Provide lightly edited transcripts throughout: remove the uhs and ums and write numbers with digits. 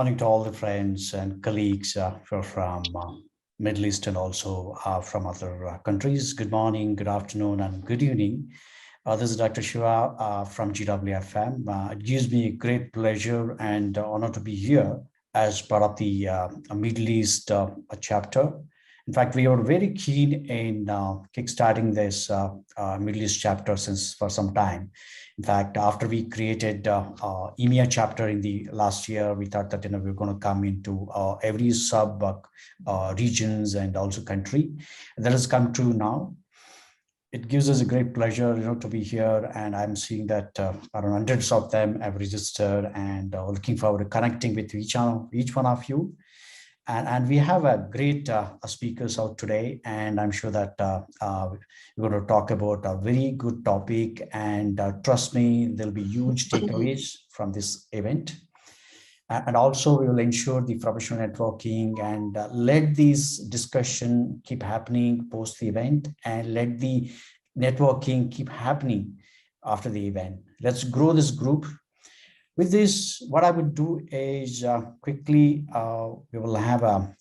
morning to all the friends and colleagues who are from Middle East and also from other countries. Good morning, good afternoon, and good evening. This is Dr. Shiva from GWFM. It gives me a great pleasure and honor to be here as part of the Middle East chapter. In fact, we are very keen in kickstarting this Middle East chapter since for some time. In fact, after we created EMEA chapter in the last year, we thought that we're going to come into every sub regions and also country. And that has come true now. It gives us a great pleasure, to be here, and I'm seeing that around hundreds of them have registered, and looking forward to connecting with each one of you. And we have a great speakers out today, and I'm sure that we're going to talk about a very good topic, and trust me, there'll be huge takeaways from this event. And also we will ensure the professional networking and let this discussion keep happening post the event, and let the networking keep happening after the event. Let's grow this group. With this, what I would do is quickly, we will have a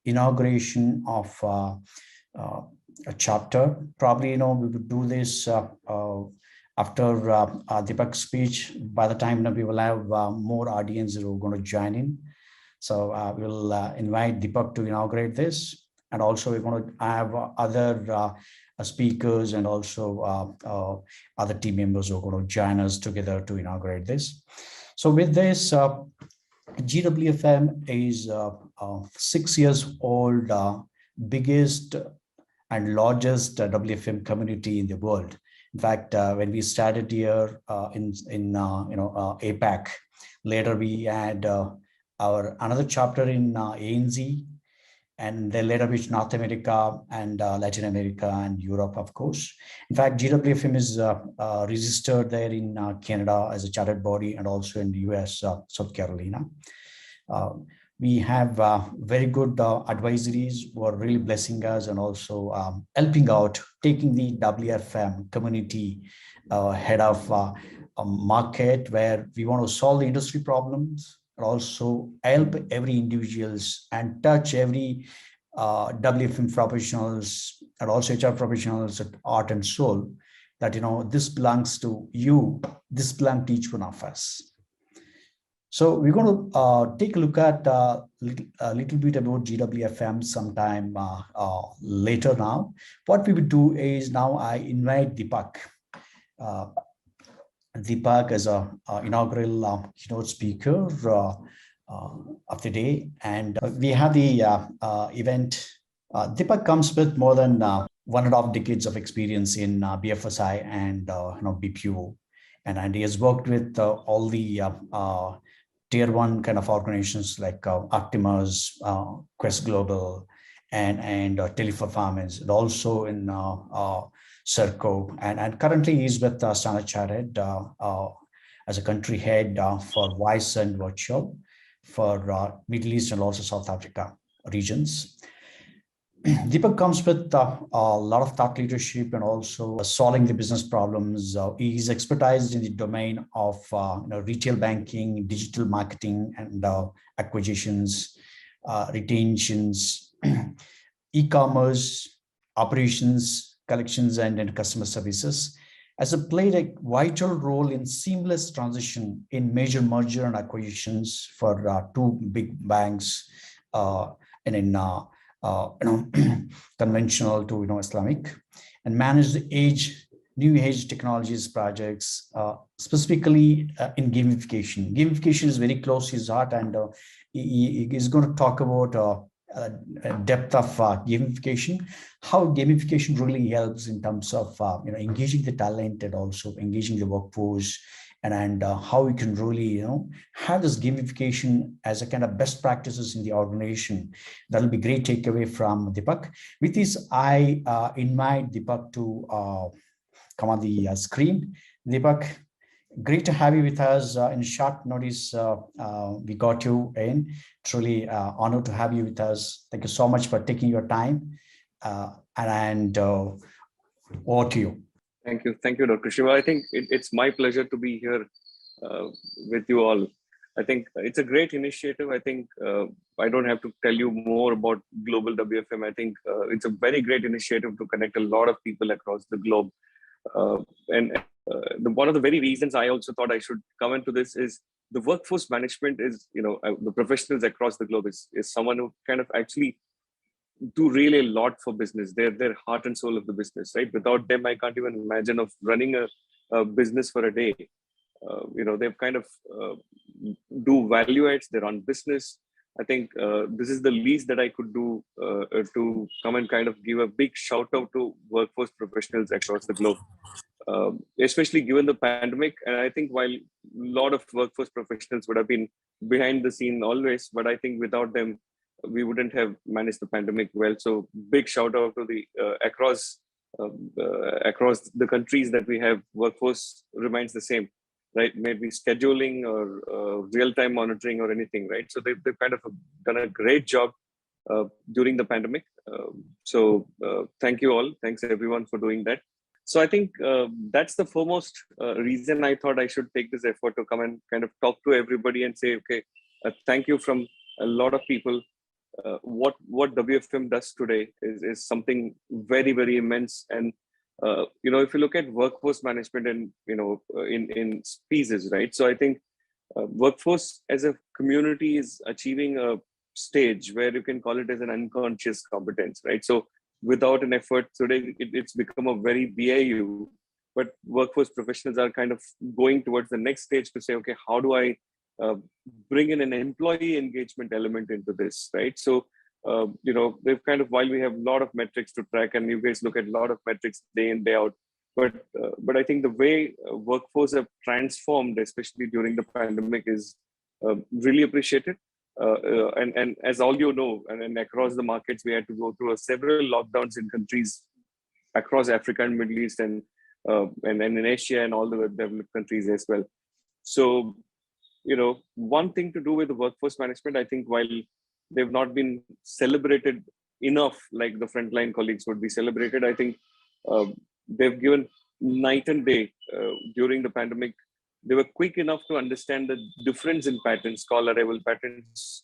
inauguration of a chapter. Probably, we would do this after Deepak's speech. By the time we will have more audience who are going to join in. So we'll invite Deepak to inaugurate this. And also we're going to have other speakers and also other team members who are going to join us together to inaugurate this. So with this, GWFM is 6 years old, biggest and largest WFM community in the world. In fact, when we started here in APAC, later we had our another chapter in ANZ, and then later which North America and Latin America and Europe, of course. In fact, GWFM is registered there in Canada as a chartered body, and also in the US, South Carolina. We have very good advisories who are really blessing us, and also helping out, taking the WFM community head of a market where we want to solve the industry problems, and also help every individuals and touch every WFM professionals and also HR professionals at heart and soul, that this belongs to you, this belongs to each one of us. So we're going to take a look at a little bit about GWFM sometime later now. What we would do is now I invite Deepak. Deepak as a inaugural keynote speaker of the day, and we have the event. Deepak comes with more than 1.5 decades of experience in BFSI and BPO, and he has worked with all the tier 1 kind of organizations like Optimus, Quest Global, and Teleperformance, and also in Serco, and currently he's with Standard Chartered as a country head for voice and virtual for Middle East and also South Africa regions. Deepak comes with a lot of thought leadership and also solving the business problems. He's expertised in the domain of retail banking, digital marketing, and acquisitions, retentions, e-commerce, operations, collections, and customer services, has played a vital role in seamless transition in major merger and acquisitions for 2 big banks, and in conventional to Islamic, and managed the new age technologies projects, specifically in gamification. Gamification is very close to his heart, and he is going to talk about depth of gamification, how gamification really helps in terms of engaging the talent and also engaging the workforce, and how we can really have this gamification as a kind of best practices in the organization. That'll be great takeaway from Deepak. With this, I invite Deepak to come on the screen. Deepak, great to have you with us. In short notice, we got you in. Truly honored to have you with us. Thank you so much for taking your time. And over to you. Thank you, Dr. Shiva. I think it's my pleasure to be here with you all. I think it's a great initiative. I think I don't have to tell you more about Global WFM. I think it's a very great initiative to connect a lot of people across the globe. And one of the very reasons I also thought I should come into this is the workforce management is, the professionals across the globe is someone who kind of actually do really a lot for business. They're heart and soul of the business, right? Without them, I can't even imagine of running a business for a day. They've kind of do value adds. They run business. I think this is the least that I could do to come and kind of give a big shout out to workforce professionals across the globe, especially given the pandemic. And I think while a lot of workforce professionals would have been behind the scene always, but I think without them, we wouldn't have managed the pandemic well. So big shout out to the across the countries that we have, workforce remains the same, right? Maybe scheduling or real-time monitoring or anything, right? So they've kind of done a great job during the pandemic. Thank you all. Thanks everyone for doing that. So I think that's the foremost reason I thought I should take this effort to come and kind of talk to everybody and say, okay, thank you from a lot of people. What WFM does today is something very, very immense. And if you look at workforce management and in pieces, right? So I think workforce as a community is achieving a stage where you can call it as an unconscious competence, right? So without an effort today, it's become a very BAU, but workforce professionals are kind of going towards the next stage to say, okay, how do I bring in an employee engagement element into this, right? So they've kind of, while we have a lot of metrics to track, and you guys look at a lot of metrics day in, day out, but I think the way workforce have transformed, especially during the pandemic, is really appreciated. And as all you know, and across the markets, we had to go through several lockdowns in countries across Africa and Middle East, and in Asia and all the developed countries as well. So, one thing to do with the workforce management, I think while they've not been celebrated enough, like the frontline colleagues would be celebrated, I think they've given night and day during the pandemic. They were quick enough to understand the difference in patterns, call arrival patterns,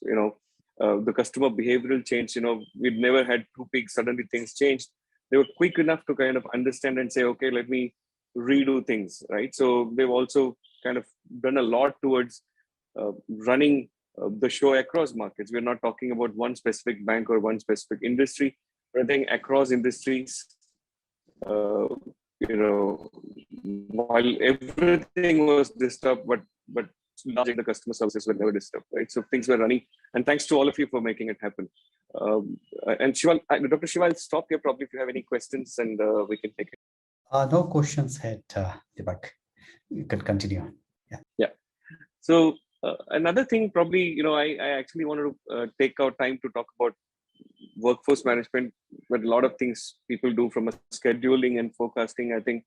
the customer behavioral change. We'd never had two peaks, suddenly things changed. They were quick enough to kind of understand and say, okay, let me redo things, right? So they've also kind of done a lot towards running the show across markets. We're not talking about one specific bank or one specific industry, but I think across industries, while everything was disturbed, but largely the customer services were never disturbed, right? So things were running, and thanks to all of you for making it happen. And Shiva, Dr. Shiva, I'll stop here probably if you have any questions, and we can take it. No questions yet, Deepak. You can continue. Yeah. So another thing, probably, I actually wanted to take out time to talk about workforce management, but a lot of things people do from a scheduling and forecasting. I think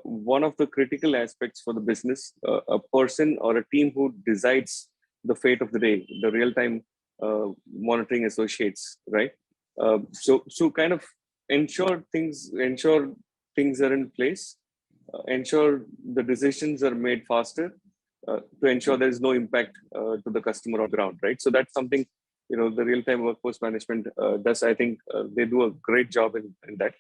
one of the critical aspects for the business, a person or a team who decides the fate of the day, the real-time monitoring associates, right? So kind of ensure things are in place, ensure the decisions are made faster, to ensure there is no impact to the customer on the ground, right? So that's something, the real-time workforce management does. I think they do a great job in that.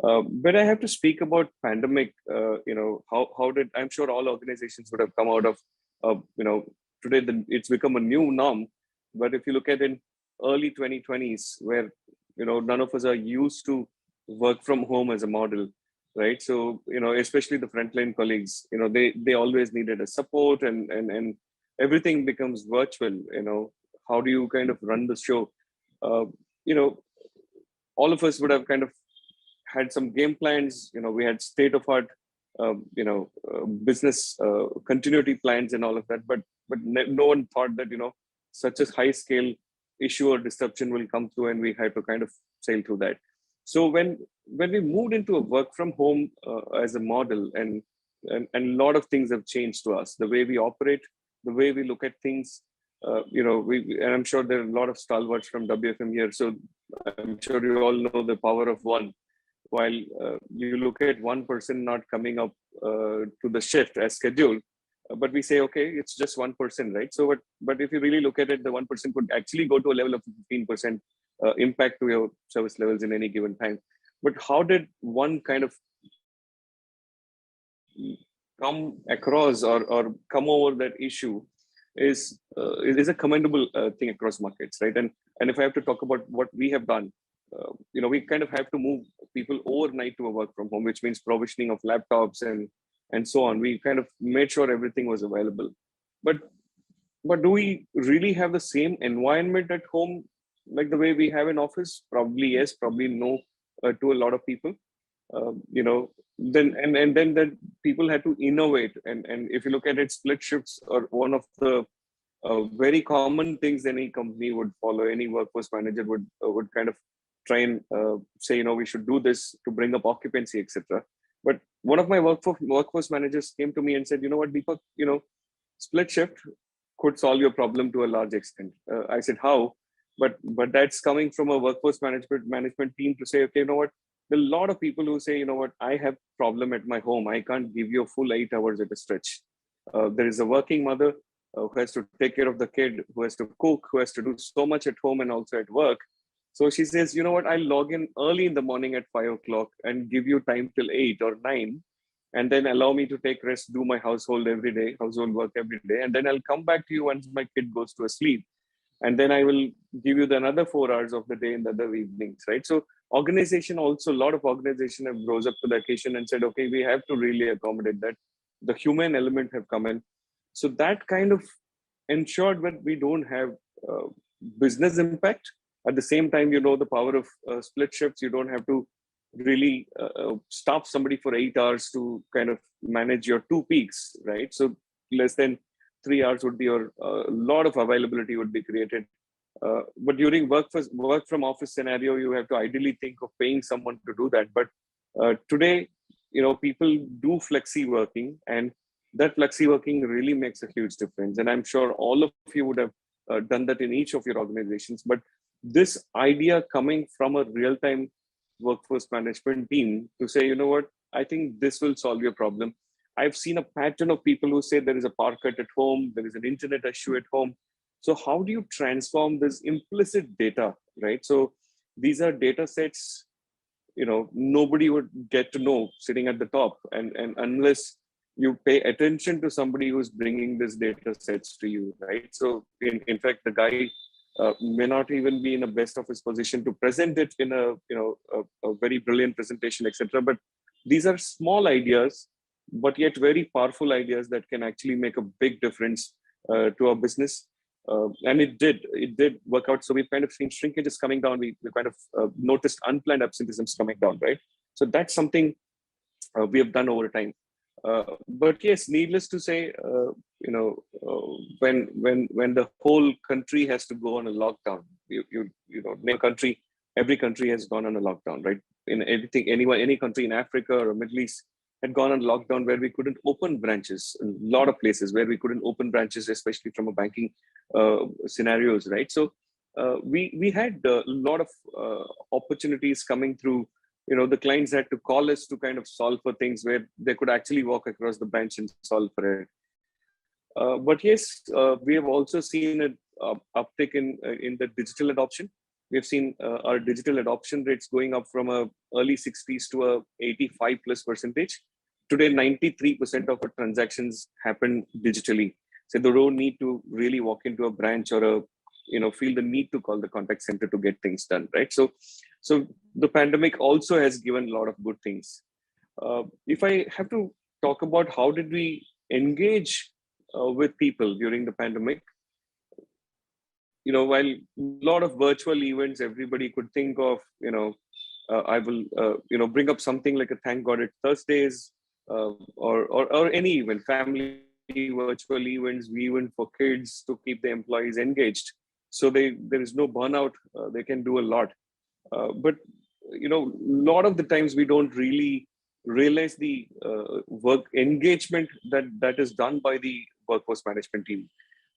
But I have to speak about pandemic. How did, I'm sure all organizations would have come out of, today it's become a new norm. But if you look at in early 2020s, where none of us are used to work from home as a model, right? So especially the frontline colleagues, they always needed a support, and everything becomes virtual. How do you kind of run the show? All of us would have kind of had some game plans. We had state of art, business continuity plans and all of that. But no one thought that such a high scale issue or disruption will come through, and we had to kind of sail through that. So when we moved into a work from home as a model, and a lot of things have changed to us, the way we operate, the way we look at things. And I'm sure there are a lot of stalwarts from WFM here. So I'm sure you all know the power of one. While you look at one person not coming up to the shift as scheduled, but we say, okay, it's just 1%, right? So, but if you really look at it, the 1% could actually go to a level of 15% impact to your service levels in any given time. But how did one kind of come across or come over that issue is a commendable thing across markets, right? And if I have to talk about what we have done, we kind of have to move people overnight to a work from home, which means provisioning of laptops and so on. We kind of made sure everything was available, but do we really have the same environment at home like the way we have in office? Probably yes, probably no, to a lot of people. You know, then and then that people had to innovate, and if you look at it, split shifts are one of the very common things any company would follow. Any workforce manager would kind of try and say, we should do this to bring up occupancy, etc. But one of my workforce managers came to me and said, what, Deepak, split shift could solve your problem to a large extent. I said, how? But that's coming from a workforce management team to say, okay, there are a lot of people who say, I have problem at my home. I can't give you a full 8 hours at a stretch. There is a working mother who has to take care of the kid, who has to cook, who has to do so much at home and also at work. So she says, I'll log in early in the morning at 5 o'clock and give you time till 8 or 9, and then allow me to take rest, do my household work every day. And then I'll come back to you once my kid goes to sleep. And then I will give you the another 4 hours of the day in the other evenings, right? So organization also, a lot of organization have rose up to the occasion and said, okay, we have to really accommodate that. The human element have come in. So that kind of ensured that we don't have business impact. At the same time, the power of split shifts. You don't have to really stop somebody for 8 hours to kind of manage your 2 peaks, right? So less than 3 hours would be your lot of availability would be created. But during work from office scenario, you have to ideally think of paying someone to do that. But today, people do flexi working, and that flexi working really makes a huge difference. And I'm sure all of you would have done that in each of your organizations. But this idea coming from a real-time workforce management team to say, what, I think this will solve your problem. I've seen a pattern of people who say there is a power cut at home, there is an internet issue at home. So how do you transform this implicit data, right? So these are data sets, nobody would get to know sitting at the top, and unless you pay attention to somebody who's bringing this data sets to you, right? So in fact, the guy may not even be in the best of his position to present it in a very brilliant presentation, etc. But these are small ideas, but yet very powerful ideas that can actually make a big difference to our business. And it did work out. So we've kind of seen shrinkages coming down. We kind of noticed unplanned absenteeisms coming down, right? So that's something we have done over time. But yes, needless to say, when the whole country has to go on a lockdown, name a country, every country has gone on a lockdown, right? In any country in Africa or Middle East had gone on lockdown where we couldn't open branches. A lot of places where we couldn't open branches, especially from a banking scenarios, right? So we had a lot of opportunities coming through. The clients had to call us to kind of solve for things where they could actually walk across the bench and solve for it. But yes, we have also seen an uptick in the digital adoption. We have seen our digital adoption rates going up from a early 60s to a 85+%. Today, 93% of our transactions happen digitally. So they don't need to really walk into a branch or feel the need to call the contact center to get things done, right? So the pandemic also has given a lot of good things. If I have to talk about how did we engage with people during the pandemic, while a lot of virtual events, everybody could think of, I will, bring up something like a Thank God It's Thursdays, or any event, family virtual events, we event for kids to keep the employees engaged. So there is no burnout. They can do a lot. But, a lot of the times we don't really realize the work engagement that is done by the workforce management team.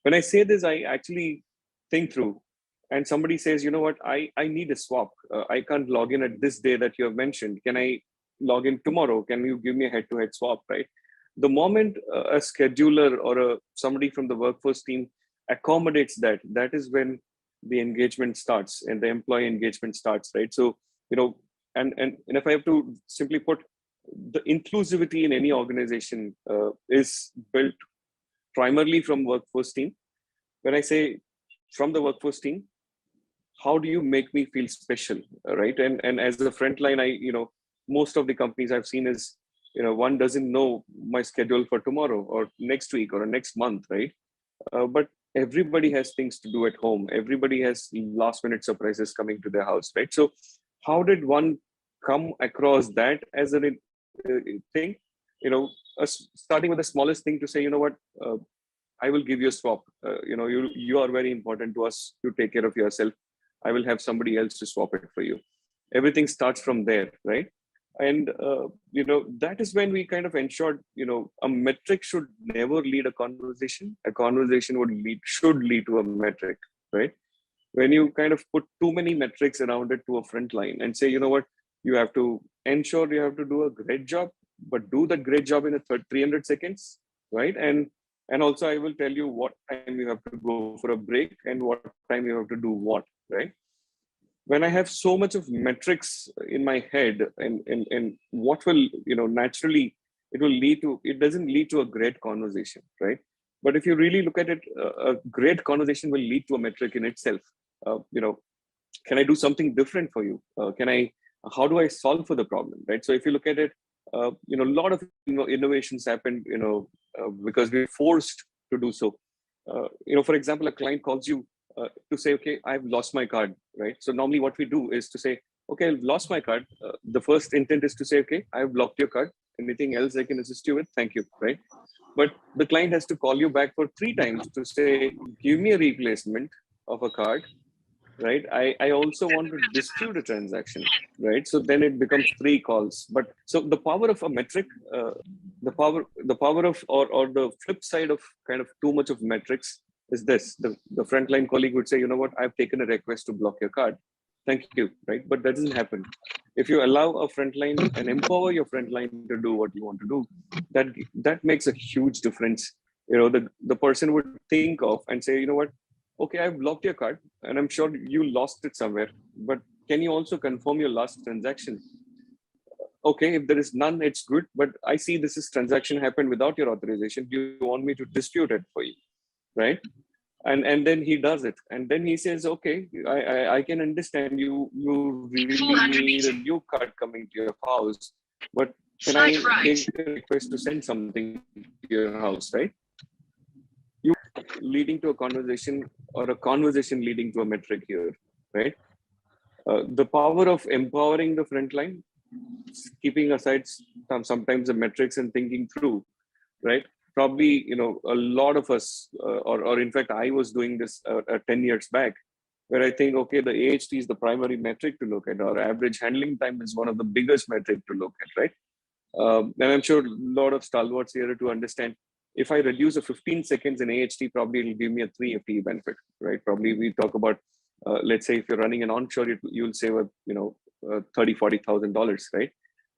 When I say this, I actually think through, and somebody says, what, I need a swap. I can't log in at this day that you have mentioned. Can I log in tomorrow? Can you give me a head-to-head swap, right? The moment a scheduler or somebody from the workforce team accommodates that, that is when the engagement starts and the employee engagement starts, right? So, and if I have to simply put, the inclusivity in any organization is built primarily from workforce team. When I say from the workforce team, how do you make me feel special, right? And as a frontline, most of the companies I've seen is, one doesn't know my schedule for tomorrow or next week or next month, right? But everybody has things to do at home. Everybody has last minute surprises coming to their house, right? So how did one come across that as a thing? Starting with the smallest thing to say, I will give you a swap. You are very important to us. You take care of yourself. I will have somebody else to swap it for you. Everything starts from there, right? And that is when we kind of ensured, a metric should never lead a conversation. A conversation should lead to a metric, right? When you kind of put too many metrics around it to a front line and say, you have to ensure you have to do a great job, but do that great job in 300 seconds, right? And also I will tell you what time you have to go for a break and what time you have to do what, right? When I have so much of metrics in my head, and what will, naturally, it doesn't lead to a great conversation, right? But if you really look at it, a great conversation will lead to a metric in itself. Can I do something different for you? How do I solve for the problem, right? So if you look at it, a lot of innovations happened, because we're forced to do so. For example, a client calls you to say, okay, I've lost my card, right? So normally what we do is to say, okay, I've lost my card. The first intent is to say, okay, I've blocked your card. Anything else I can assist you with? Thank you, right? But the client has to call you back for 3 times to say, give me a replacement of a card, right? I also want to dispute a transaction, right? So then it becomes 3 calls. But so the power of a metric, the power of, or the flip side of kind of too much of metrics is this. The frontline colleague would say, you know what, I've taken a request to block your card. Thank you, right? But that doesn't happen. If you allow a frontline and empower your frontline to do what you want to do, that makes a huge difference. The person would think of and say, you know what, okay, I've blocked your card and I'm sure you lost it somewhere, but can you also confirm your last transaction? Okay, if there is none, it's good, but I see this transaction happened without your authorization. Do you want me to dispute it for you, right? And then he does it, and then he says, okay, I can understand you really need a new card coming to your house, but can I take a request to send something to your house, right? You leading to a conversation, or a conversation leading to a metric here, right? The power of empowering the frontline, keeping aside sometimes the metrics and thinking through, right? Probably, a lot of us, or in fact, I was doing this 10 years back, where I think, okay, the AHT is the primary metric to look at, or average handling time is one of the biggest metric to look at, right? And I'm sure a lot of stalwarts here to understand, if I reduce a 15 seconds in AHT, probably it'll give me a 3 FTE benefit, right? Probably we talk about, let's say if you're running an onshore, you'll save $30,000-$40,000, right?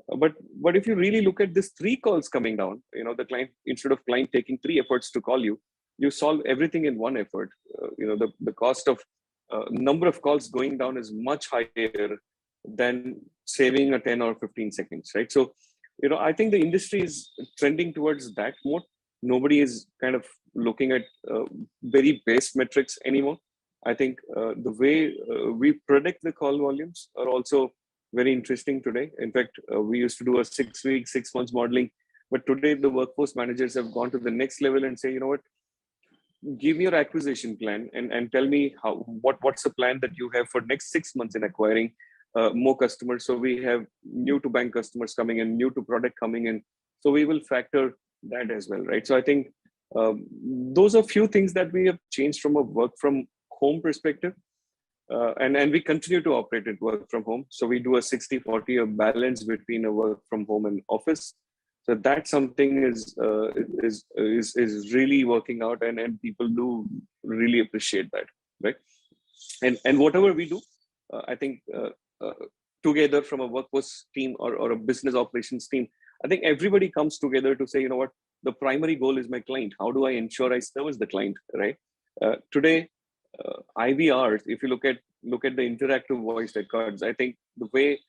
But if you really look at this 3 calls coming down, the client, instead of client taking 3 efforts to call you, you solve everything in 1 effort. The cost of number of calls going down is much higher than saving a 10 or 15 seconds, right? So, I think the industry is trending towards that more. Nobody is kind of looking at very base metrics anymore. I think the way we predict the call volumes are also very interesting today. In fact, we used to do a 6 week, 6 months modeling, but today the workforce managers have gone to the next level and say, you know what, give me your acquisition plan and tell me what's the plan that you have for next 6 months in acquiring more customers. So we have new to bank customers coming in, new to product coming in. So we will factor that as well, right? So I think those are few things that we have changed from a work from home perspective. And we continue to operate at work from home. So we do a 60-40, a balance between a work from home and office. So that's something is really working out, and people do really appreciate that, right? And whatever we do, I think together from a workforce team or a business operations team, I think everybody comes together to say, you know what, the primary goal is my client. How do I ensure I service the client, right? Today, IVRs, if you look at the interactive voice records, I think the way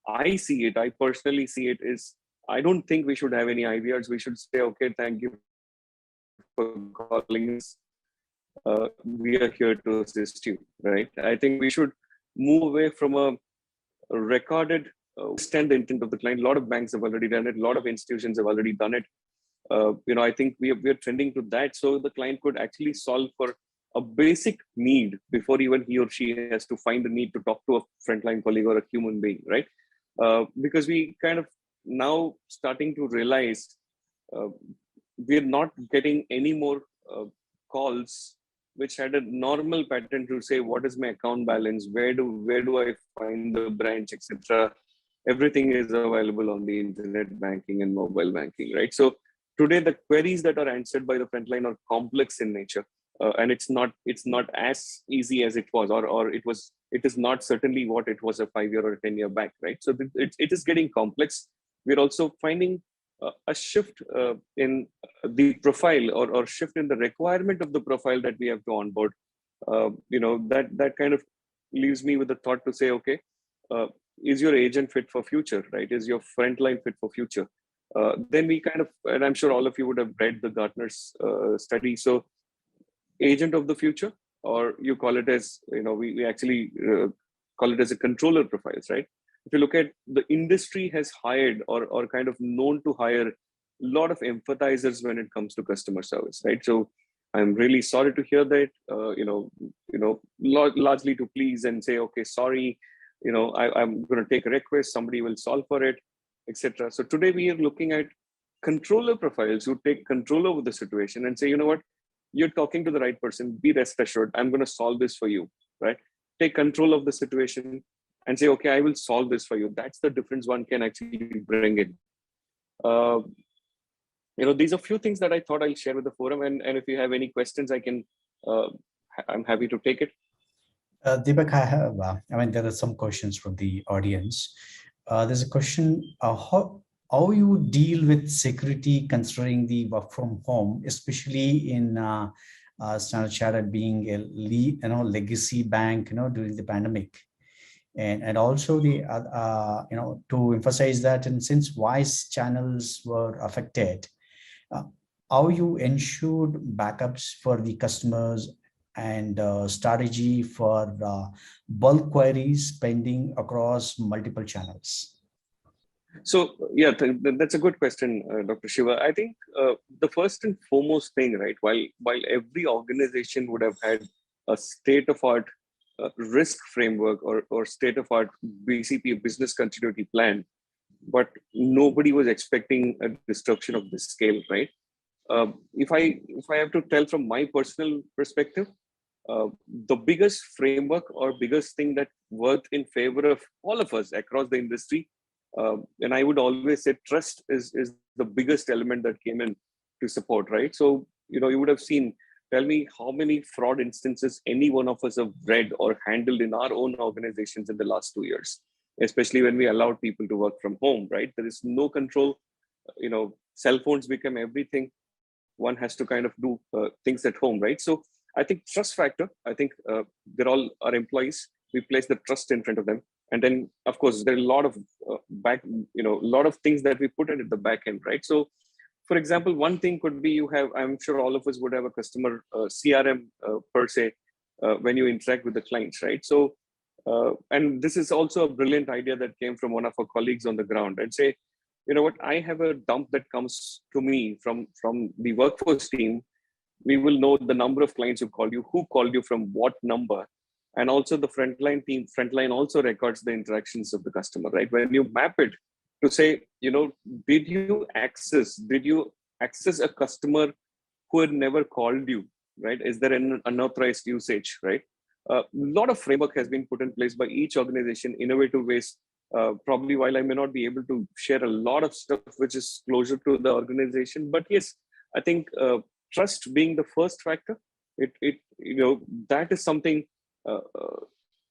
I see it, I personally see it is, I don't think we should have any IVRs. We should say, okay, thank you for calling us. We are here to assist you, right? I think we should move away from a recorded understand the intent of the client. A lot of banks have already done it. A lot of institutions have already done it. I think we are trending to that, so the client could actually solve for a basic need before even he or she has to find the need to talk to a frontline colleague or a human being, right? Because we kind of now starting to realize uh, we're not getting any more calls which had a normal pattern to say what is my account balance, where do I find the branch, etc. Everything is available on the internet banking and mobile banking, right? So today the queries that are answered by the frontline are complex in nature, and it's not as easy as it was, or it is not certainly what it was a 5 year or a 10 year back, right? So it is getting complex. We're also finding a shift in the profile, or shift in the requirement of the profile that we have to onboard. That kind of leaves me with the thought to say, okay, is your agent fit for future, right? Is your frontline fit for future? Then we kind of, and I'm sure all of you would have read the Gartner's study. So agent of the future, or you call it as, we actually call it as a controller profiles, right? If you look at the industry has hired, or kind of known to hire a lot of empathizers when it comes to customer service, right? So I'm really sorry to hear that, largely to please and say, okay, sorry, I'm going to take a request, somebody will solve for it, etc. So today we are looking at controller profiles who take control over the situation and say, you know what, you're talking to the right person, be rest assured, I'm going to solve this for you, right? Take control of the situation and say, okay, I will solve this for you. That's the difference one can actually bring in. These are a few things that I thought I'll share with the forum, and if you have any questions, I'm happy to take it. Deepak, there are some questions from the audience. There's a question, how you deal with security considering the work from home, especially in Standard Chartered being a legacy bank, during the pandemic. And also to emphasize that, and since voice channels were affected, uh, how you ensured backups for the customers and strategy for bulk queries pending across multiple channels? So yeah, that's a good question, Dr. Shiva. I think the first and foremost thing, right, while every organization would have had a state-of-art risk framework, or state-of-art BCP, business continuity plan, but nobody was expecting a disruption of this scale, right? If I have to tell from my personal perspective, the biggest framework or biggest thing that worked in favor of all of us across the industry, and I would always say trust is the biggest element that came in to support, right? So you would have seen. Tell me how many fraud instances any one of us have read or handled in our own organizations in the last 2 years, especially when we allowed people to work from home, right? There is no control. Cell phones become everything. One has to kind of do things at home, right? So I think trust factor. I think they're all our employees. We place the trust in front of them, and then of course there are a lot of a lot of things that we put in at the back end, right? So, for example, one thing could be I'm sure all of us would have a customer CRM per se when you interact with the clients, right? So, and this is also a brilliant idea that came from one of our colleagues on the ground, and say, you know what, I have a dump that comes to me from the workforce team. We will know the number of clients who called you from what number, and also the frontline also records the interactions of the customer, right? When you map it to say, did you access a customer who had never called you, right? Is there an unauthorized usage, right? A lot of framework has been put in place by each organization, innovative ways. Probably while I may not be able to share a lot of stuff which is closer to the organization, but yes, I think trust being the first factor, that is something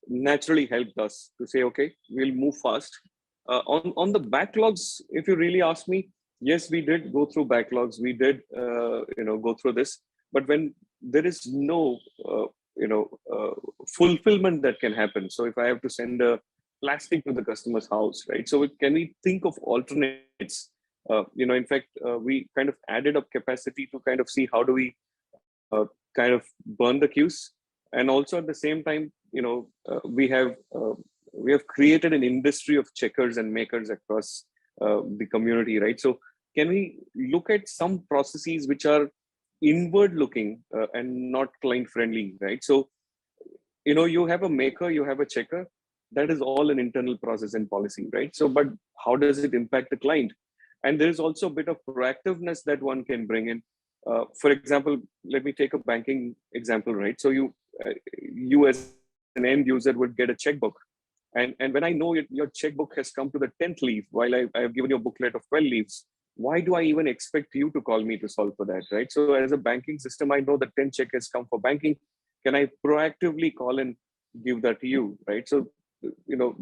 naturally helped us to say, okay, we'll move fast. On the backlogs, if you really ask me, yes, we did go through backlogs. We did, go through this. But when there is no, fulfillment that can happen. So if I have to send a plastic to the customer's house, right? So can we think of alternates? In fact, we kind of added up capacity to kind of see how do we kind of burn the queues, and also at the same time, we have created an industry of checkers and makers across the community, right? So can we look at some processes which are inward looking and not client friendly, right? So you have a maker, you have a checker, that is all an internal process and policy, right? So but how does it impact the client? And there is also a bit of proactiveness that one can bring in. For example, let me take a banking example, right? So you as an end user would get a checkbook, and when I know your checkbook has come to the 10th leaf while I have given you a booklet of 12 leaves, why do I even expect you to call me to solve for that, right? So as a banking system, I know the 10 check has come for banking. Can I proactively call and give that to you, right? So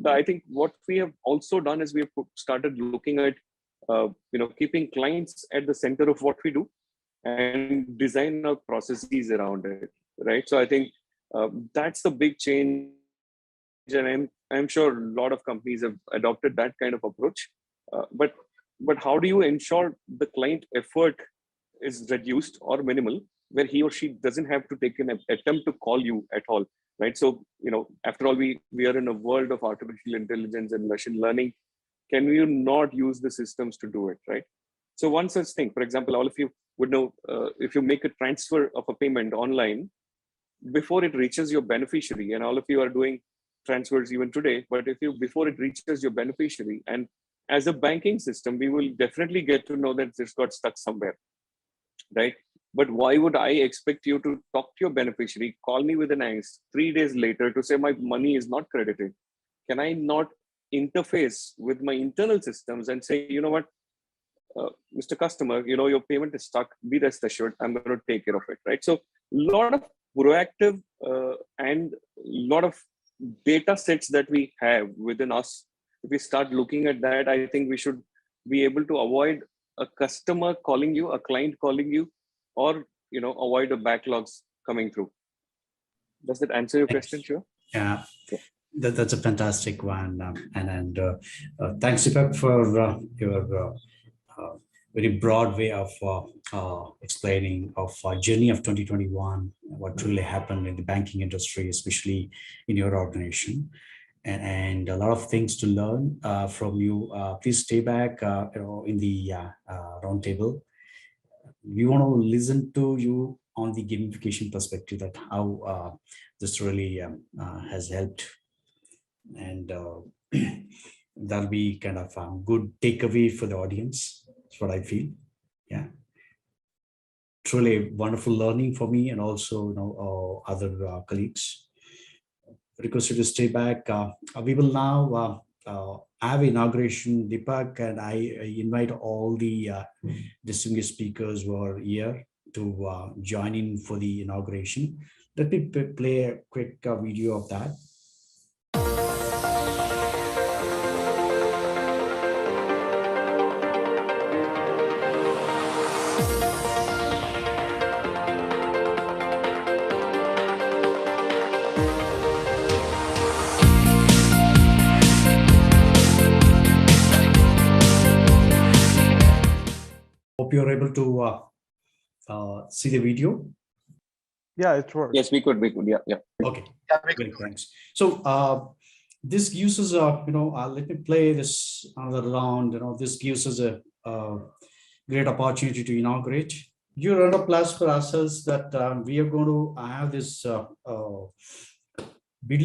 I think what we have also done is we have started looking at keeping clients at the center of what we do and design our processes around it, right? So I think that's the big change, and I'm sure a lot of companies have adopted that kind of approach. But how do you ensure the client effort is reduced or minimal, where he or she doesn't have to take an attempt to call you at all, right? So after all, we are in a world of artificial intelligence and machine learning. Can we not use the systems to do it, right? So one such thing, for example, all of you would know, if you make a transfer of a payment online, before it reaches your beneficiary, and all of you are doing transfers even today, but if you before it reaches your beneficiary, and as a banking system, we will definitely get to know that this got stuck somewhere, right? But why would I expect you to talk to your beneficiary, call me with an angst 3 days later to say my money is not credited? Can I not interface with my internal systems and say, you know what, Mr. Customer, your payment is stuck. Be rest assured, I'm going to take care of it, right? So a lot of proactive and a lot of data sets that we have within us. If we start looking at that, I think we should be able to avoid a customer calling you, a client calling you, or avoid the backlogs coming through. Does that answer your question, Shiva? Yeah, Yeah. that's a fantastic one. And thanks, Deepak, for your very broad way of explaining of journey of 2021, what really happened in the banking industry, especially in your organization, and a lot of things to learn from you. Please stay back, in the roundtable. We want to listen to you on the gamification perspective, that how this really has helped, and that'll be kind of a good takeaway for the audience. That's what I feel. Yeah, truly wonderful learning for me, and also other colleagues. Request you to stay back. We will now have inauguration, Deepak, and I invite all the distinguished speakers who are here to join in for the inauguration. Let me play a quick video of that. Hope you're able to see the video. Yeah, it works. Yes, we could. Yeah. Okay. Great, thanks. So this gives us let me play this another round. This gives us a great opportunity to inaugurate. You run a plus for ourselves that we are going to have this Middle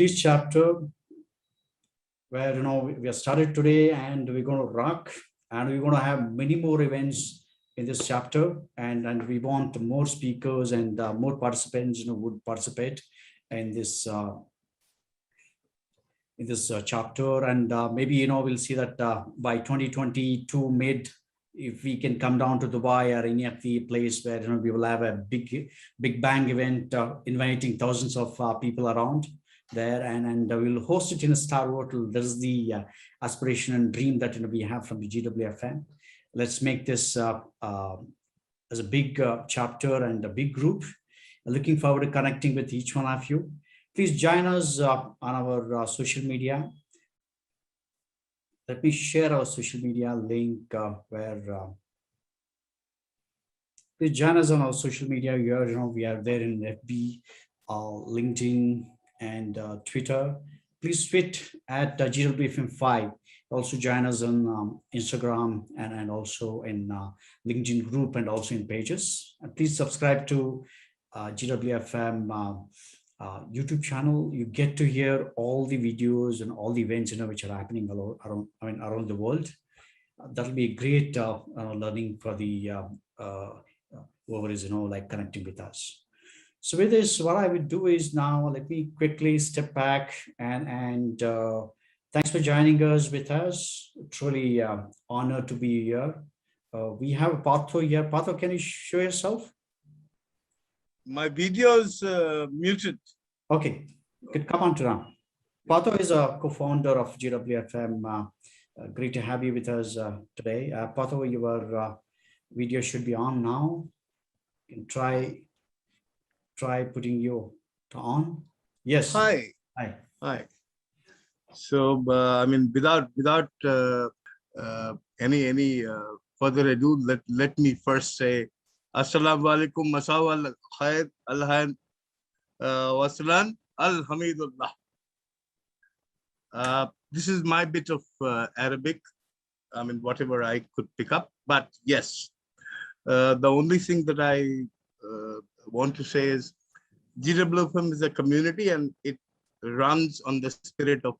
East chapter, where we have started today, and we're going to rock, and we're going to have many more events in this chapter, and we want more speakers and more participants would participate in this chapter, and maybe we'll see that by 2022 mid, if we can come down to Dubai or any of the place where we will have a big bang event inviting thousands of people around. there, and we'll host it in a star hotel. That is the aspiration and dream that we have from the GWFM. Let's make this as a big chapter and a big group. Looking forward to connecting with each one of you. Please join us on our social media. Let me share our social media link where please join us on our social media. We are there in FB, LinkedIn, and Twitter. Please tweet at GWFM5. Also join us on Instagram and also in LinkedIn group and also in pages. And please subscribe to GWFM YouTube channel. You get to hear all the videos and all the events which are happening around the world. That'll be a great learning for the whoever is like connecting with us. So with this, what I would do is now let me quickly step back and thanks for joining us with us. Truly honored to be here. We have Partho here. Partho, can you show yourself? My video is muted. Okay, good. Come on to now. Partho is a co-founder of GWFM. Great to have you with us today. Partho, your video should be on now. You can try putting you on. Yes. Hi. Hi. Hi. So without any further ado, let me first say Assalamu alaikum, masaw al khair, alhan waslan, alhamdulillah. This is my bit of Arabic. Whatever I could pick up, but yes, the only thing that I want to say is GWFM is a community and it runs on the spirit of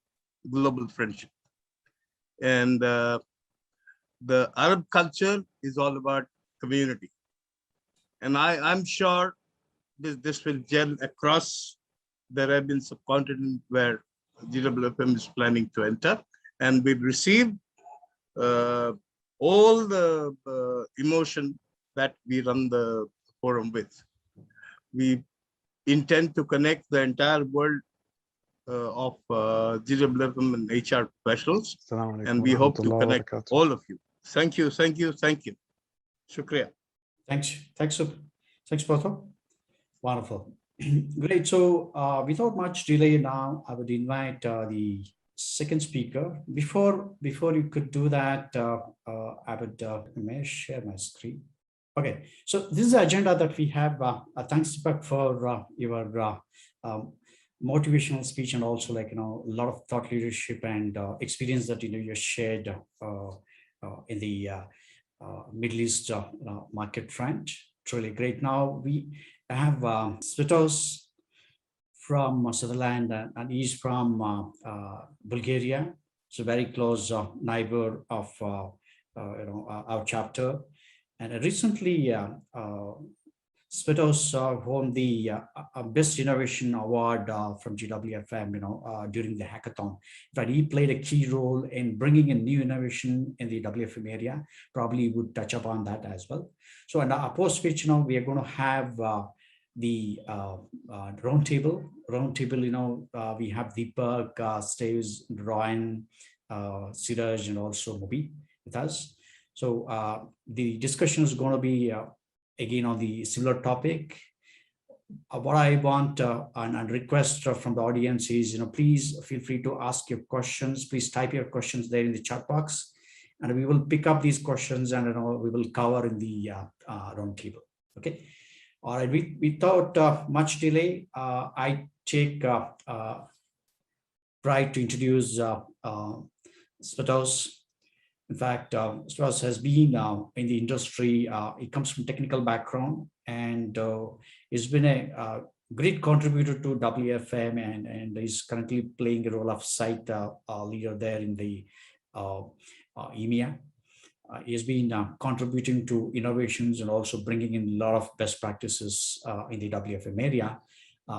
global friendship. And the Arab culture is all about community. And I'm sure this will gel across the Arabian subcontinent where GWFM is planning to enter. And we receive all the emotion that we run the forum with. We intend to connect the entire world of GWFM and HR professionals, and we hope to connect all of you. Thank you, thank you, thank you. Shukriya. Thanks, Partho. Wonderful. Great. So without much delay now, I would invite the second speaker. Before you could do that, I would may I share my screen. Okay, so this is the agenda that we have. Thanks, Deepak, for your motivational speech and also a lot of thought leadership and experience that you shared in the Middle East market front. Truly great. Now we have Svitos from Switzerland and he's from Bulgaria. So very close neighbor of our chapter. And recently, Svitos won the Best Innovation Award from GWFM, during the hackathon. In fact, he played a key role in bringing in new innovation in the WFM area. Probably would touch upon that as well. So, and post which, we are going to have the roundtable. We have Deepak, Staves, Ryan, Siraj, and also Mobi with us. So the discussion is going to be again on the similar topic. What I want and request from the audience is, please feel free to ask your questions. Please type your questions there in the chat box, and we will pick up these questions and we will cover in the roundtable. Okay. All right. Without much delay, I take pride to introduce Svitos. In fact, Svitos has been in the industry. He comes from technical background and he's been a great contributor to WFM and is currently playing a role of site leader there in the EMEA. He has been contributing to innovations and also bringing in a lot of best practices in the WFM area.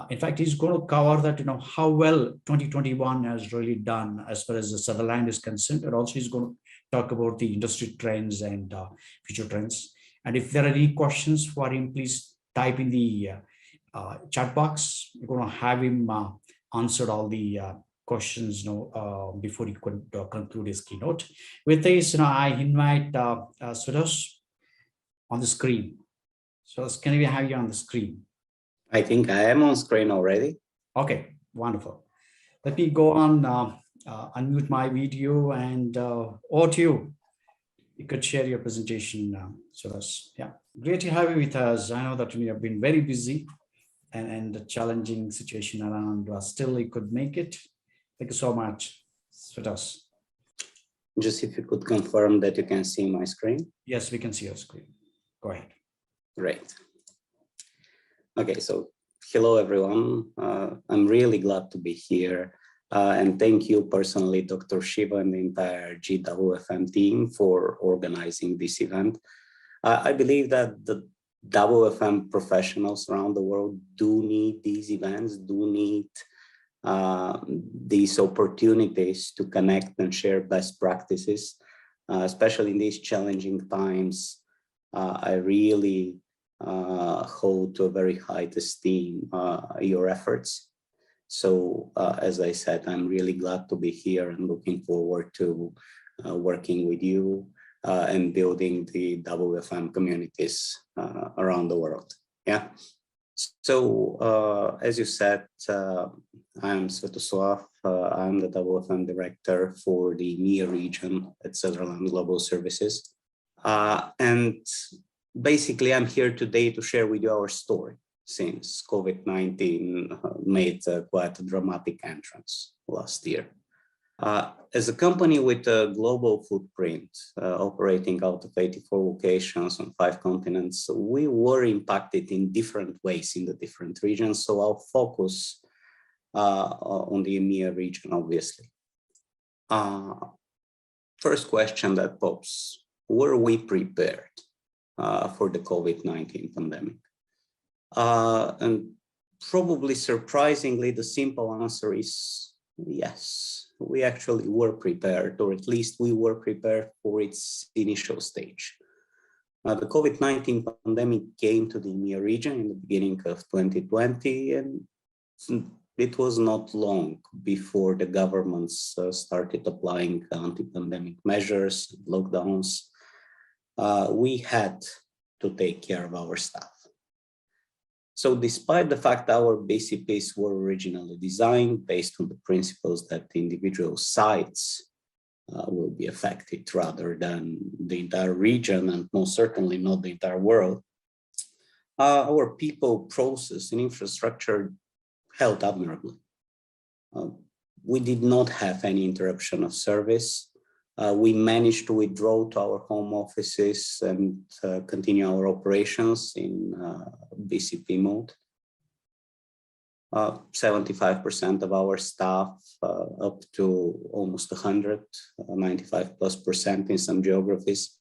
In fact, he's going to cover that, how well 2021 has really done as far as the Sutherland is concerned, and also he's going to talk about the industry trends and future trends. And if there are any questions for him, please type in the chat box. We're going to have him answered all the questions, before he could conclude his keynote. With this, I invite Suresh on the screen. So can we have you on the screen? I think I am on screen already. Okay, wonderful. Let me go on, unmute my video, and over to you. You could share your presentation, Suresh. Yeah, great to have you with us. I know that you have been very busy and a challenging situation around. Still, you could make it. Thank you so much, Suresh. Just if you could confirm that you can see my screen. Yes, we can see your screen. Go ahead. Great. Okay, so hello, everyone. I'm really glad to be here. And thank you personally, Dr. Shiva and the entire GWFM team for organizing this event. I believe that the WFM professionals around the world do need these events, do need these opportunities to connect and share best practices, especially in these challenging times. I really hold to a very high esteem your efforts. So as I said, I'm really glad to be here and looking forward to working with you and building the WFM communities around the world. Yeah. So as you said, I'm Svetoslav. I'm the WFM director for the EMEA region at Sutherland Global Services. And basically, I'm here today to share with you our story since COVID-19 made quite a dramatic entrance last year. As a company with a global footprint, operating out of 84 locations on 5 continents, we were impacted in different ways in the different regions. So I'll focus on the EMEA region, obviously. First question that pops, were we prepared for the COVID-19 pandemic? And probably surprisingly, the simple answer is yes. We actually were prepared, or at least we were prepared for its initial stage. The COVID-19 pandemic came to the EMEA region in the beginning of 2020, and it was not long before the governments started applying anti-pandemic measures, lockdowns. We had to take care of our staff. So despite the fact our BCPs were originally designed based on the principles that individual sites will be affected rather than the entire region, and most certainly not the entire world, our people, process, and infrastructure held admirably. We did not have any interruption of service. We managed to withdraw to our home offices and continue our operations in BCP mode. 75% of our staff, up to almost 100, 95+% in some geographies,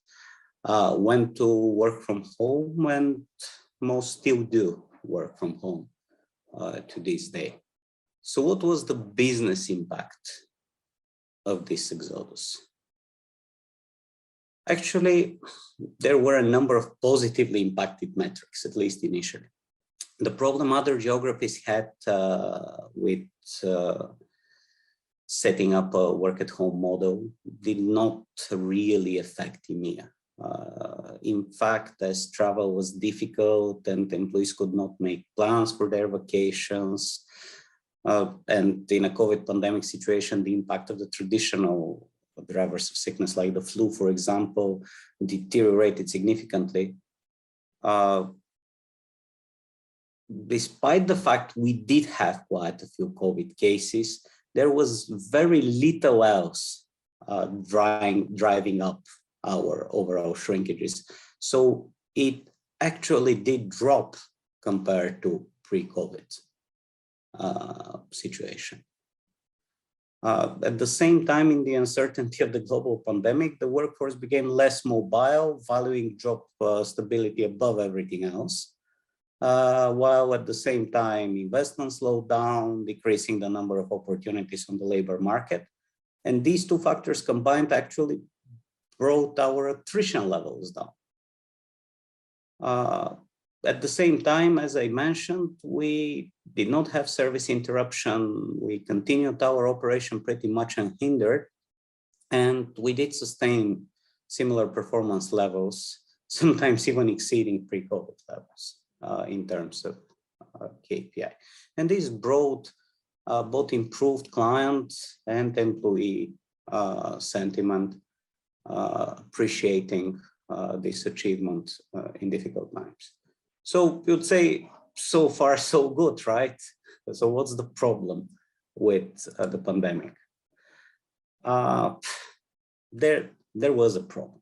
went to work from home, and most still do work from home to this day. So what was the business impact of this exodus? Actually, there were a number of positively impacted metrics, at least initially. The problem other geographies had with setting up a work-at-home model did not really affect EMEA. In fact, as travel was difficult and employees could not make plans for their vacations, and in a COVID pandemic situation, the impact of the traditional drivers of sickness like the flu, for example, deteriorated significantly. Despite the fact we did have quite a few COVID cases, there was very little else driving up our overall shrinkages. So it actually did drop compared to pre-COVID situation. At the same time, in the uncertainty of the global pandemic, the workforce became less mobile, valuing job stability above everything else, while at the same time, investment slowed down, decreasing the number of opportunities on the labor market. And these two factors combined actually brought our attrition levels down. At the same time, as I mentioned, we did not have service interruption. We continued our operation pretty much unhindered, and we did sustain similar performance levels, sometimes even exceeding pre-COVID levels in terms of KPI. And this brought both improved client and employee sentiment, appreciating this achievement in difficult times. So you'd say, so far so good, right? So what's the problem with the pandemic? There was a problem.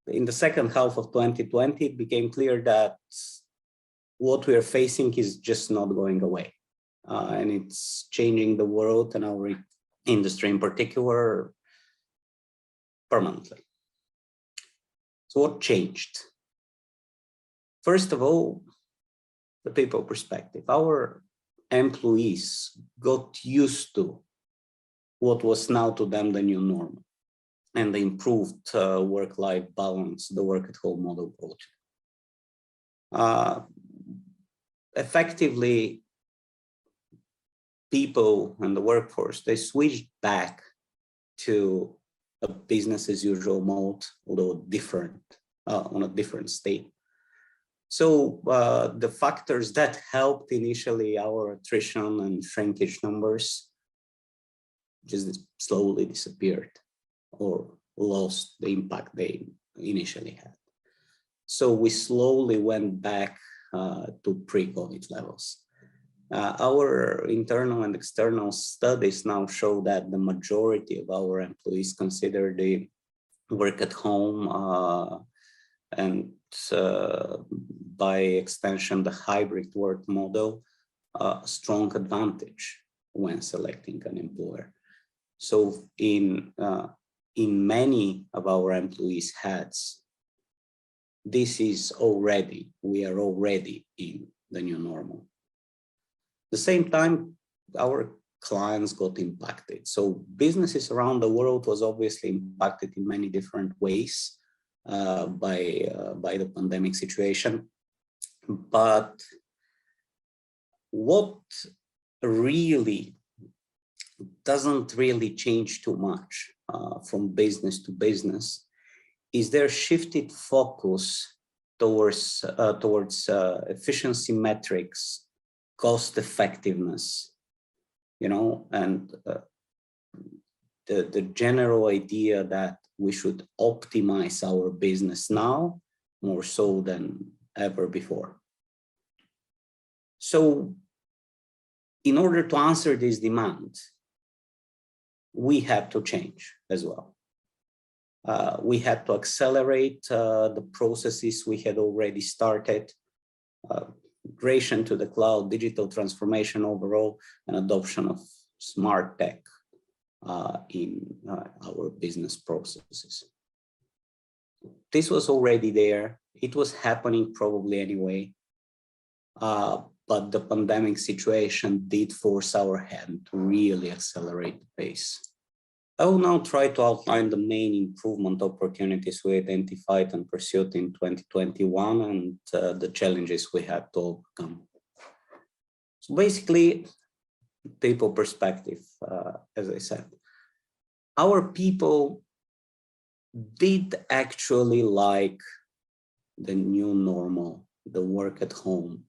In the second half of 2020, it became clear that what we are facing is just not going away. And it's changing the world and our industry in particular permanently. So what changed? First of all, the people perspective. Our employees got used to what was now to them the new normal, and the improved work-life balance, the work-at-home model brought. Effectively, people and the workforce, they switched back to a business as usual mode, although different, on a different state. So the factors that helped initially our attrition and shrinkage numbers just slowly disappeared or lost the impact they initially had. So we slowly went back to pre-COVID levels. Our internal and external studies now show that the majority of our employees consider the work at home and by extension, the hybrid work model, a strong advantage when selecting an employer. So in many of our employees' heads, we are already in the new normal. At the same time, our clients got impacted. So businesses around the world was obviously impacted in many different ways by the pandemic situation. But what really doesn't really change too much from business to business is their shifted focus towards efficiency metrics, cost effectiveness, and the general idea that we should optimize our business now more so than ever before. So in order to answer this demand, we had to change as well. We had to accelerate the processes we had already started, migration to the cloud, digital transformation overall, and adoption of smart tech in our business processes. This was already there. It was happening probably anyway, but the pandemic situation did force our hand to really accelerate the pace. I will now try to outline the main improvement opportunities we identified and pursued in 2021 and the challenges we had to overcome. So basically, people perspective, as I said, our people did actually like the new normal, the work at home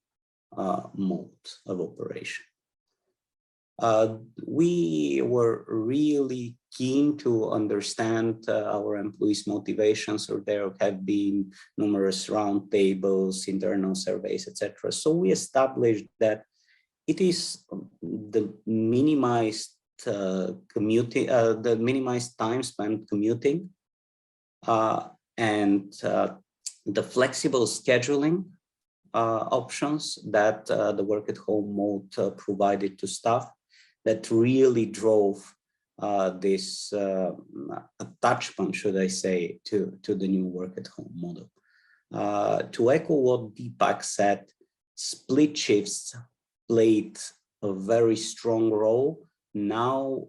mode of operation. We were really keen to understand our employees' motivations, so there have been numerous roundtables, internal surveys, etc. So we established that it is the minimized commuting, the minimized time spent commuting, and the flexible scheduling options that the work at home mode provided to staff that really drove this attachment, should I say, to the new work at home model. To echo what Deepak said, split shifts played a very strong role now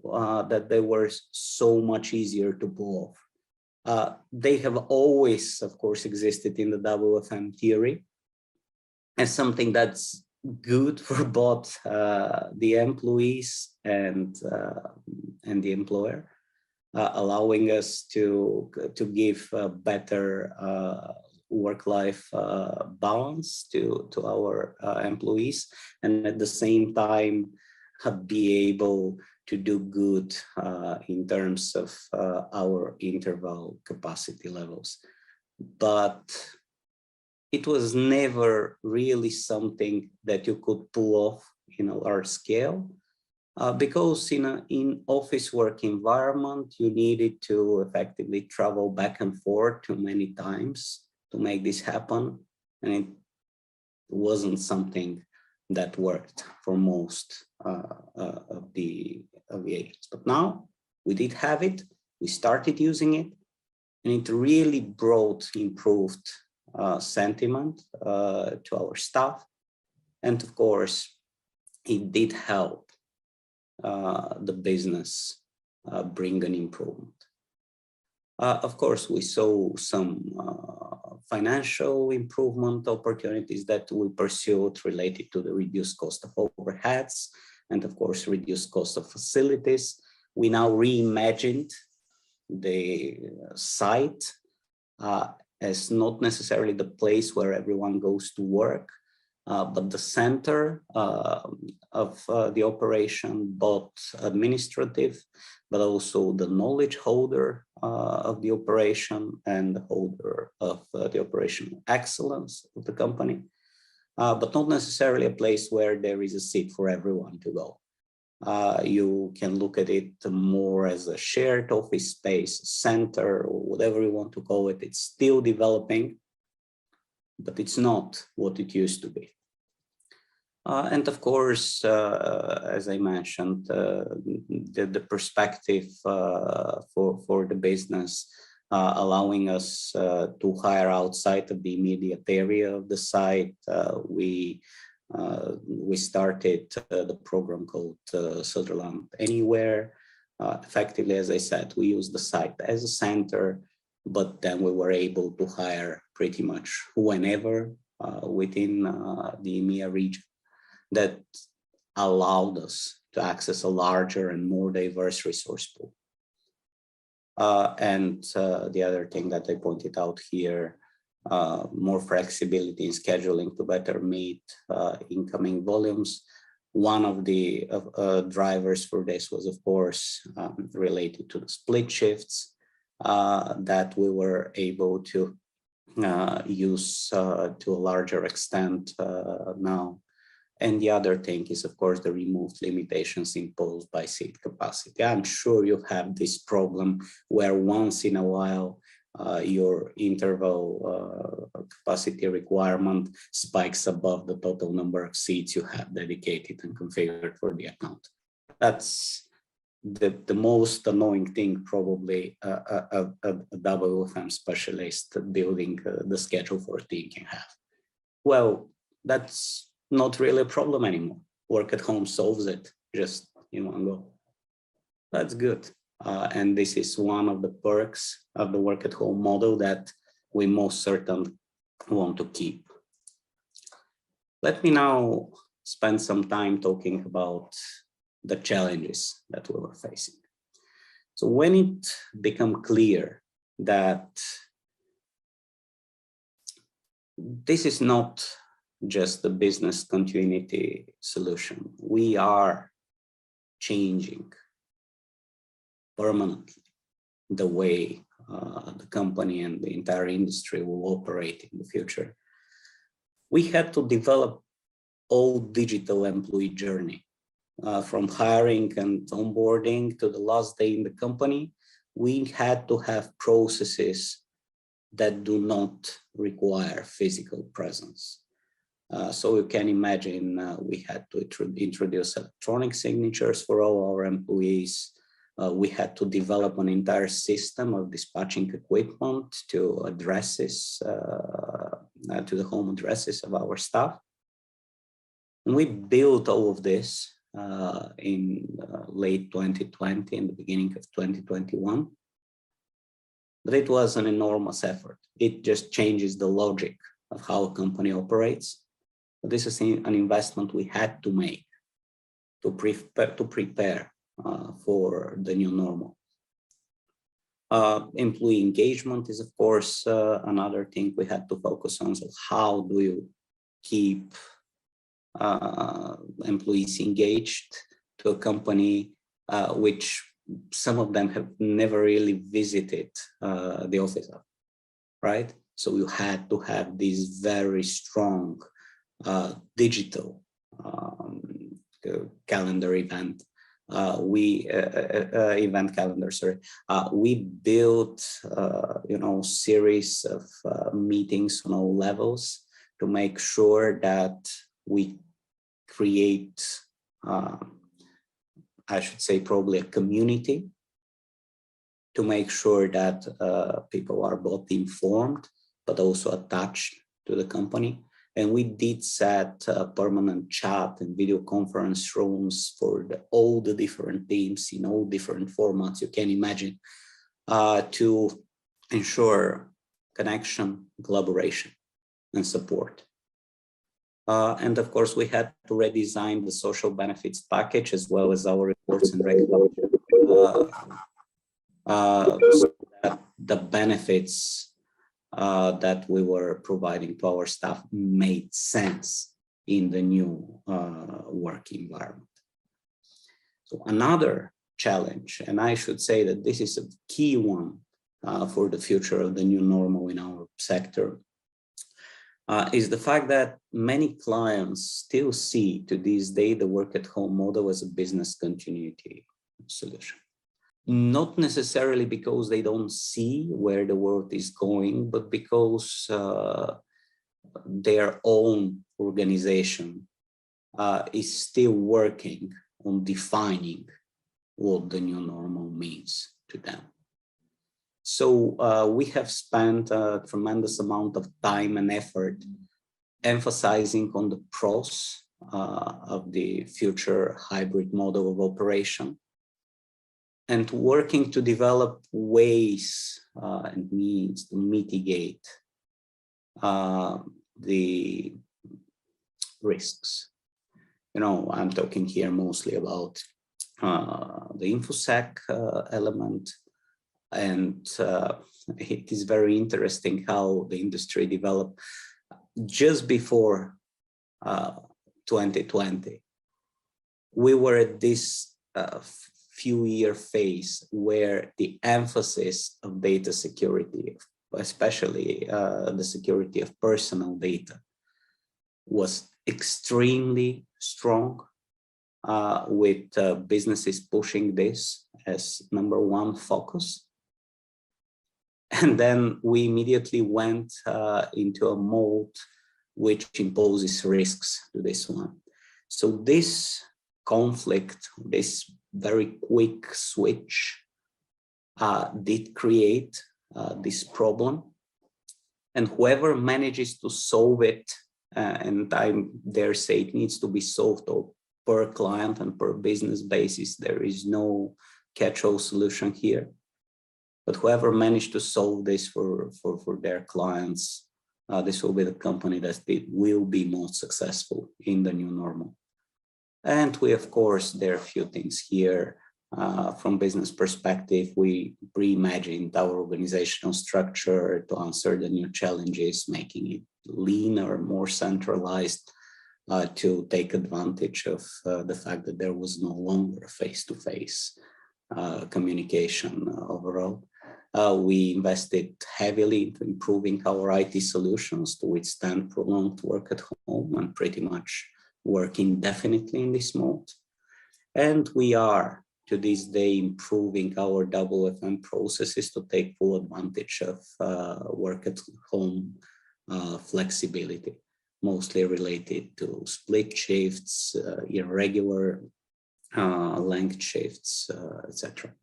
that they were so much easier to pull They have always, of course, existed in the WFM theory as something that's good for both the employees and the employer, allowing us to give a better work-life balance to our employees, and at the same time be able to do good in terms of our interval capacity levels. But it was never really something that you could pull off in a large scale, because in office work environment, you needed to effectively travel back and forth too many times to make this happen. And it wasn't something that worked for most of the agents. But now we did have it, we started using it, and it really brought improved sentiment to our staff. And of course, it did help the business bring an improvement. Of course, we saw some financial improvement opportunities that we pursued related to the reduced cost of overheads and of course, reduced cost of facilities. We now reimagined the site as not necessarily the place where everyone goes to work, but the center of the operation, both administrative, but also the knowledge holder of the operation and the holder of the operational excellence of the company, but not necessarily a place where there is a seat for everyone to go. You can look at it more as a shared office space, center, or whatever you want to call it. It's still developing, but it's not what it used to be. And of course, as I mentioned, the perspective for the business, allowing us to hire outside of the immediate area of the site. We started the program called Sutherland Anywhere. Effectively, as I said, we use the site as a center, but then we were able to hire pretty much whenever within the EMEA region. That allowed us to access a larger and more diverse resource pool. And the other thing that I pointed out here, more flexibility in scheduling to better meet incoming volumes. One of the drivers for this was, of course, related to the split shifts that we were able to use to a larger extent now. And the other thing is, of course, the removed limitations imposed by seat capacity. I'm sure you have this problem where once in a while your interval capacity requirement spikes above the total number of seats you have dedicated and configured for the account. That's the most annoying thing probably a WFM specialist building the schedule for a team can have. Well, that's not really a problem anymore. Work at home solves it just in one go. That's good. And this is one of the perks of the work at home model that we most certainly want to keep. Let me now spend some time talking about the challenges that we were facing. So when it became clear that this is not just the business continuity solution, we are changing permanently the way the company and the entire industry will operate in the future. We had to develop all digital employee journey, from hiring and onboarding to the last day in the company. We had to have processes that do not require physical presence. So you can imagine we had to introduce electronic signatures for all our employees. We had to develop an entire system of dispatching equipment to addresses, to the home addresses of our staff. And we built all of this in late 2020 and the beginning of 2021. but it was an enormous effort. It just changes the logic of how a company operates. But this is an investment we had to make to prepare for the new normal. Employee engagement is, of course, another thing we had to focus on. So how do you keep employees engaged to a company which some of them have never really visited the office of, right? So you had to have this very strong digital calendar event. Event calendar, sorry. We built, series of meetings on all levels to make sure that we create, I should say, probably a community to make sure that people are both informed, but also attached to the company. And we did set permanent chat and video conference rooms for all the different teams in all different formats you can imagine to ensure connection, collaboration, and support. And of course, we had to redesign the social benefits package as well as our reports and recognition so that the benefits that we were providing to our staff made sense in the new work environment. So another challenge, and I should say that this is a key one for the future of the new normal in our sector, is the fact that many clients still see to this day the work at home model as a business continuity solution. Not necessarily because they don't see where the world is going, but because their own organization is still working on defining what the new normal means to them. So we have spent a tremendous amount of time and effort emphasizing on the pros of the future hybrid model of operation, and working to develop ways and means to mitigate the risks. I'm talking here mostly about the InfoSec element, and it is very interesting how the industry developed just before 2020. We were at this few-year phase where the emphasis of data security, especially the security of personal data, was extremely strong, with businesses pushing this as number one focus. And then we immediately went into a mode which imposes risks to this one. So this conflict, this very quick switch did create this problem, and whoever manages to solve it, and I dare say it needs to be solved per client and per business basis, there is no catch-all solution here, but whoever managed to solve this for their clients, this will be the company that will be most successful in the new normal. And we, of course, there are a few things here from business perspective. We reimagined our organizational structure to answer the new challenges, making it leaner, more centralized, to take advantage of the fact that there was no longer face-to-face communication overall. We invested heavily into improving our IT solutions to withstand prolonged work at home and pretty much work indefinitely in this mode. And we are, to this day, improving our GWFM processes to take full advantage of work at home flexibility, mostly related to split shifts, irregular length shifts, etc.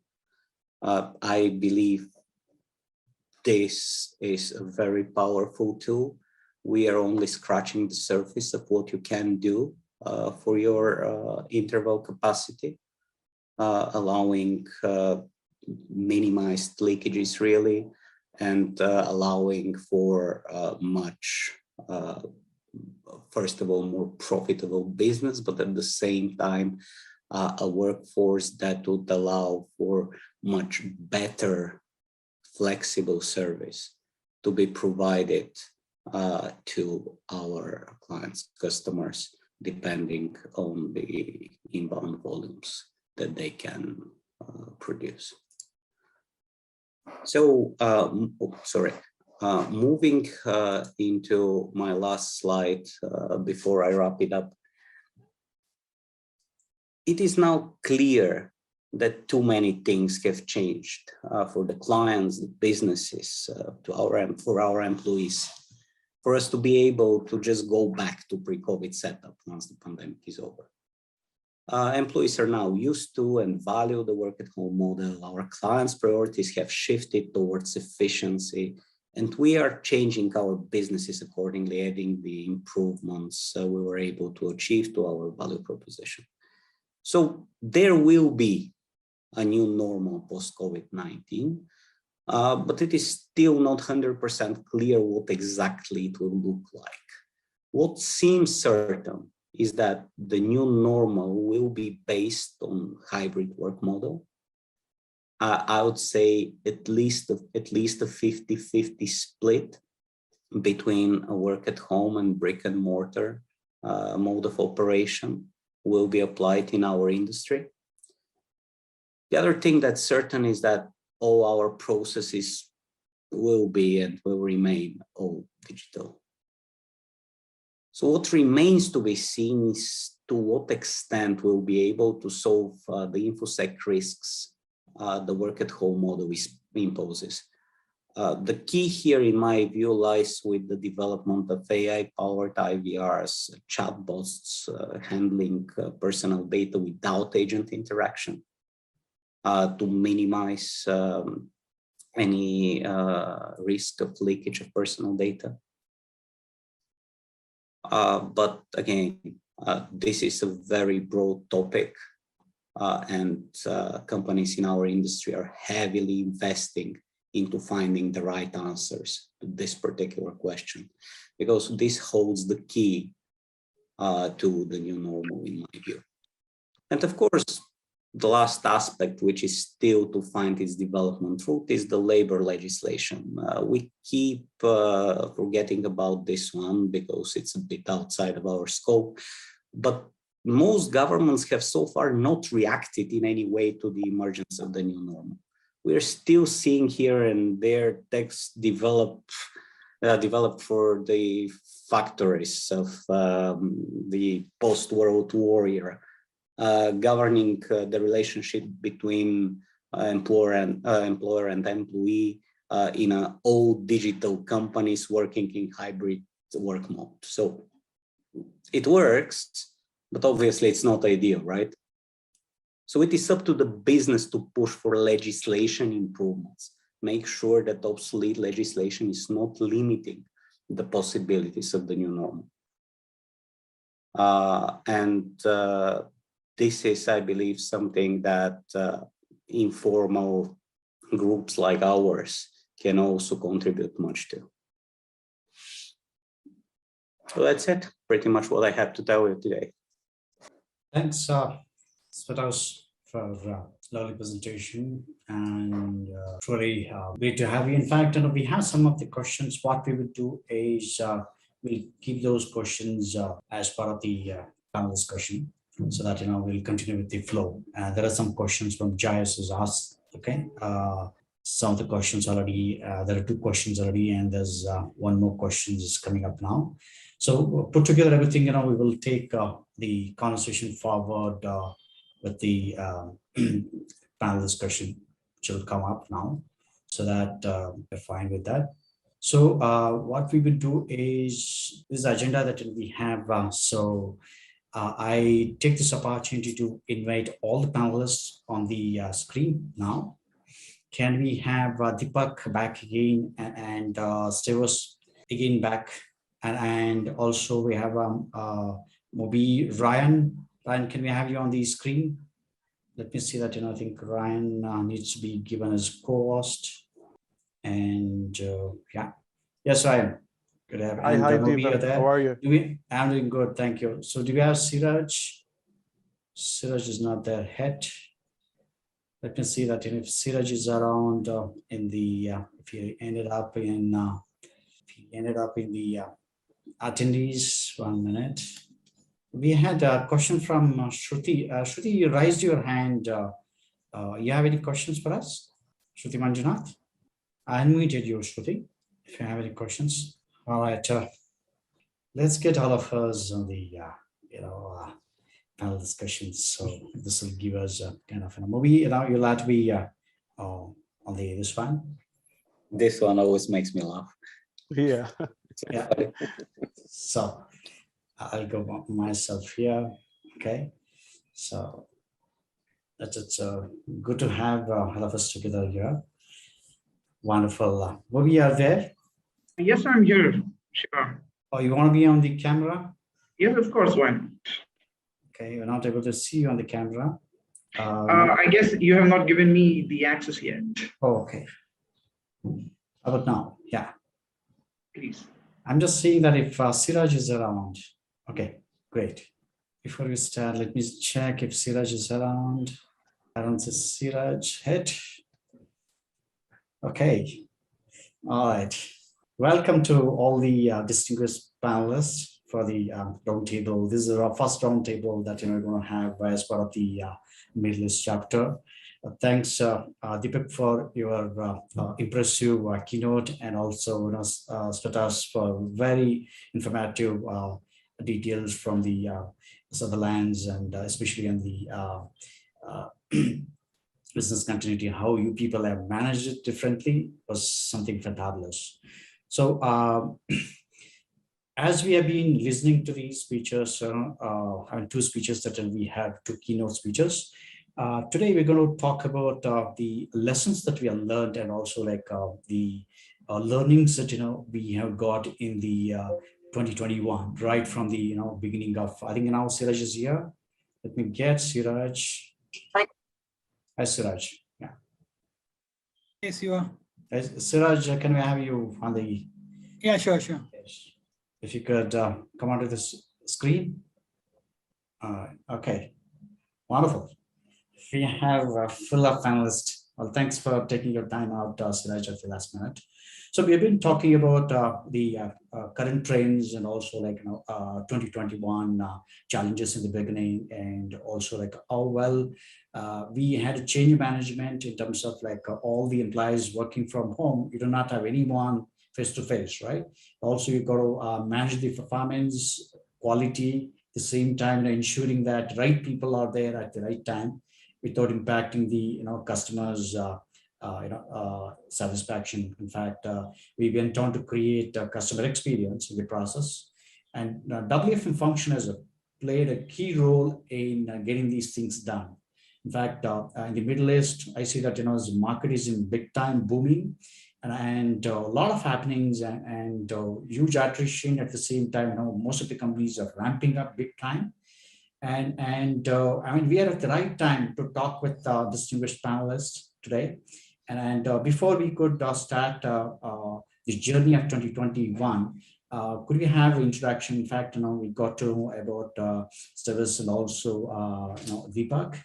I believe this is a very powerful tool. We are only scratching the surface of what you can do for your interval capacity, allowing minimized leakages really, and allowing for much, first of all, more profitable business, but at the same time, a workforce that would allow for much better flexible service to be provided to our clients, customers, depending on the inbound volumes that they can produce. So, moving into my last slide before I wrap it up. It is now clear that too many things have changed for the clients, the businesses, for our employees, for us to be able to just go back to pre-COVID setup once the pandemic is over. Employees are now used to and value the work at home model. Our clients' priorities have shifted towards efficiency, and we are changing our businesses accordingly, adding the improvements we were able to achieve to our value proposition. So there will be a new normal post-COVID-19, but it is still not 100% clear what exactly it will look like. What seems certain is that the new normal will be based on hybrid work model. I would say at least a 50-50 split between a work at home and brick and mortar mode of operation will be applied in our industry. The other thing that's certain is that all our processes will be and will remain all digital. So what remains to be seen is to what extent we'll be able to solve the InfoSec risks the work at home model imposes. The key here, in my view, lies with the development of AI-powered IVRs, chatbots handling personal data without agent interaction to minimize any risk of leakage of personal data. But again, this is a very broad topic, and companies in our industry are heavily investing into finding the right answers to this particular question, because this holds the key to the new normal, in my view. And of course, the last aspect, which is still to find its development route, is the labor legislation. We keep forgetting about this one because it's a bit outside of our scope, but most governments have so far not reacted in any way to the emergence of the new normal. We're still seeing here and there texts developed for the factories of the post-World War era, governing the relationship between employer and employee in all digital companies working in hybrid work mode. So it works, but obviously it's not ideal, right? So it is up to the business to push for legislation improvements, make sure that obsolete legislation is not limiting the possibilities of the new normal. This is, I believe, something that informal groups like ours can also contribute much to. So that's it, pretty much what I have to tell you today. Thanks, Svetaus, for a lovely presentation, and truly great to have you. In fact, we have some of the questions. What we will do is we'll keep those questions as part of the panel discussion, so that we'll continue with the flow. There are some questions from Jayas who's asked. Okay, some of the questions already. There are 2 questions already, and there's 1 more question is coming up now. So put together everything. We will take the conversation forward with the panel discussion, which will come up now, so that we're fine with that. So what we will do is this agenda that we have. I take this opportunity to invite all the panelists on the screen now. Can we have Deepak back again, and Stevos again back, and also we have Moby Ryan. Ryan, can we have you on the screen? Let me see that. I think Ryan needs to be given as co-host. And yeah, yes, I am. Good. And Hi, Mobi, you're Diva. How there. are you? I'm doing good, thank you. So do we have Siraj? Siraj is not there yet. Let me see that if Siraj is around in the if he ended up in the attendees. 1 minute. We had a question from Shruti. Shruti, you raised your hand. You have any questions for us? Shruti Manjunath? I unmuted you, Shruti, if you have any questions. All right. Let's get all of us on the, panel discussions. So this will give us a kind of a movie. You'll have to be on this one. This one always makes me laugh. Yeah. Yeah. So I'll go myself here. Okay. So it's good to have all of us together here. Wonderful. Movie, are there? Yes, I'm here. Sure. Oh, you want to be on the camera? Yes, of course. Why not? Okay, we're not able to see you on the camera. I guess you have not given me the access yet. Oh, okay. How about now? Yeah. Please. I'm just seeing that if Siraj is around. Okay, great. Before we start, let me check if Siraj is around. I don't see Siraj yet. Okay. All right. Welcome to all the distinguished panelists for the roundtable. This is our first roundtable that we're going to have as part of the Middle East chapter. Thanks, Deepak, for your impressive keynote, and also Stratas for very informative details from the Sutherlands, and especially on the business continuity, how you people have managed it differently was something fabulous. So as we have been listening to these speeches, two speeches that we have, two keynote speeches. Today we're going to talk about the lessons that we have learned, and also like the learnings that we have got in the 2021, right from the beginning of, I think now Siraj is here. Let me get Siraj. Hi, Siraj. Yeah. Yes, you are. Siraj, can we have you on the? Yeah, sure. Yes. If you could come onto this screen. Okay. Wonderful. We have a full of panelists. Well, thanks for taking your time out, Siraj, at the last minute. So we've been talking about the current trends, and also like 2021 challenges in the beginning, and also like how well we had a change management in terms of like all the employees working from home. You do not have anyone face to face, right? Also, you got to manage the performance, quality, at the same time, ensuring that right people are there at the right time, without impacting the customers satisfaction. In fact, we went on to create a customer experience in the process, and WFM function has played a key role in getting these things done. In fact, in the Middle East, I see that the market is in big time booming, and a lot of happenings, and huge attrition at the same time. Most of the companies are ramping up big time. And I mean, we are at the right time to talk with distinguished panelists today. And before we could start the journey of 2021, could we have an introduction? In fact, we got to know about Stevis and also Deepak.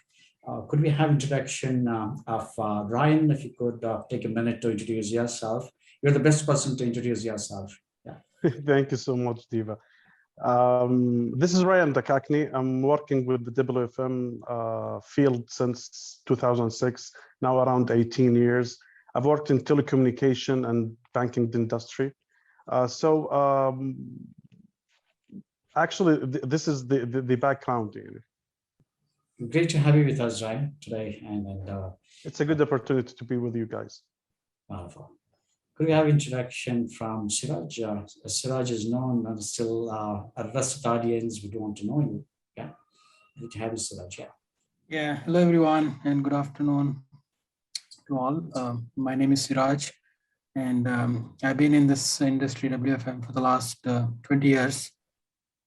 Could we have introduction of Ryan? If you could take a minute to introduce yourself. You're the best person to introduce yourself. Yeah. Thank you so much, Diva. This is Ryan Dakakni. I'm working with the WFM field since 2006, now around 18 years. I've worked in telecommunication and banking industry. Actually, this is the background. Great to have you with us, Ryan, today. And it's a good opportunity to be with you guys. Wonderful. Could we have introduction from Siraj? Siraj is known, and still a rest of the audience, we don't want to know you. Yeah, good to have you, Siraj. Yeah. Yeah. Hello, everyone, and good afternoon to all. My name is Siraj, and I've been in this industry, WFM, for the last 20 years.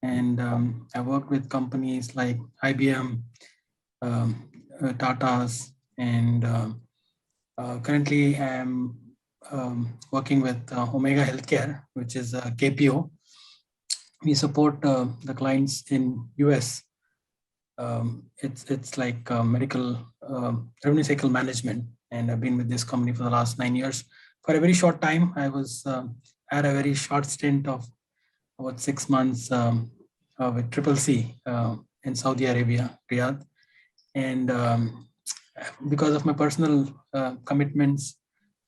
And I worked with companies like IBM, Tata's, and currently I'm working with Omega Healthcare, which is a KPO. We support the clients in US. It's like medical revenue cycle management, and I've been with this company for the last 9 years. For a very short time, I was had a very short stint of about 6 months with Triple C in Saudi Arabia, Riyadh, and because of my personal commitments,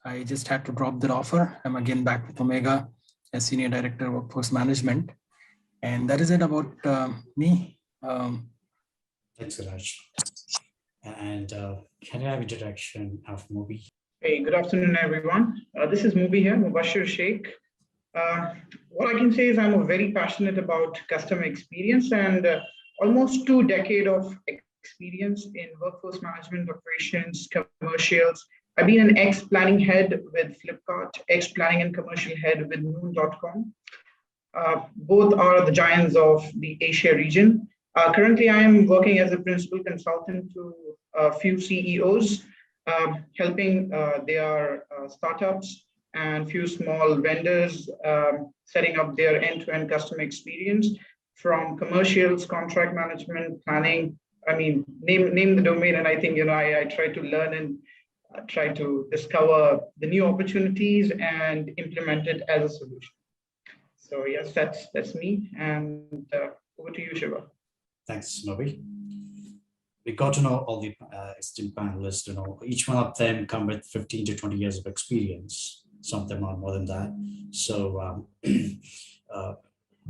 I just had to drop that offer. I'm again back with Omega as Senior Director of Workforce Management. And that is it about me. Thanks, Raj. And can I have introduction of Mobi? Hey, good afternoon, everyone. This is Mubi here, Mubashir Sheikh. What I can say is I'm very passionate about customer experience and almost 2 decades of experience in workforce management, operations, commercials. I've been an ex-planning head with Flipkart, ex-planning and commercial head with Noon.com. Both are the giants of the Asia region. Currently, I am working as a principal consultant to a few CEOs, helping their startups and few small vendors setting up their end-to-end customer experience from commercials, contract management, planning. I mean, name the domain, and I think I try to learn and try to discover the new opportunities and implement it as a solution. So yes, that's me, and over to you, Shiva. Thanks, Mobi. We got to know all the esteemed panelists. Each one of them come with 15 to 20 years of experience. Some of them are more than that. So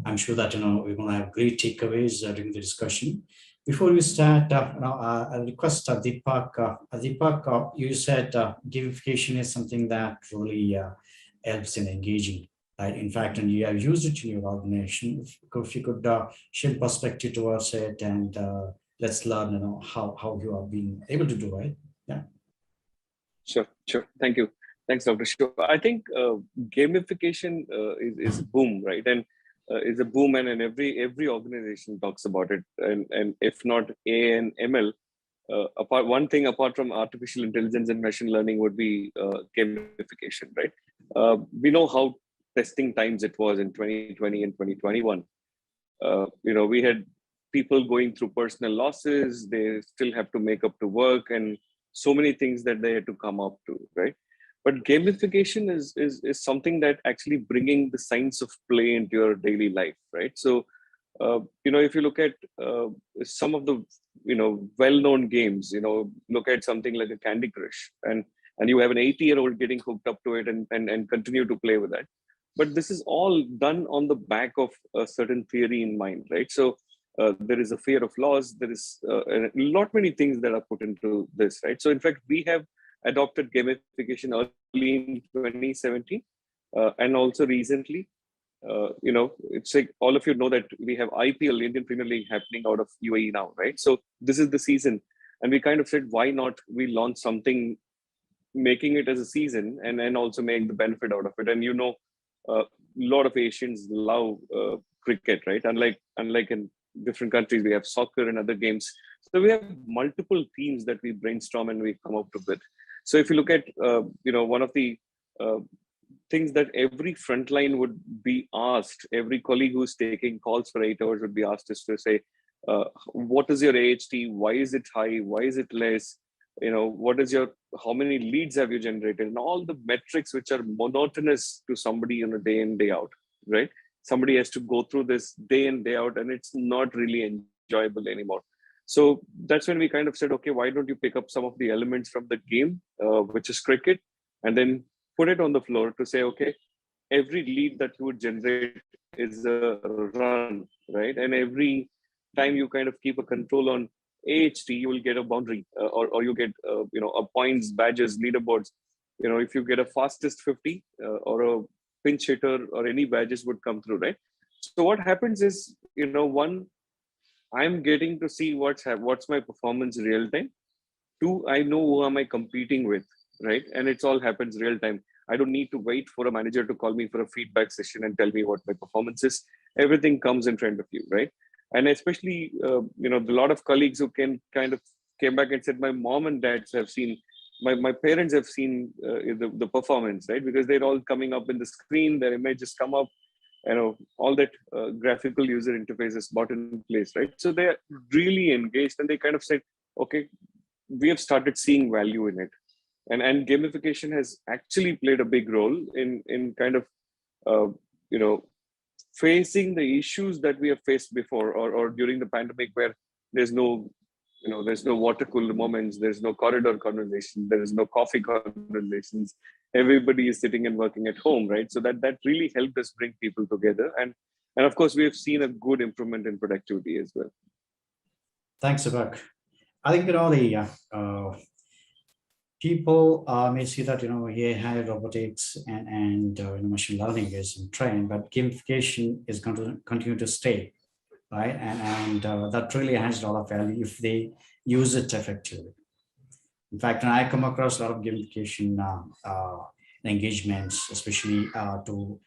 I'm sure that we're going to have great takeaways during the discussion. Before we start, I'll request Deepak. Deepak, you said gamification is something that really helps in engaging. Right? In fact, and you have used it in your organization. If you could share perspective towards it, and let's learn, how you have been able to do it. Yeah. Sure. Thank you. Thanks, Dr. Shiva. I think gamification is a boom, right? And is a boom, and every organization talks about it. And if not AI and ML, one thing apart from artificial intelligence and machine learning would be gamification, right? We know how testing times it was in 2020 and 2021. We had people going through personal losses. They still have to make up to work, and so many things that they had to come up to, right? But gamification is something that actually bringing the science of play into your daily life, right? So, if you look at some of the well-known games, look at something like a Candy Crush, and you have an 80-year-old getting hooked up to it and continue to play with that. But this is all done on the back of a certain theory in mind, right? So there is a fear of loss. There is a lot many things that are put into this, right? So in fact, we have adopted gamification early in 2017 and also recently. It's like all of you know that we have IPL, Indian Premier League, happening out of UAE now, right? So this is the season, and we kind of said, why not we launch something, making it as a season, and also make the benefit out of it. And a lot of Asians love cricket, right? Unlike in different countries, we have soccer and other games. So we have multiple themes that we brainstorm and we come up with. So if you look at, one of the things that every frontline would be asked, every colleague who's taking calls for 8 hours would be asked is to say, what is your AHT? Why is it high? Why is it less? How many leads have you generated? And all the metrics which are monotonous to somebody on a day in, day out, right? Somebody has to go through this day in, day out, and it's not really enjoyable anymore. So that's when we kind of said, okay, why don't you pick up some of the elements from the game, which is cricket, and then put it on the floor to say, okay, every lead that you would generate is a run, right? And every time you kind of keep a control on AHT, you will get a boundary or you get, a points, badges, leaderboards. If you get a fastest 50 or a pinch hitter or any badges would come through, right? So what happens is, one, I'm getting to see what's my performance real time. Two, I know who am I competing with, right? And it's all happens real time. I don't need to wait for a manager to call me for a feedback session and tell me what my performance is. Everything comes in front of you, right? And especially, a lot of colleagues who came back and said, my mom and dads have seen my parents have seen the performance, right? Because they're all coming up in the screen, their images come up, all that graphical user interface is brought in place, right? So they're really engaged, and they kind of said, okay, we have started seeing value in it. And gamification has actually played a big role in kind of, facing the issues that we have faced before, or during the pandemic, where there's no water cooler moments, there's no corridor conversation, there is no coffee conversations. Everybody is sitting and working at home, right? So that really helped us bring people together, and of course we have seen a good improvement in productivity as well. Thanks, Subhak. I think the people may see that AI, robotics, and machine learning is in trend, but gamification is going to continue to stay, right? And that really has a lot of value if they use it effectively. In fact, I come across a lot of gamification engagements, especially to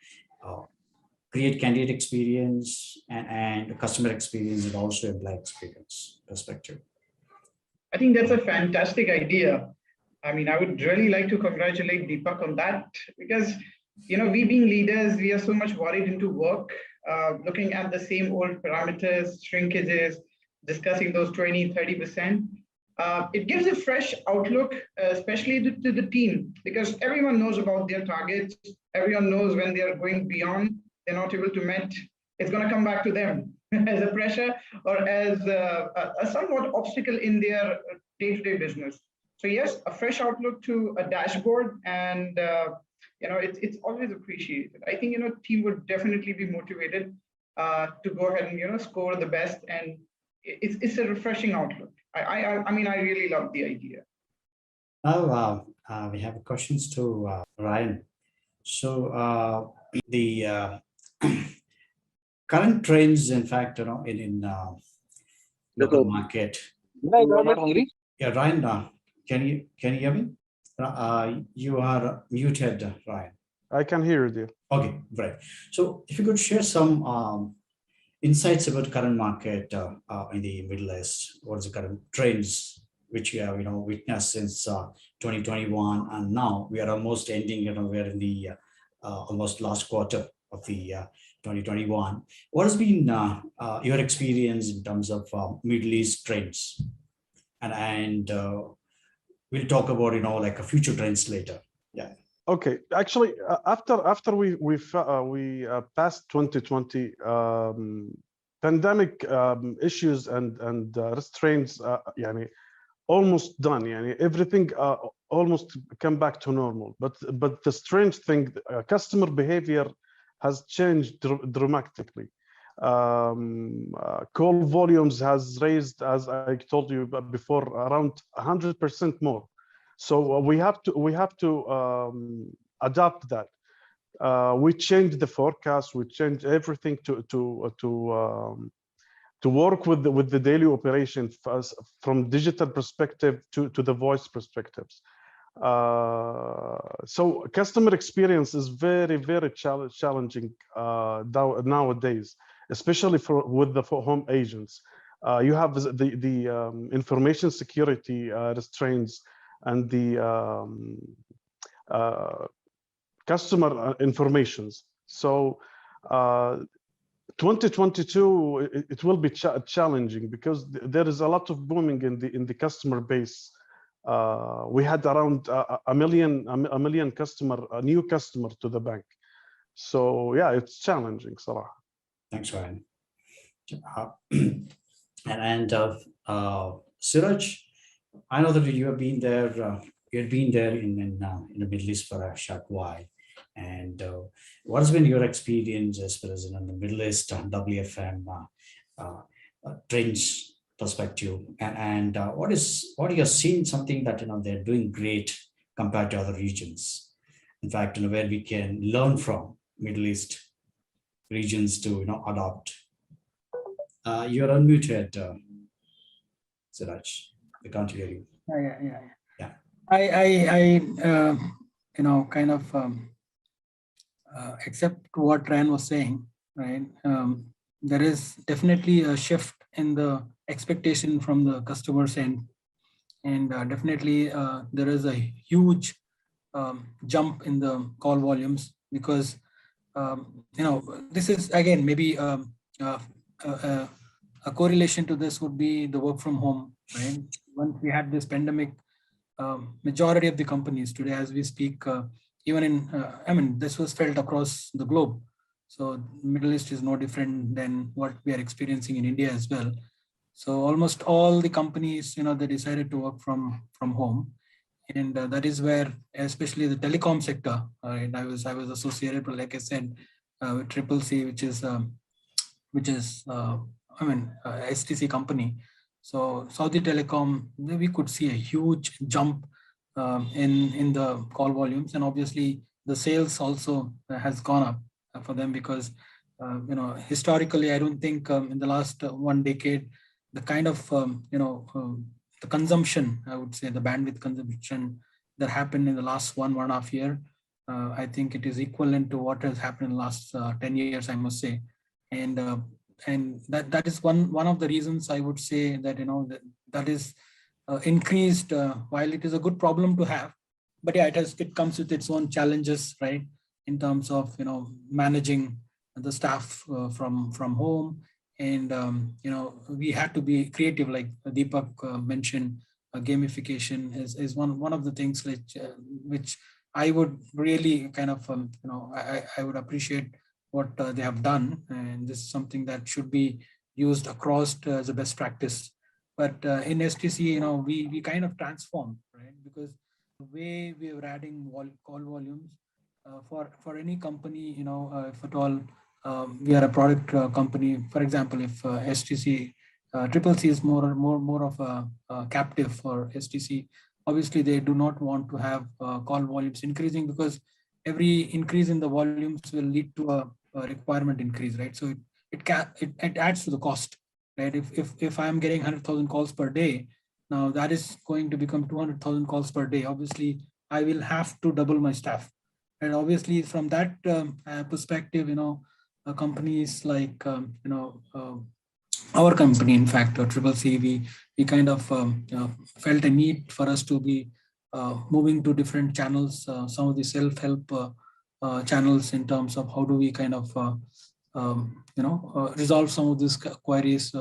create candidate experience and customer experience, and also employee experience perspective. I think that's a fantastic idea. I mean, I would really like to congratulate Deepak on that, because, we being leaders, we are so much worried into work, looking at the same old parameters, shrinkages, discussing those 20, 30%. It gives a fresh outlook, especially to the team, because everyone knows about their targets. Everyone knows when they are going beyond, they're not able to meet, it's going to come back to them as a pressure or as a somewhat obstacle in their day-to-day business. So yes, a fresh outlook to a dashboard, and it's always appreciated. I think team would definitely be motivated to go ahead and score the best, and it's a refreshing outlook. I mean, I really love the idea. Now we have questions to Ryan. So the current trends, in fact, in local market. Yeah, Ryan. Can you hear me? You are muted, Ryan. I can hear you. Okay, great. So if you could share some insights about current market in the Middle East, what is the current trends which you have witnessed since 2021, and now we are almost ending. We're in the almost last quarter of the 2021. What has been your experience in terms of Middle East trends, and we'll talk about like a future trends later. Yeah. Okay. Actually, after we passed 2020, pandemic issues and restraints, almost done. Everything almost come back to normal. But the strange thing, customer behavior has changed dramatically. Call volumes has raised, as I told you before, around 100% more. So we have to adapt that. We changed the forecast. We changed everything to work with the daily operation from digital perspective to the voice perspectives. So customer experience is very, very challenging nowadays, especially with the home agents. You have the information security restraints and the customer informations. So 2022 it will be challenging because there is a lot of booming in the customer base. We had around a million new customer to the bank. So yeah, it's challenging, Salah. Thanks, Ryan. And Siraj, I know that you have been there. You had been there in the Middle East for a short while. And what has been your experience as far as in the Middle East WFM trends perspective, and what you are seeing something that they're doing great compared to other regions? In fact, where we can learn from Middle East regions to adopt. You're unmuted, Siraj. We can't hear you. Yeah. I kind of accept what Ryan was saying, right? There is definitely a shift in the expectation from the customer's end. And definitely there is a huge jump in the call volumes because this is again maybe uh, uh, a correlation to this would be the work from home, right? Once we had this pandemic, majority of the companies today, as we speak, even in, I mean, this was felt across the globe. So Middle East is no different than what we are experiencing in India as well. So almost all the companies, they decided to work from home, and that is where, especially the telecom sector, and I was associated, but like I said, with Triple C, which is I mean STC company. So Saudi Telecom, we could see a huge jump in the call volumes, and obviously the sales also has gone up for them because historically I don't think in the last 1 decade the kind of the consumption, I would say the bandwidth consumption that happened in the last one and a half year, I think it is equivalent to what has happened in the last 10 years, I must say. And that is one of the reasons I would say that that is increased, while it is a good problem to have, but yeah, it comes with its own challenges, right, in terms of managing the staff from home. And we had to be creative, like Deepak mentioned. Gamification is one of the things which I would really kind of I would appreciate what they have done, and this is something that should be used across as a best practice. But in STC, we kind of transformed, right? Because the way we are adding call volumes for any company, if at all we are a product company, for example, if STC Triple C is more of a captive for STC. Obviously, they do not want to have call volumes increasing, because every increase in the volumes will lead to a requirement increase, right? So it adds to the cost, right? If I'm getting 100,000 calls per day, now that is going to become 200,000 calls per day. Obviously, I will have to double my staff, and obviously from that perspective, companies like our company, in fact, Triple C, we kind of felt a need for us to be moving to different channels, some of the self-help channels, in terms of how do we kind of resolve some of these queries,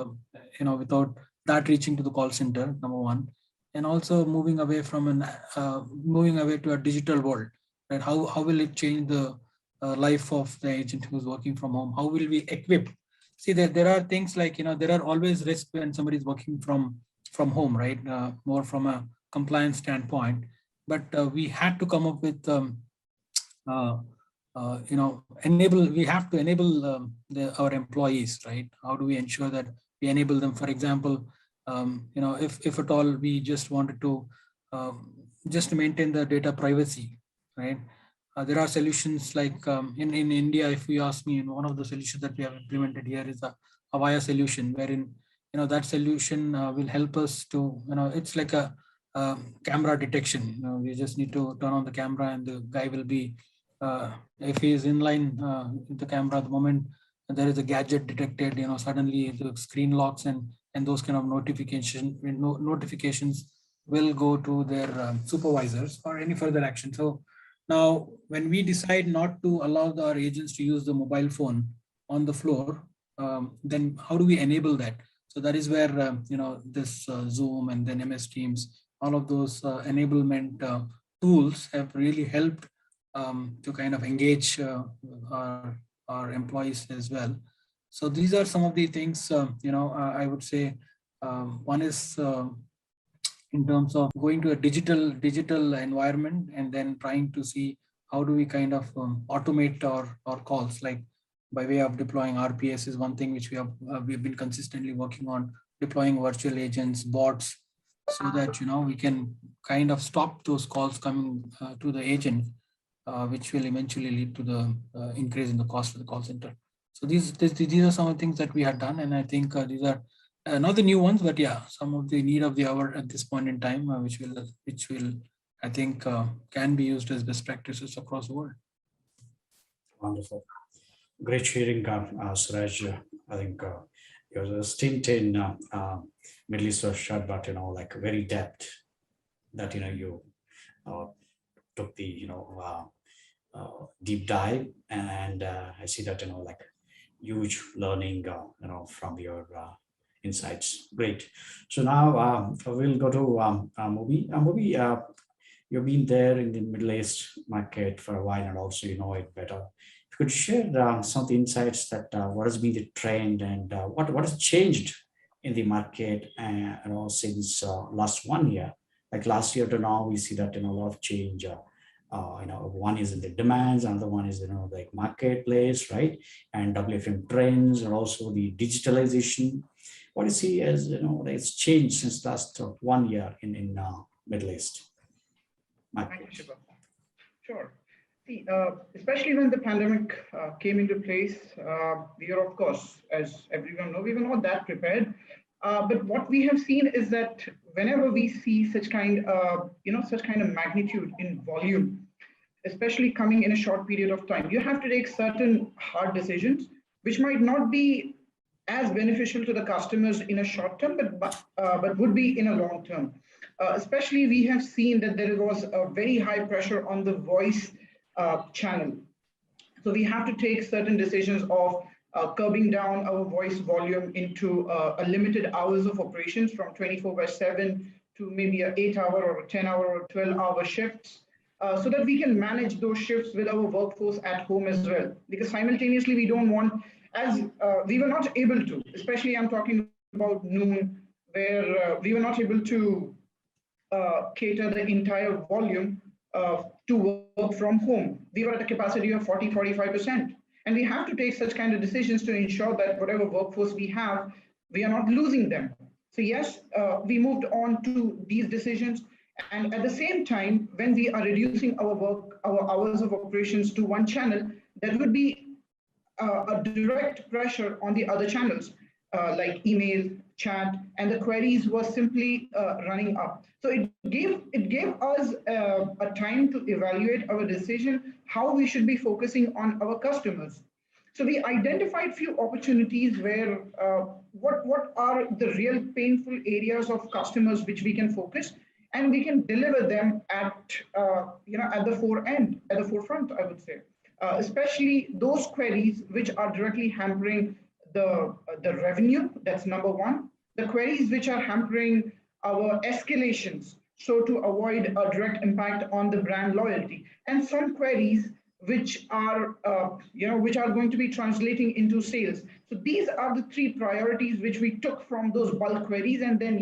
without that reaching to the call center, number one. And also moving away to a digital world, right? How will it change the life of the agent who's working from home? How will we equip? See, there are things like, there are always risks when somebody is working from home, right? More from a compliance standpoint. But we had to come up with we have to enable our employees, right? How do we ensure that we enable them? For example, if at all we just wanted to just maintain the data privacy, right? There are solutions like in India, if you ask me, one of the solutions that we have implemented here is a Avaya solution, wherein that solution will help us to, it's like a camera detection. You just need to turn on the camera, and the guy will be, if he is in line with the camera, the moment there is a gadget detected, suddenly the screen locks, and those kind of notifications will go to their supervisors for any further action. So now, when we decide not to allow our agents to use the mobile phone on the floor, then how do we enable that? So that is where this Zoom and then MS Teams, all of those enablement tools have really helped to kind of engage our employees as well. So these are some of the things, I would say. One is in terms of going to a digital environment, and then trying to see how do we kind of automate our calls, like by way of deploying RPS is one thing which we've been consistently working on, deploying virtual agents, bots, so that we can kind of stop those calls coming to the agent, which will eventually lead to the increase in the cost of the call center. So these are some of the things that we had done, and I think these are not the new ones, but yeah, some of the need of the hour at this point in time, which will I think can be used as best practices across the world. Wonderful. Great sharing, Suraj. I think your stint in Middle East was short, but like very depth that you took the deep dive, and I see that like huge learning from your insights. Great. So now we'll go to Mubi. Mubi, you've been there in the Middle East market for a while, and also you know it better. If you could share some of the insights that what has been the trend, and what has changed in the market since last 1 year. Like last year to now, we see that a lot of change. One is in the demands, another one is like marketplace, right? And WFM trends, and also the digitalization. What do you see as it's changed since last 1 year in Middle East Thank you, market? Shiva. Sure. See, especially when the pandemic came into place, we are, of course, as everyone knows, we were not that prepared. But what we have seen is that whenever we see such kind of magnitude in volume, especially coming in a short period of time, you have to take certain hard decisions, which might not be as beneficial to the customers in a short term, but would be in a long term. Especially, we have seen that there was a very high pressure on the voice channel. So we have to take certain decisions of curbing down our voice volume into a limited hours of operations from 24/7 to maybe an 8-hour or a 10-hour or 12-hour shifts, so that we can manage those shifts with our workforce at home as well. Because simultaneously, we don't want, as we were not able to, especially I'm talking about noon, where we were not able to cater the entire volume to work from home. We were at a capacity of 40-45%. And we have to take such kind of decisions to ensure that whatever workforce we have, we are not losing them. So yes, we moved on to these decisions. And at the same time, when we are reducing our hours of operations to one channel, there would be a direct pressure on the other channels, like email, chat, and the queries were simply running up. So it gave us a time to evaluate our decision, how we should be focusing on our customers. So we identified few opportunities where what are the real painful areas of customers which we can focus, and we can deliver them at the forefront, I would say. Especially those queries which are directly hampering the revenue, that's number one. The queries which are hampering our escalations, so to avoid a direct impact on the brand loyalty, and some queries which are going to be translating into sales. So these are the three priorities which we took from those bulk queries, and then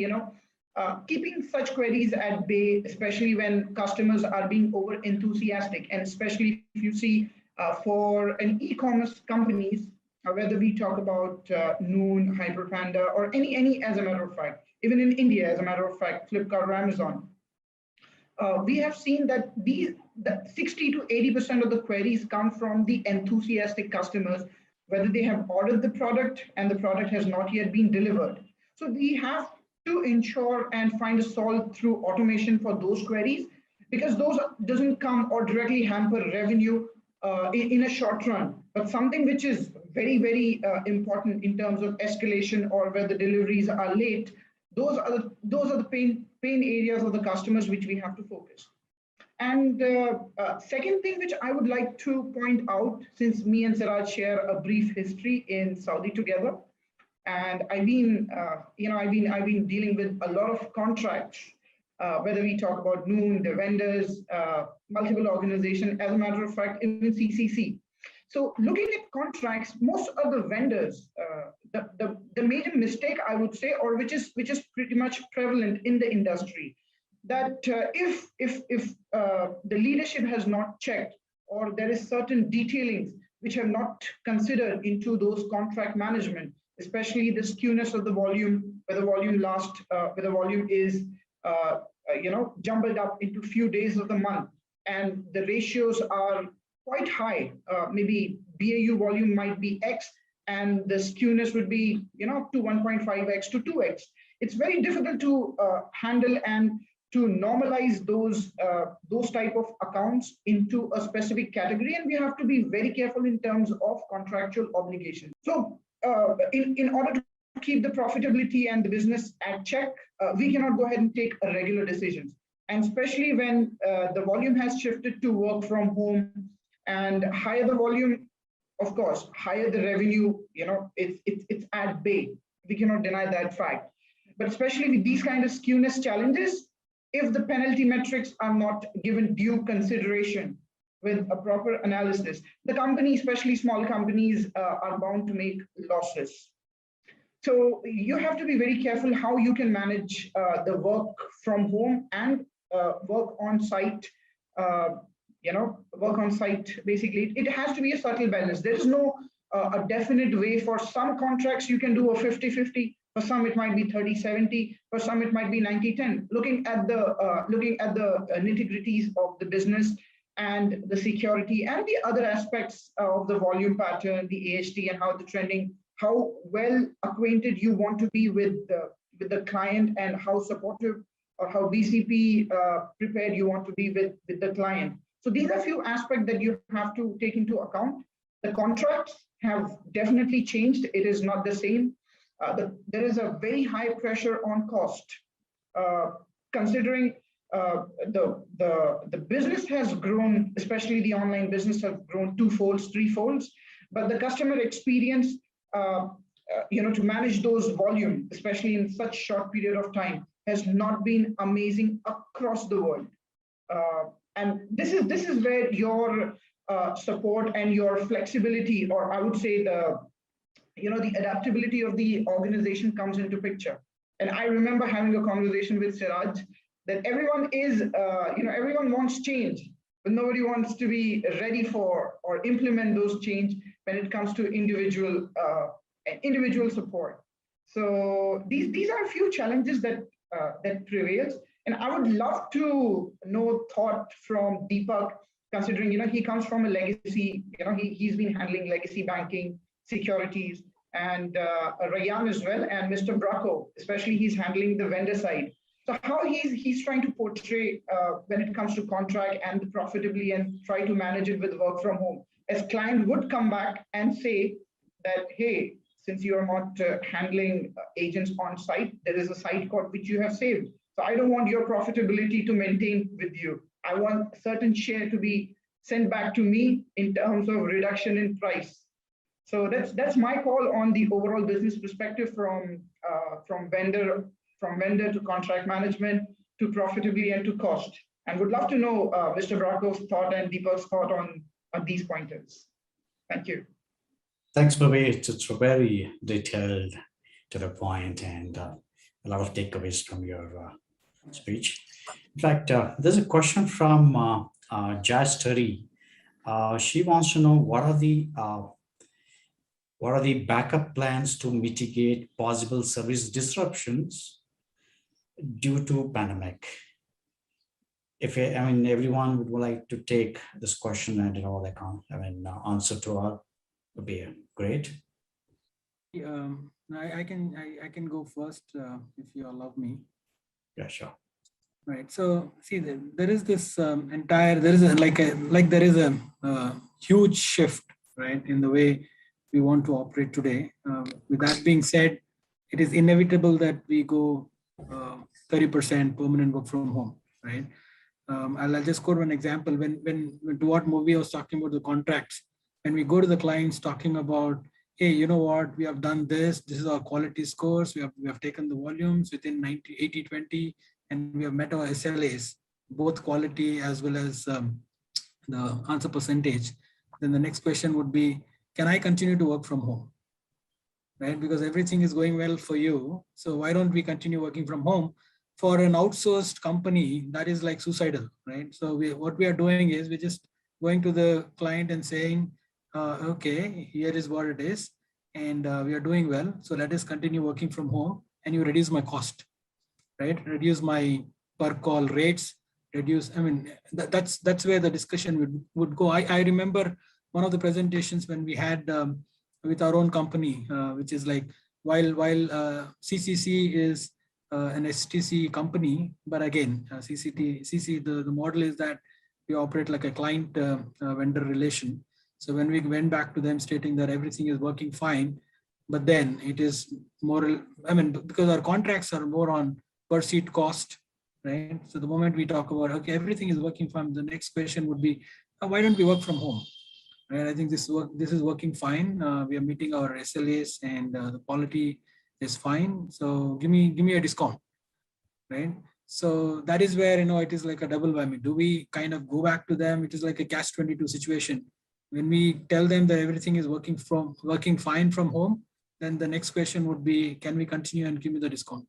keeping such queries at bay, especially when customers are being over enthusiastic, and especially if you see for an e-commerce companies, whether we talk about Noon, Hyperpanda, or any as a matter of fact, even in India, as a matter of fact, Flipkart or Amazon, we have seen that 60 to 80% of the queries come from the enthusiastic customers, whether they have ordered the product and the product has not yet been delivered. So we have to ensure and find a solve through automation for those queries, because those doesn't come or directly hamper revenue in a short run, but something which is very, very important in terms of escalation or where the deliveries are late. Those are the pain areas of the customers which we have to focus. And second thing which I would like to point out, since me and Siraj share a brief history in Saudi together, and I've been dealing with a lot of contracts, whether we talk about Noon, the vendors, multiple organizations, as a matter of fact, even CCC. So looking at contracts, most of the vendors, the major mistake I would say, or which is pretty much prevalent in the industry, that if the leadership has not checked, or there is certain detailings which have not considered into those contract management, especially the skewness of the volume, where the volume is jumbled up into few days of the month, and the ratios are quite high. Maybe BAU volume might be X, and the skewness would be to 1.5x to 2x. It's very difficult to handle and to normalize those type of accounts into a specific category, and we have to be very careful in terms of contractual obligations. So in order to keep the profitability and the business at check, we cannot go ahead and take regular decisions. And especially when the volume has shifted to work from home, and higher the volume, of course, higher the revenue, it's at bay. We cannot deny that fact. But especially with these kind of skewness challenges, if the penalty metrics are not given due consideration with a proper analysis, the company, especially small companies, are bound to make losses. So you have to be very careful how you can manage the work from home and work on site. Work on site, basically. It has to be a subtle balance. There is no a definite way. For some contracts, you can do a 50-50. For some, it might be 30-70. For some, it might be 90-10. Looking at the nitty-gritties of the business and the security and the other aspects of the volume pattern, the AHT, and how the trending, how well acquainted you want to be with the client, and how supportive or how BCP prepared you want to be with the client. So these are a few aspects that you have to take into account. The contracts have definitely changed. It is not the same. There is a very high pressure on cost, considering the business has grown, especially the online business has grown twofolds, threefolds, but the customer experience, to manage those volume, especially in such short period of time, has not been amazing across the world. And this is where your support and your flexibility, or I would say the adaptability of the organization comes into picture. And I remember having a conversation with Siraj that everyone is, everyone wants change, but nobody wants to be ready for or implement those change when it comes to individual support. So these are a few challenges that prevails. And I would love to know thought from Deepak, considering he comes from a legacy. He's been handling legacy banking, securities, and Rayan as well, and Mr. Bracco, especially he's handling the vendor side. So how he's trying to portray when it comes to contract and profitably, and try to manage it with work from home. As client would come back and say that, hey, since you are not handling agents on site, there is a site code which you have saved. So I don't want your profitability to maintain with you. I want a certain share to be sent back to me in terms of reduction in price. So that's my call on the overall business perspective, from vendor to contract management to profitably and to cost. And would love to know Mr. Bracco's thought and Deepak's thought on these pointers. Thank you. Thanks, Bobby. It's very detailed, to the point, and a lot of takeaways from your speech. In fact, there's a question from Jazz Terry. She wants to know what are the backup plans to mitigate possible service disruptions due to pandemic. Everyone would like to take this question and answer to all would be great. I can go first if you allow me. Yeah, sure. Right. So see, there is this there is a huge shift, right, in the way we want to operate today. With that being said, it is inevitable that we go 30% permanent work from home, right? I'll just quote one example. When to what movie I was talking about the contracts, when we go to the clients talking about, hey, you know what, we have done this is our quality scores, we have taken the volumes within 80-20, and we have met our SLAs, both quality as well as the answer percentage. Then the next question would be, can I continue to work from home? Right? Because everything is going well for you. So why don't we continue working from home? For an outsourced company, that is like suicidal, right? So what we are doing is we're just going to the client and saying, okay, here is what it is. And we are doing well. So let us continue working from home, and you reduce my cost, right? Reduce my per call rates, reduce, that's where the discussion would go. I remember one of the presentations when we had with our own company, which is like, while CCC is an STC company, but again, CC, the model is that we operate like a client vendor relation. So when we went back to them stating that everything is working fine, but then it is more, because our contracts are more on per seat cost, right? So the moment we talk about, okay, everything is working fine, the next question would be, why don't we work from home? Right? I think this is working fine. We are meeting our SLAs and the quality is fine. So give me a discount, right? So that is where, it is like a double whammy. Do we kind of go back to them? It is like a catch-22 situation. When we tell them that everything is working fine from home, then the next question would be, can we continue and give me the discount?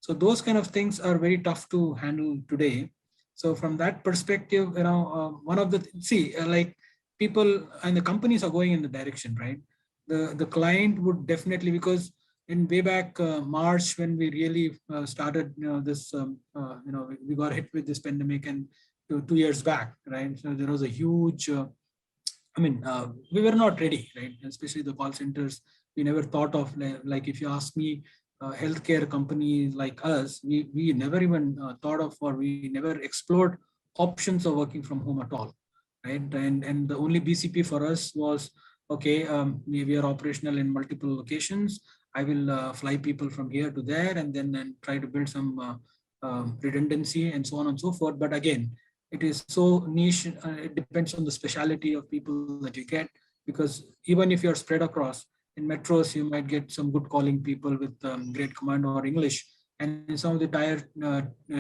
So those kind of things are very tough to handle today. So from that perspective, one of the like people and the companies are going in the direction, right? The client would definitely, because in way back March, when we really started, this, we got hit with this pandemic, and 2 years back, right? So there was a huge, we were not ready, right? Especially the call centers. We never thought of, like, if you ask me, healthcare companies like us, we never even thought of, or we never explored options of working from home at all, right? And the only BCP for us was, okay, we are operational in multiple locations. I will fly people from here to there, and then try to build some redundancy and so on and so forth. But again, it is so niche. It depends on the speciality of people that you get, because even if you're spread across, in metros, you might get some good calling people with great command or English. And in some of the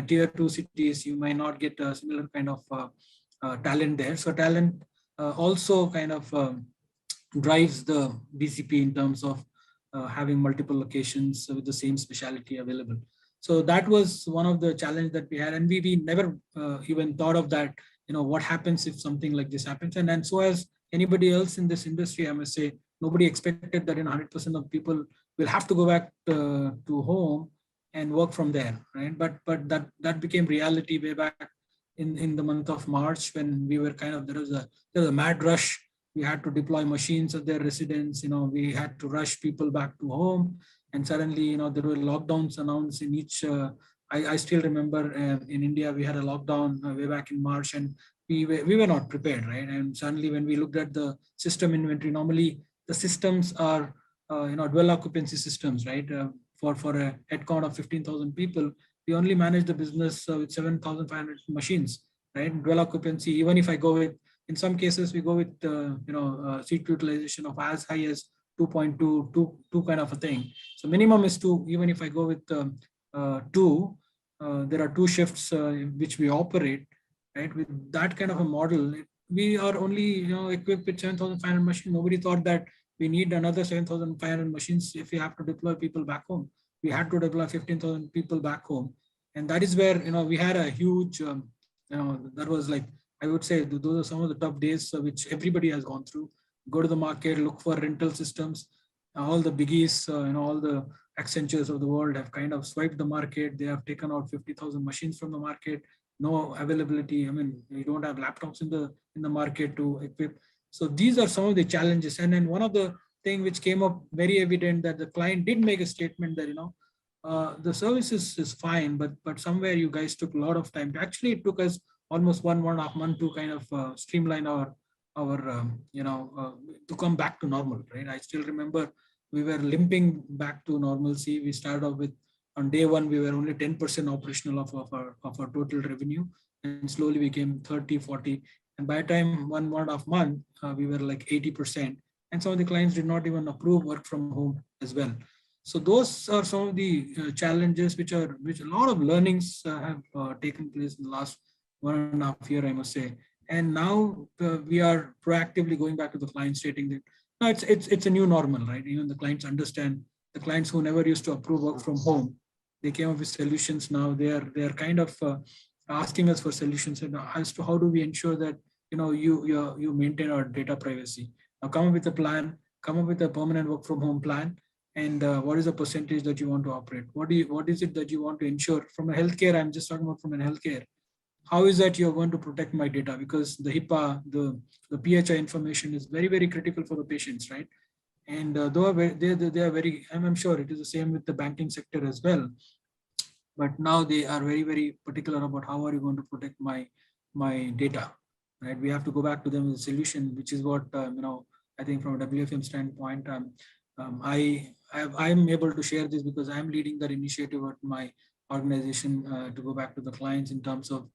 tier 2 cities, you might not get a similar kind of talent there. So talent also kind of drives the BCP in terms of having multiple locations with the same specialty available. So that was one of the challenge that we had, and we never even thought of that. What happens if something like this happens, and so as anybody else in this industry, I must say, nobody expected that 100% of people will have to go back to home and work from there, right? But that became reality way back in the month of March, when we were kind of, there was a mad rush. We had to deploy machines at their residence. We had to rush people back to home, and suddenly, there were lockdowns announced in each. I still remember in India we had a lockdown way back in March, and we were not prepared, right? And suddenly, when we looked at the system inventory, normally the systems are dual occupancy systems, right? For a head count of 15,000 people, we only manage the business with 7,500 machines, right? Dual occupancy. Even if I go with, in some cases, we go with seat utilization of as high as 2.2, 2 kind of a thing. So minimum is 2. Even if I go with 2, there are 2 shifts which we operate, right? With that kind of a model, we are only equipped with 7,500 machines. Nobody thought that we need another 7,500 machines if we have to deploy people back home. We had to deploy 15,000 people back home, and that is where we had a huge that was like, I would say, those are some of the tough days which everybody has gone through. Go to the market, look for rental systems. All the biggies, all the Accentures of the world have kind of swiped the market. They have taken out 50,000 machines from the market. No availability. I mean, we don't have laptops in the market to equip. So these are some of the challenges. And then one of the thing which came up very evident, that the client did make a statement that the services is fine, but somewhere you guys took a lot of time. Actually, it took us almost 1.5 months to kind of streamline our to come back to normal, right? I still remember we were limping back to normalcy. We started off with, on day one, we were only 10% operational of our total revenue, and slowly we came 30, 40. And by the time 1.5 month, we were like 80%. And some of the clients did not even approve work from home as well. So those are some of the challenges which a lot of learnings have taken place in the last 1.5 years, I must say. And now we are proactively going back to the client, stating that no, it's a new normal, right? Even the clients understand. The clients who never used to approve work from home, they came up with solutions now. They are kind of asking us for solutions as to how do we ensure that you maintain our data privacy. Now come up with a plan, come up with a permanent work from home plan, and what is the percentage that you want to operate? What is it that you want to ensure from a healthcare? I'm just talking about from a healthcare. How is that you're going to protect my data? Because the HIPAA, the PHI information is very, very critical for the patients, right? And though they are very, I'm sure it is the same with the banking sector as well. But now they are very, very particular about how are you going to protect my data, right? We have to go back to them with a solution, which is what, I think from a WFM standpoint, I'm able to share this because I'm leading that initiative at my organization to go back to the clients in terms of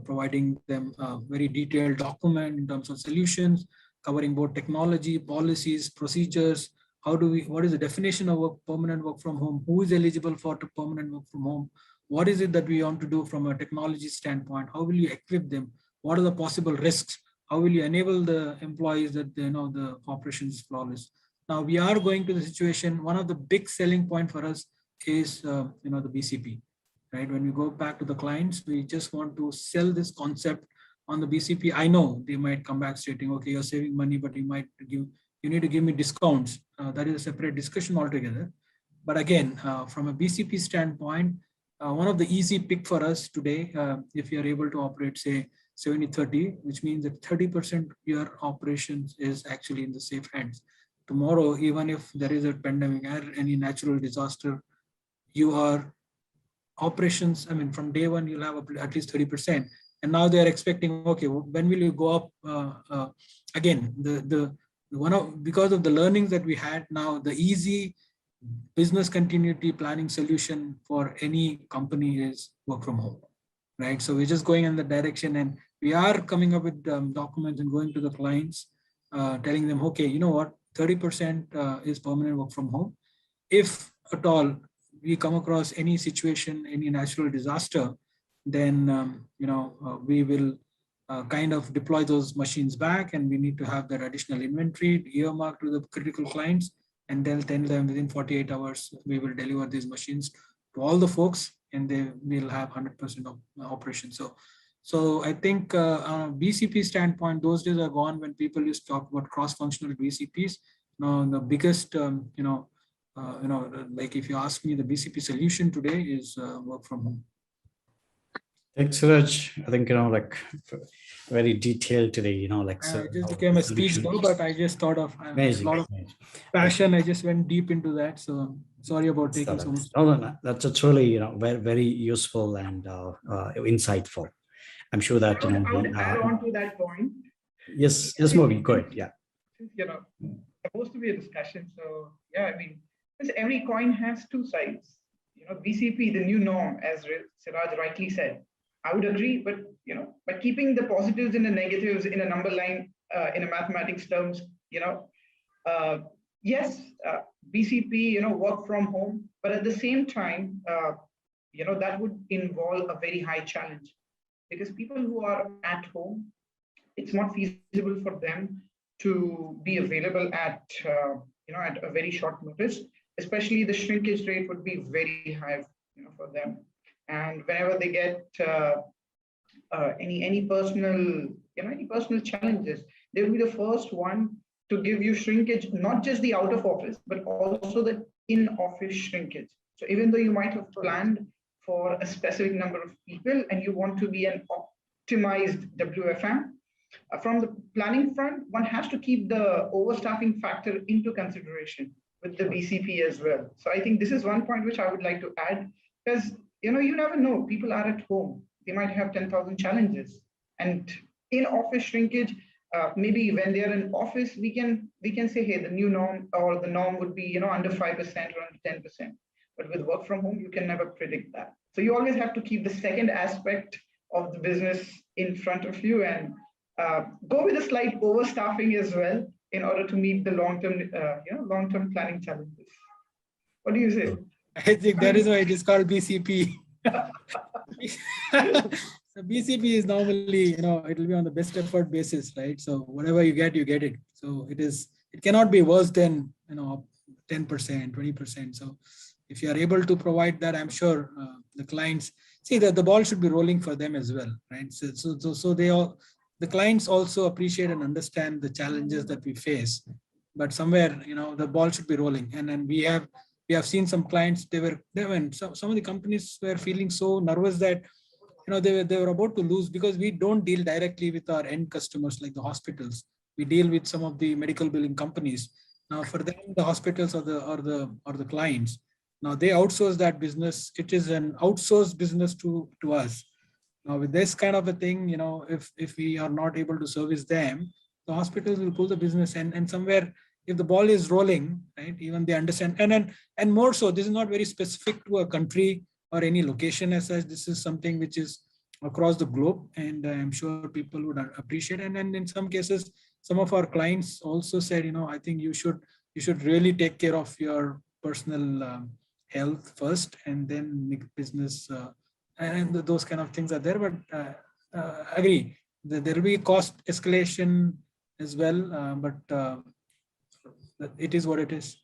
providing them a very detailed document in terms of solutions, covering both technology, policies, procedures. What is the definition of permanent work from home? Who is eligible for permanent work from home? What is it that we want to do from a technology standpoint? How will you equip them? What are the possible risks? How will you enable the employees that they know the operation is flawless? Now we are going to the situation. One of the big selling point for us is the BCP, right? When we go back to the clients, we just want to sell this concept on the BCP. I know they might come back stating, okay, you're saving money, but you need to give me discounts. That is a separate discussion altogether. But again, from a BCP standpoint, one of the easy pick for us today, if you're able to operate, say, 70-30, which means that 30% your operations is actually in the safe hands. Tomorrow, even if there is a pandemic or any natural disaster, your operations, from day one, you'll have at least 30%. And now they're expecting, okay, when will you go up? Again, because of the learnings that we had now, the easy business continuity planning solution for any company is work from home, right? So we're just going in the direction, and we are coming up with documents and going to the clients, telling them, okay, you know what, 30% is permanent work from home. If at all we come across any situation, any natural disaster, then we will kind of deploy those machines back, and we need to have that additional inventory earmarked to the critical clients, and they'll tell them within 48 hours we will deliver these machines to all the folks, and they will have 100% of operation. So I think on a BCP standpoint, those days are gone when people used to talk about cross-functional BCPs. Now the biggest, like if you ask me, the BCP solution today is work from home. Thanks, Suraj. I think, very detailed today, it just became a speech though, but I just thought of a lot of passion. I just went deep into that. So sorry about taking so much. No. That's really, very, very useful and insightful. I'm sure that, I would add on to that point. Yes, Moby, go ahead. Yeah. Supposed to be a discussion. So yeah, every coin has two sides. BCP, the new norm, as Siraj rightly said. I would agree, but by keeping the positives and the negatives in a number line, in a mathematics terms, yes, BCP, work from home, but at the same time, that would involve a very high challenge, because people who are at home, it's not feasible for them to be available at a very short notice. Especially the shrinkage rate would be very high, for them. And whenever they get any personal challenges, they will be the first one to give you shrinkage, not just the out of office, but also the in office shrinkage. So even though you might have planned for a specific number of people and you want to be an optimized WFM, from the planning front, one has to keep the overstaffing factor into consideration with the BCP as well. So I think this is one point which I would like to add, because you never know, people are at home, they might have 10,000 challenges, and in office shrinkage, maybe when they're in office, we can say, hey, the new norm or the norm would be under 5% or under 10%. But with work from home, you can never predict that. So you always have to keep the second aspect of the business in front of you, and go with a slight overstaffing as well, in order to meet the long-term planning challenges. What do you say? I think that is why it is called BCP. So BCP is normally, it will be on the best effort basis, right? So whatever you get it. So it cannot be worse than, 10%, 20%. So if you are able to provide that, I'm sure the clients see that the ball should be rolling for them as well, right? So the clients also appreciate and understand the challenges that we face, but somewhere, the ball should be rolling. And then we have seen some clients, some of the companies were feeling so nervous that, they were about to lose, because we don't deal directly with our end customers like the hospitals. We deal with some of the medical billing companies. Now for them, the hospitals or the clients, now they outsource that business. It is an outsourced business to us. Now with this kind of a thing, if we are not able to service them, the hospitals will pull the business, and somewhere if the ball is rolling, right, even they understand. And more so, this is not very specific to a country or any location as such. This is something which is across the globe, and I'm sure people would appreciate. And in some cases, some of our clients also said, I think you should really take care of your personal health first, and then make business. And those kind of things are there. But agree, there will be cost escalation as well. But it is what it is.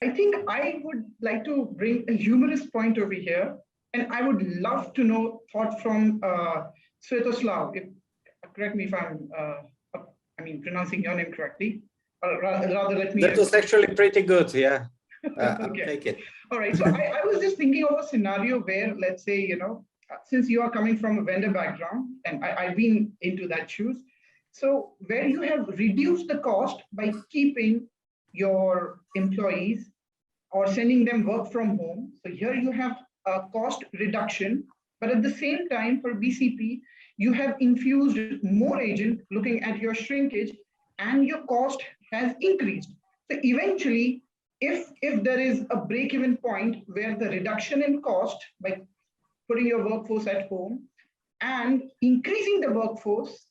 I think I would like to bring a humorous point over here, and I would love to know thought from Svetoslav. Correct me if I'm, pronouncing your name correctly. Or rather, let me. That was actually pretty good. Yeah, I'll Okay. take it. All right. So I was just thinking of a scenario where, let's say, since you are coming from a vendor background, and I've been into that shoes, so where you have reduced the cost by keeping your employees or sending them work from home. So here you have a cost reduction, but at the same time for BCP, you have infused more agent looking at your shrinkage, and your cost has increased. So eventually, if there is a break-even point where the reduction in cost by putting your workforce at home and increasing the workforce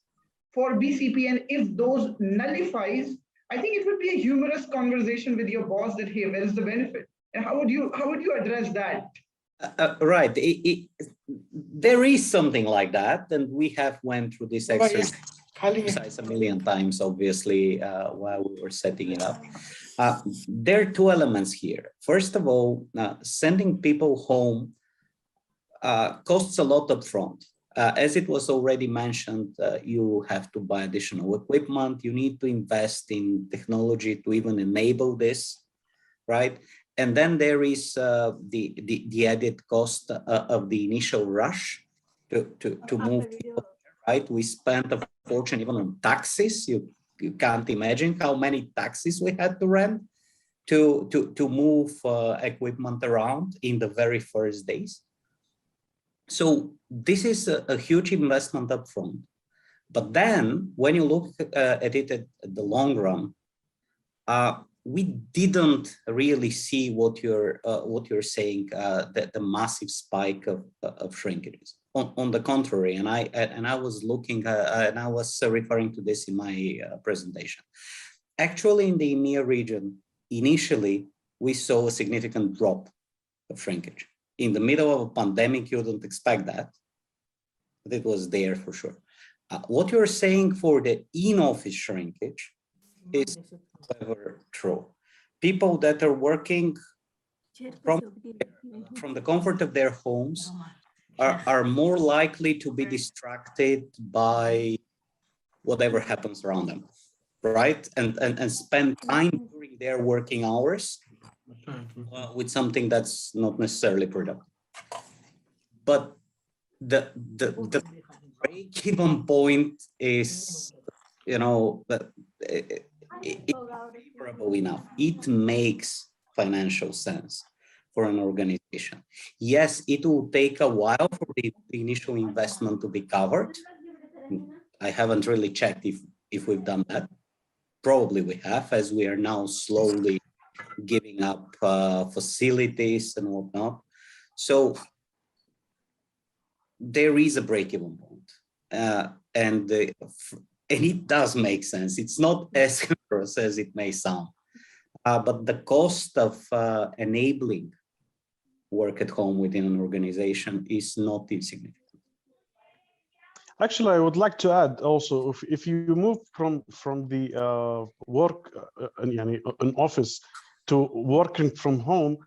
for BCP, and if those nullifies, I think it would be a humorous conversation with your boss that, hey, where is the benefit? And how would you address that? Right. There is something like that, and we have went through this exercise a million times, obviously, while we were setting it up. There are two elements here. First of all, sending people home costs a lot up front. As it was already mentioned, you have to buy additional equipment. You need to invest in technology to even enable this, right? And then there is the added cost of the initial rush to move people, right? We spent a fortune even on taxis. You can't imagine how many taxis we had to rent to move equipment around in the very first days. So this is a huge investment up front. But then when you look at it at the long run, we didn't really see what you're saying, that the massive spike of shrinkages. On the contrary, and I was looking and I was referring to this in my presentation. Actually, in the EMEA region, initially we saw a significant drop of shrinkage. In the middle of a pandemic, you don't expect that, but it was there for sure. What you're saying for the in-office shrinkage is, however, true. People that are working from the comfort of their homes are more likely to be distracted by whatever happens around them, right? And spend time during their working hours with something that's not necessarily productive. But the break-even point is, it's favorable enough. It makes financial sense for an organization. Yes, it will take a while for the initial investment to be covered. I haven't really checked if we've done that. Probably we have, as we are now slowly giving up facilities and whatnot. So there is a break-even point, and it does make sense. It's not as humorous as it may sound, but the cost of enabling work at home within an organization is not insignificant. Actually, I would like to add also, if you move from the work in office to working from home,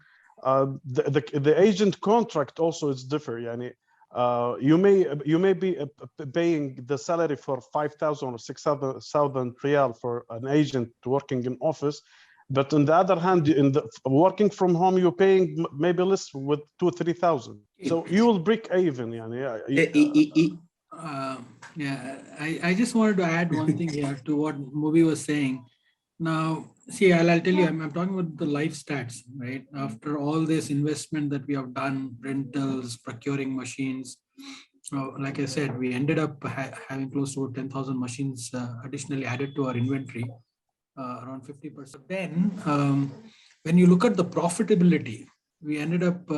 the agent contract also is different. You may be paying the salary for 5,000 or 6,000 riyal for an agent working in office, but on the other hand, in the working from home, you're paying maybe less with 2,000 or 3,000. So you will break even. I just wanted to add one thing here to what Mubi was saying. Now, see, I'll tell you, I'm talking about the life stats, right? After all this investment that we have done, rentals, procuring machines, like I said, we ended up having close to 10,000 machines additionally added to our inventory, around 50%. Then, when you look at the profitability, we ended up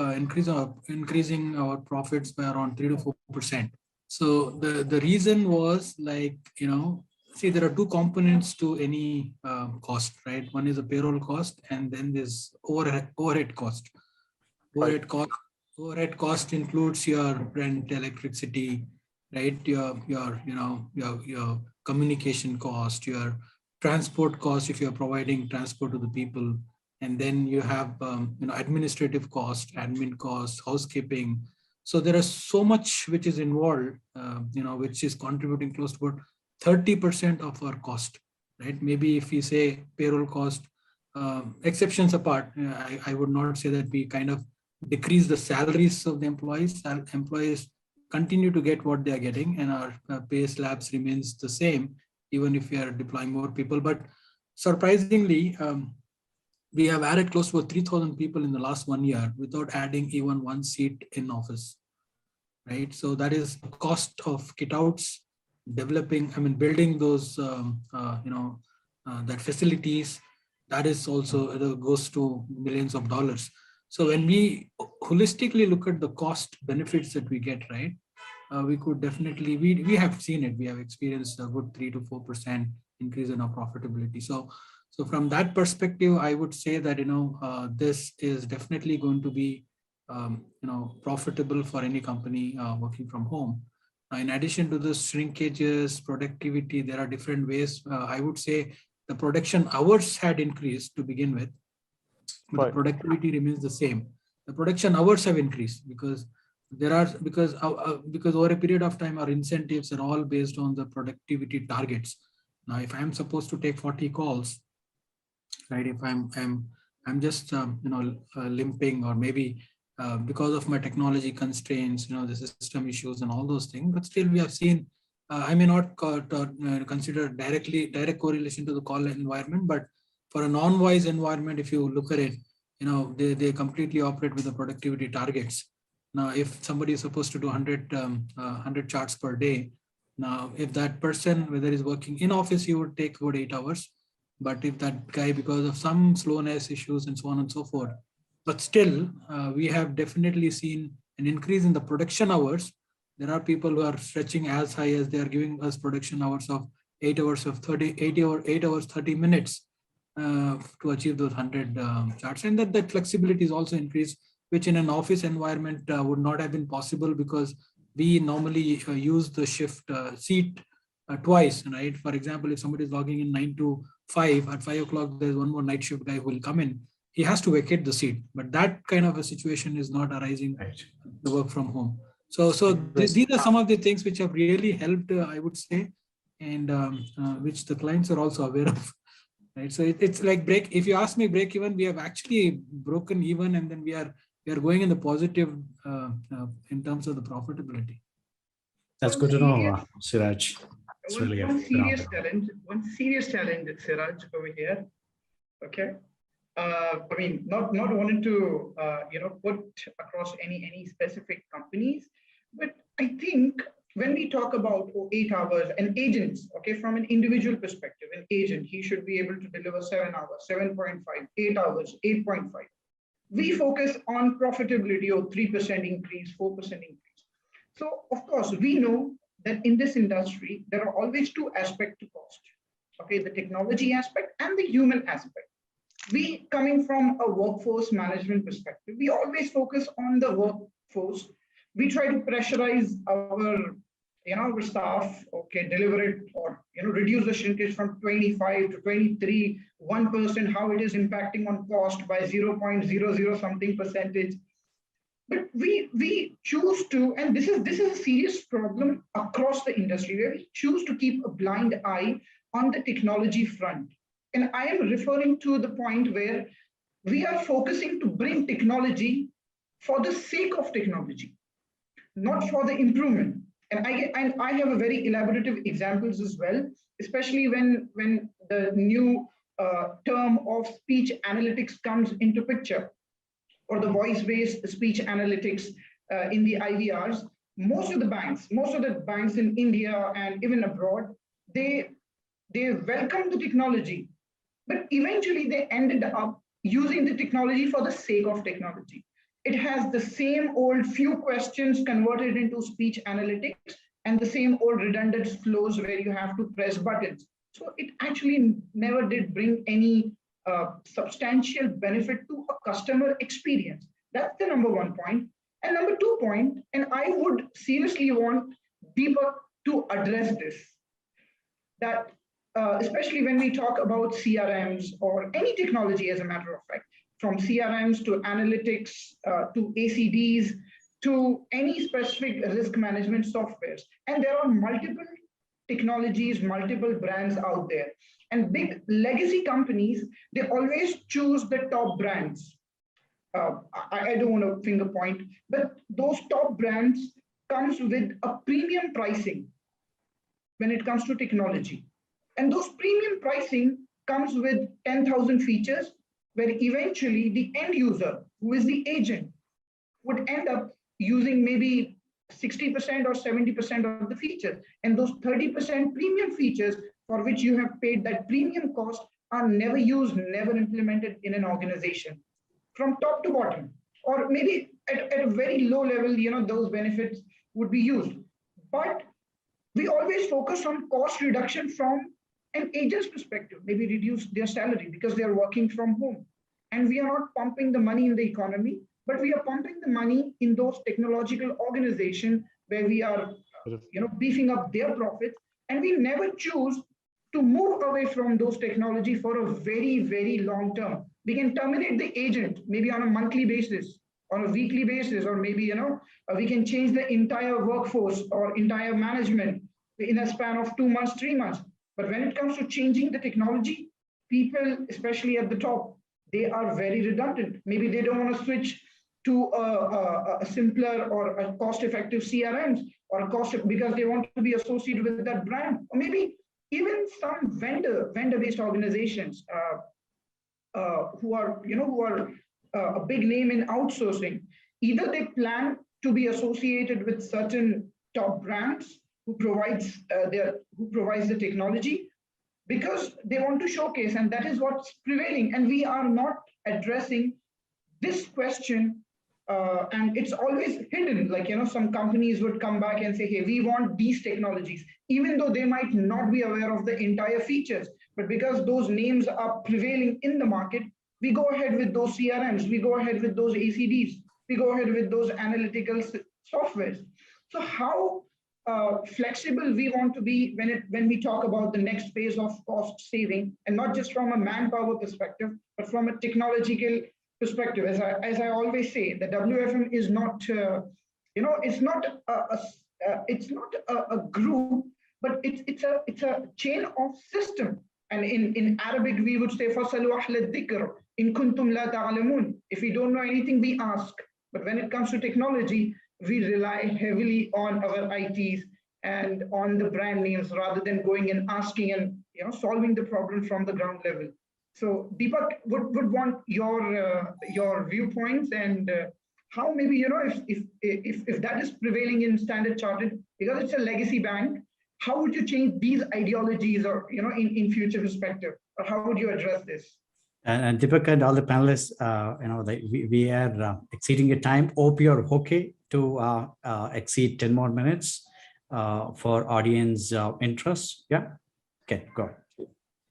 increasing our profits by around 3 to 4%. So the reason was like, see, there are two components to any cost, right? One is a payroll cost, and then there's overhead cost. Overhead cost includes your rent, electricity, right? Your communication cost, your transport cost if you're providing transport to the people, and then you have administrative cost, admin cost, housekeeping. So there is so much which is involved, which is contributing close to about 30% of our cost, right? Maybe if we say payroll cost, exceptions apart, I would not say that we kind of decrease the salaries of the employees. Employees continue to get what they are getting, and our pay slabs remains the same, even if we are deploying more people. But surprisingly, we have added close to 3,000 people in the last 1 year without adding even one seat in office, right? So that is the cost of kit outs, building those, that facilities. That is also goes to millions of dollars. So when we holistically look at the cost benefits that we get, right, we could definitely, we have seen it. We have experienced a good 3 to 4% increase in our profitability. So from that perspective, I would say that, this is definitely going to be, profitable for any company working from home. In addition to the shrinkages, productivity, there are different ways. I would say the production hours had increased to begin with, but the productivity remains the same. The production hours have increased because over a period of time, our incentives are all based on the productivity targets. Now, if I'm supposed to take 40 calls, right? If I'm just limping, or maybe because of my technology constraints, the system issues and all those things, but still we have seen. I may not consider direct correlation to the call environment, but for a non-voice environment, if you look at it, they completely operate with the productivity targets. Now, if somebody is supposed to do 100 charts per day, now if that person, whether he's working in office, he would take about 8 hours. But if that guy, because of some slowness issues and so on and so forth, but still, we have definitely seen an increase in the production hours. There are people who are stretching as high as they are giving us production hours of 8 hours 30 minutes to achieve those 100 charts. And that flexibility is also increased, which in an office environment would not have been possible, because we normally use the shift seat twice, right? For example, if somebody is logging in 9 to 5, at 5 o'clock, there's one more night shift guy who will come in. He has to vacate the seat, but that kind of a situation is not arising to work from home. So these are some of the things which have really helped, I would say, and which the clients are also aware of, right? So it's like if you ask me break even, we have actually broken even, and then we are going in the positive in terms of the profitability. That's good to know, Siraj. It's really one serious challenge, Siraj, over here. Okay. Not wanting to put across any specific companies, but I think when we talk about 8 hours, an agent, okay, from an individual perspective, an agent, he should be able to deliver 7 hours, 7.5, 8 hours, 8.5. We focus on profitability of 3% increase, 4% increase. So of course, we know that in this industry, there are always two aspects to cost. Okay, the technology aspect and the human aspect. We, coming from a workforce management perspective, we always focus on the workforce. We try to pressurize our staff, okay, deliver it, or reduce the shrinkage from 25 to 23, 1%, how it is impacting on cost by 0.00 something percentage. But we choose to, and this is a serious problem across the industry, where we choose to keep a blind eye on the technology front. And I am referring to the point where we are focusing to bring technology for the sake of technology, not for the improvement. And I have a very elaborative examples as well, especially when the new term of speech analytics comes into picture, or the voice-based speech analytics in the IVRs. Most of the banks in India and even abroad, they welcome the technology, but eventually they ended up using the technology for the sake of technology. it has the same old few questions converted into speech analytics and the same old redundant flows where you have to press buttons. So it actually never did bring any substantial benefit to a customer experience. That's the number one point. And number 2 point, and I would seriously want Deepak to address this, that especially when we talk about CRMs or any technology, as a matter of fact, from CRMs to analytics to ACDs to any specific risk management softwares. And there are multiple technologies, multiple brands out there. And big legacy companies, they always choose the top brands. I don't want to finger point, but those top brands comes with a premium pricing when it comes to technology. And those premium pricing comes with 10,000 features, where eventually the end user, who is the agent, would end up using maybe 60% or 70% of the features. And those 30% premium features for which you have paid that premium cost are never used, never implemented in an organization from top to bottom. Or maybe at a very low level, those benefits would be used. But we always focus on cost reduction from an agent's perspective, maybe reduce their salary because they are working from home. And we are not pumping the money in the economy, but we are pumping the money in those technological organizations where we are beefing up their profits. And we never choose to move away from those technology for a very, very long term. We can terminate the agent maybe on a monthly basis, on a weekly basis, or maybe, we can change the entire workforce or entire management in a span of 2 months, 3 months. But when it comes to changing the technology, people, especially at the top, they are very redundant. Maybe they don't want to switch to a simpler or a cost-effective CRMs or because they want to be associated with that brand. Or maybe even some vendor-based organizations who are a big name in outsourcing. Either they plan to be associated with certain top brands who provides the technology because they want to showcase, and that is what's prevailing. And we are not addressing this question, and it's always hidden. Like, some companies would come back and say, hey, we want these technologies, even though they might not be aware of the entire features. But because those names are prevailing in the market, we go ahead with those CRMs, we go ahead with those ACDs, we go ahead with those analytical softwares. So how flexible we want to be when we talk about the next phase of cost saving, and not just from a manpower perspective, but from a technological perspective. As I always say, the WFM is not, it's not a group, but it's a chain of system. And in Arabic, we would say, فَصَلُوا أَحْلَ الذِّكْرِ إِن كُنْتُمْ لَا تَعْلَمُونَ. If we don't know anything, we ask. But when it comes to technology, we rely heavily on our ITs and on the brand names rather than going and asking and solving the problem from the ground level. So Deepak would want your viewpoints and how maybe if that is prevailing in Standard Chartered, because it's a legacy bank, how would you change these ideologies or in future perspective, or how would you address this? And Deepak and all the panelists, we are exceeding your time. Hope you're okay to exceed 10 more minutes for audience interest. Yeah. Okay, go.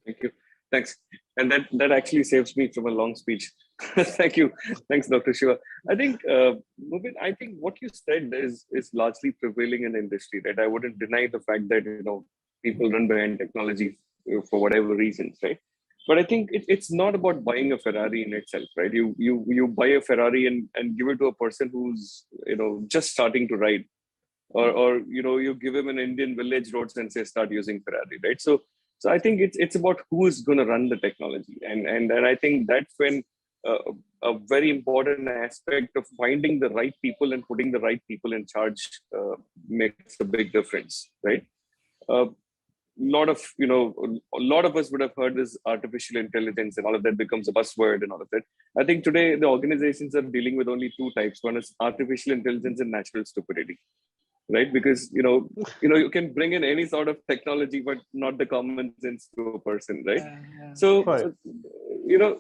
Thank you. Thanks. And that actually saves me from a long speech. Thank you. Thanks, Dr. Shiva. I think, Mubin, I think what you said is largely prevailing in the industry, right? I wouldn't deny the fact that, people run behind technology for whatever reasons, right? But I think it's not about buying a Ferrari in itself, right? You buy a Ferrari and give it to a person who's, just starting to ride, or you give him an Indian village roads and say, start using Ferrari, right? So I think it's about who is going to run the technology. And I think that's when a very important aspect of finding the right people and putting the right people in charge makes a big difference, right? A lot of us would have heard this artificial intelligence and all of that becomes a buzzword and all of that. I think today the organizations are dealing with only two types. One is artificial intelligence and natural stupidity, right? Because, you can bring in any sort of technology, but not the common sense to a person, right? Yeah. So, Right.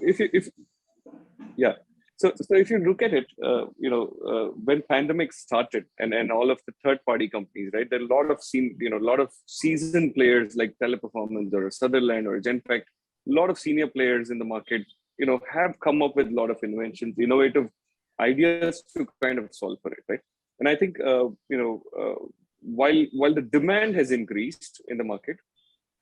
if So if you look at it, when pandemic started and all of the third party companies, right, there are a lot of seasoned players like Teleperformance or Sutherland or Genpact, a lot of senior players in the market, have come up with a lot of inventions, innovative ideas to kind of solve for it, right? And I think, while the demand has increased in the market,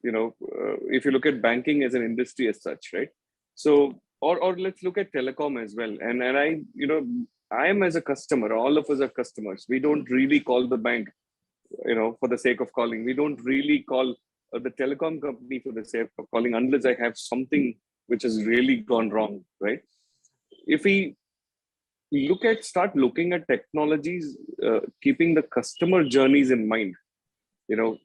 if you look at banking as an industry as such, right? So, or let's look at telecom as well. And I am as a customer, all of us are customers. We don't really call the bank, for the sake of calling. We don't really call the telecom company for the sake of calling unless I have something which has really gone wrong, right? If we start looking at technologies, keeping the customer journeys in mind,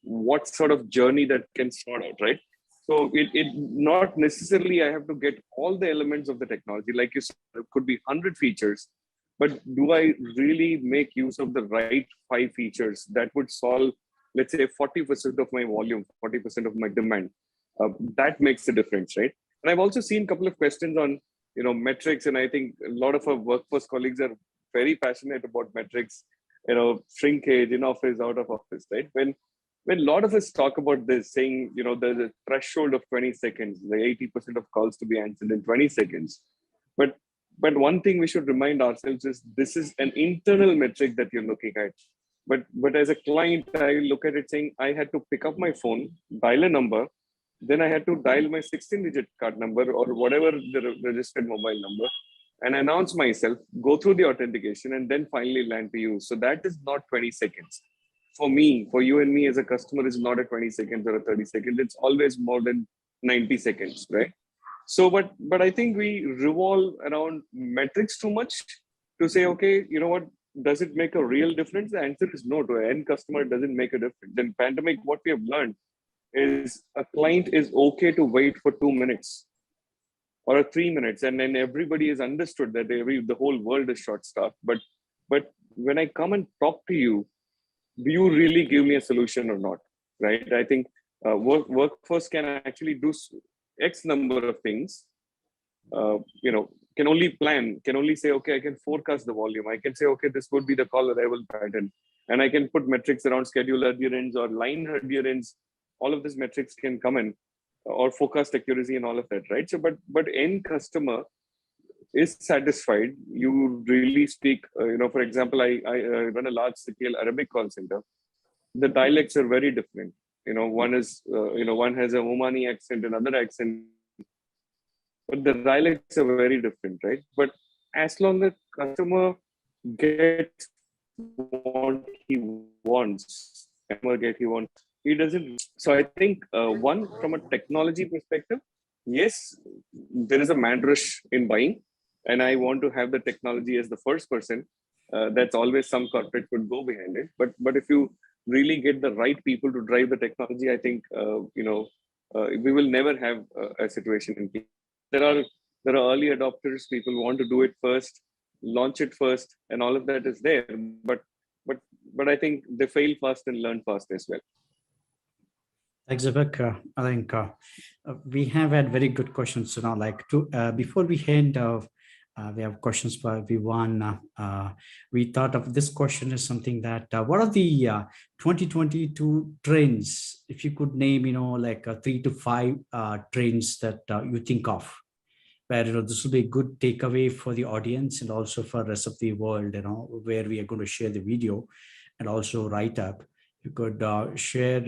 what sort of journey that can sort out, right? So it not necessarily I have to get all the elements of the technology. Like you said, it could be 100 features, but do I really make use of the right 5 features that would solve, let's say, 40% of my volume, 40% of my demand? That makes a difference, right? And I've also seen a couple of questions on, metrics, and I think a lot of our workforce colleagues are very passionate about metrics, shrinkage, in office, out of office, right? When a lot of us talk about this, saying, there's a threshold of 20 seconds, the 80% of calls to be answered in 20 seconds. But one thing we should remind ourselves is this is an internal metric that you're looking at. But as a client, I look at it saying I had to pick up my phone, dial a number, then I had to dial my 16-digit card number or whatever the registered mobile number and announce myself, go through the authentication, and then finally land to you. So that is not 20 seconds. For me, for you and me as a customer, is not a 20 seconds or a 30 seconds. It's always more than 90 seconds, right? So, but I think we revolve around metrics too much to say, okay, you know what, does it make a real difference? The answer is no. To an end customer, it doesn't make a difference. In pandemic, what we have learned is a client is okay to wait for 2 minutes or 3 minutes, and then everybody has understood that the whole world is short-staffed. But when I come and talk to you, do you really give me a solution or not, right? I think workforce can actually do X number of things, can only plan, can only say, okay, I can forecast the volume. I can say, okay, this would be the call arrival pattern. And I can put metrics around schedule adherence or line adherence. All of these metrics can come in, or forecast accuracy and all of that, right? So, but end customer is satisfied. You really speak, for example, I run a large scale Arabic call center. The dialects are very different. One is, one has a Omani accent, another accent, but the dialects are very different, right? But as long as customer gets what he wants, he doesn't. So I think one, from a technology perspective, yes, there is a mad rush in buying, and I want to have the technology as the first person. That's always some corporate would go behind it. But if you really get the right people to drive the technology, I think we will never have a situation in place. There are early adopters. People want to do it first, launch it first, and all of that is there. But I think they fail fast and learn fast as well. Thanks, Vivek. I think we have had very good questions. Before we end, we have questions for everyone. We thought of this question as something that, what are the 2022 trends? If you could name, 3 to 5 trends that you think of, where this will be a good takeaway for the audience and also for the rest of the world, where we are going to share the video and also write up. You could share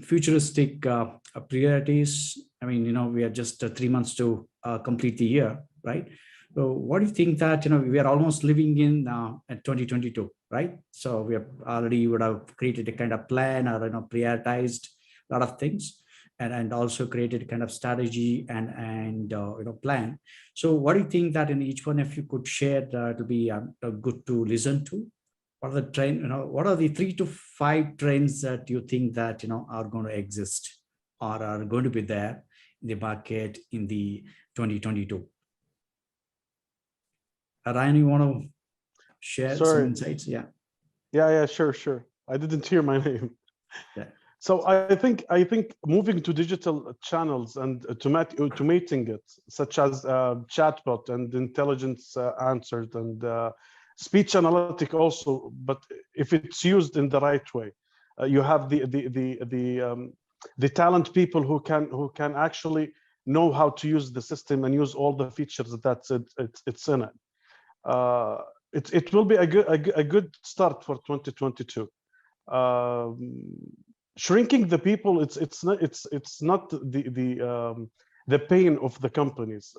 futuristic priorities. I mean, we are just 3 months to complete the year, right? So what do you think that, we are almost living in at 2022, right? So we have already would have created a kind of plan or, prioritized a lot of things and also created a kind of strategy and plan. So what do you think that in each one, if you could share, it'll be good to listen to? What are the trend, what are the 3 to 5 trends that you think that, are going to exist or are going to be there in the market in the 2022? Ryan, you want to share some insights? Yeah. Yeah, sure. I didn't hear my name. Yeah. So I think moving to digital channels and automating it, such as chatbot and intelligence answered and speech analytic also, but if it's used in the right way, you have the talent people who can actually know how to use the system and use all the features that it's in it. It will be a good start for 2022. Shrinking the people, it's not the pain of the companies.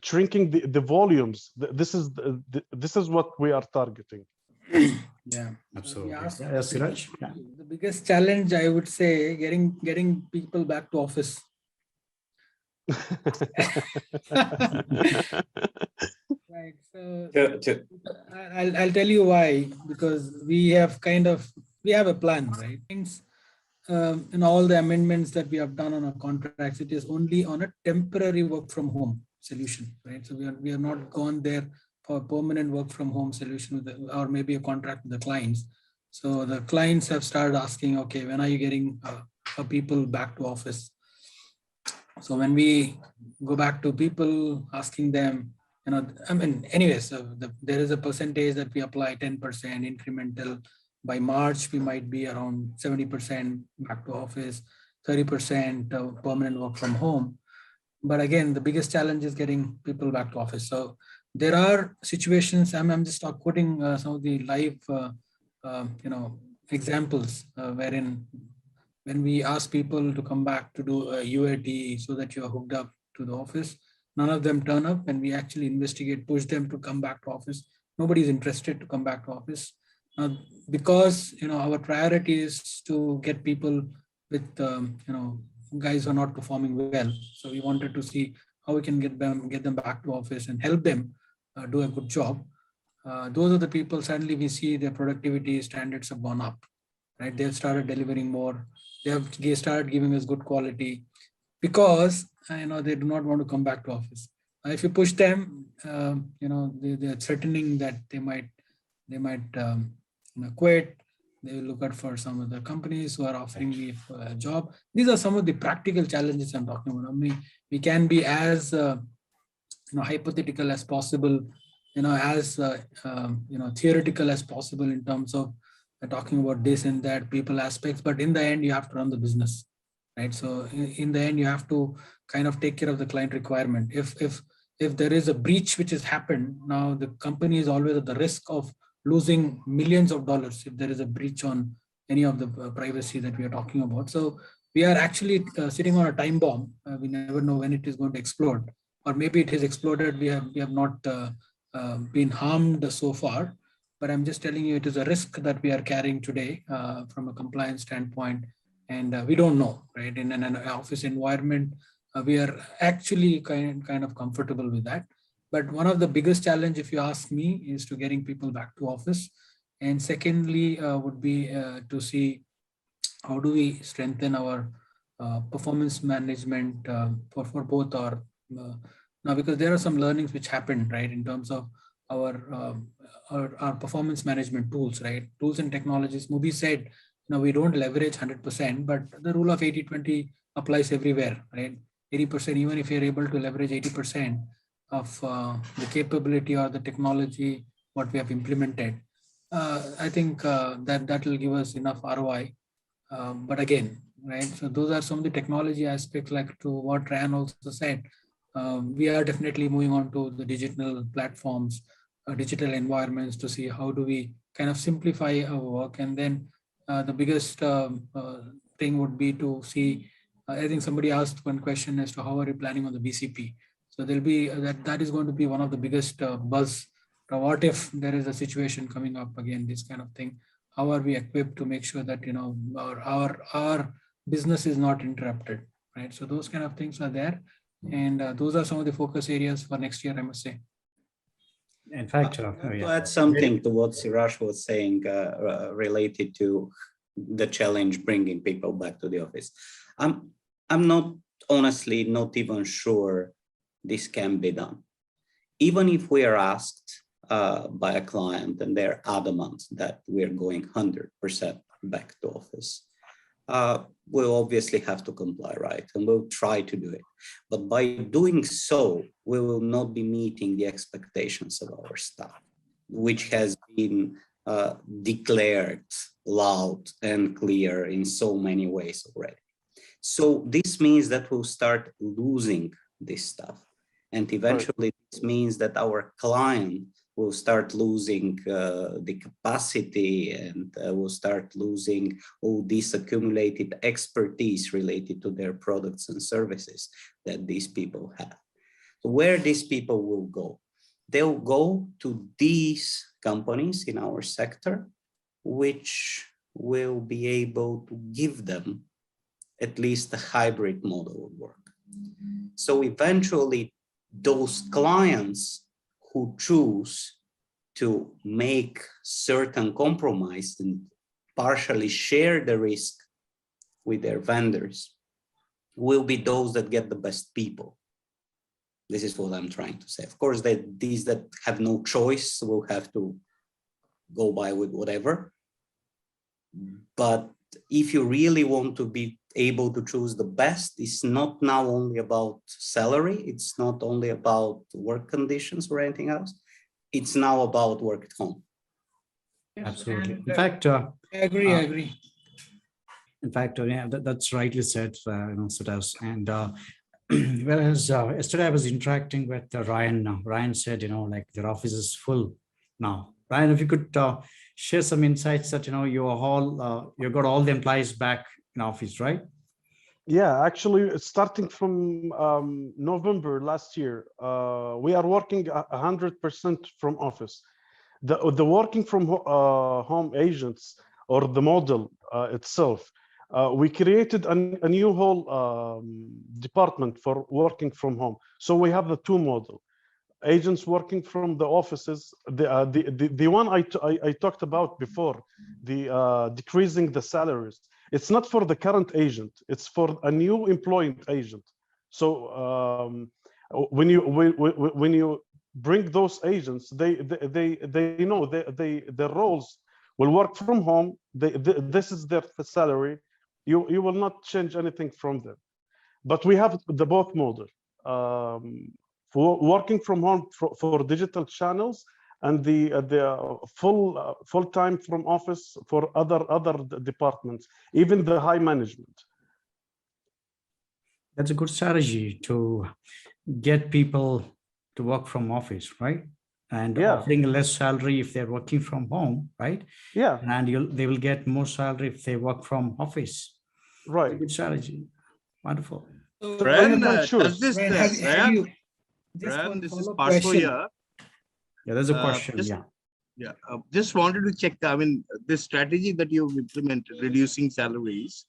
Shrinking the volumes. This is what we are targeting. Yeah, Absolutely. Yes, Yeah, Siraj? Yeah. the biggest challenge, I would say, getting people back to office. Right. So I'll tell you why, because we have a plan, right? Things in all the amendments that we have done on our contracts, it is only on a temporary work from home solution, right? So we are not gone there for a permanent work from home solution with or maybe a contract with the clients. So the clients have started asking, okay, when are you getting people back to office? So when we go back to people asking them, I mean, anyways, there is a percentage that we apply 10% incremental. By March, we might be around 70% back to office, 30% permanent work from home. But again, the biggest challenge is getting people back to office. So there are situations, I'm just quoting some of the live, examples wherein when we ask people to come back to do a UAT so that you are hooked up to the office, none of them turn up. When we actually investigate, push them to come back to office, nobody is interested to come back to office. Because our priority is to get people with guys who are not performing well. So we wanted to see how we can get them back to office and help them do a good job. Those are the people, suddenly we see their productivity standards have gone up, right? They've started delivering more. They started giving us good quality because they do not want to come back to office. If you push them, they're threatening that they might quit. They will look out for some of the companies who are offering me a job. These are some of the practical challenges I'm talking about. I mean, we can be as hypothetical as possible, as theoretical as possible in terms of talking about this and that people aspects, but in the end you have to run the business, right? So in the end you have to kind of take care of the client requirement. If there is a breach which has happened, now the company is always at the risk of losing millions of dollars if there is a breach on any of the privacy that we are talking about. So we are actually sitting on a time bomb. We never know when it is going to explode, or maybe it has exploded. We have not been harmed so far, but I'm just telling you it is a risk that we are carrying today from a compliance standpoint, and we don't know, right? In an office environment, we are actually kind of comfortable with that. But one of the biggest challenge, if you ask me, is to getting people back to office. And secondly, would be to see how do we strengthen our performance management for both our now, because there are some learnings which happened, right, in terms of our performance management tools, right? Tools and technologies. Mubi said, we don't leverage 100%, but the rule of 80-20 applies everywhere, right? 80%, even if you're able to leverage 80% of the capability or the technology, what we have implemented, I think that will give us enough ROI. But again, right, so those are some of the technology aspects, like to what Ryan also said. We are definitely moving on to the digital platforms, digital environments, to see how do we kind of simplify our work. And then the biggest thing would be to see, I think somebody asked one question as to how are you planning on the BCP? So there'll be that is going to be one of the biggest buzz. What if there is a situation coming up again, this kind of thing? How are we equipped to make sure that our business is not interrupted, right? So those kind of things are there, and those are some of the focus areas for next year, I must say. In fact, to add something to what Siraj was saying related to the challenge bringing people back to the office. I'm not honestly not even sure this can be done. Even if we are asked by a client and they're adamant that we're going 100% back to office, we'll obviously have to comply, right? And we'll try to do it. But by doing so, we will not be meeting the expectations of our staff, which has been declared loud and clear in so many ways already. So this means that we'll start losing this stuff. And eventually this means that our client will start losing the capacity, and will start losing all this accumulated expertise related to their products and services that these people have. So where these people will go? They'll go to these companies in our sector, which will be able to give them at least a hybrid model of work. So eventually those clients who choose to make certain compromise and partially share the risk with their vendors will be those that get the best people. This is what I'm trying to say. Of course, these that have no choice will have to go by with whatever. But if you really want to be able to choose the best, it's not now only about salary, it's not only about work conditions or anything else, it's now about work at home. Absolutely. In fact, I agree. In fact, yeah, that's rightly said, Sudas. And whereas yesterday I was interacting with Ryan. Ryan said, like their office is full now. Ryan, if you could share some insights that, you got all the employees back in office, right? Yeah, actually, starting from November last year, we are working 100% from office. The working from home agents, or the model itself, we created a new whole department for working from home. So we have the two model. Agents working from the offices, the one I talked about before, the decreasing the salaries. It's not for the current agent, it's for a new employed agent. So when you bring those agents, they know their roles will work from home. This is their salary. You will not change anything from them. But we have the both model. For working from home for digital channels, and the full time from office for other departments, even the high management. That's a good strategy to get people to work from office, right? And offering less salary if they're working from home, right? Yeah. And they will get more salary if they work from office. Right. Good strategy. Wonderful. So Brian, does this, Brian, this is Parsho here. Yeah, there's a question. Just wanted to check. I mean, this strategy that you've implemented, reducing salaries.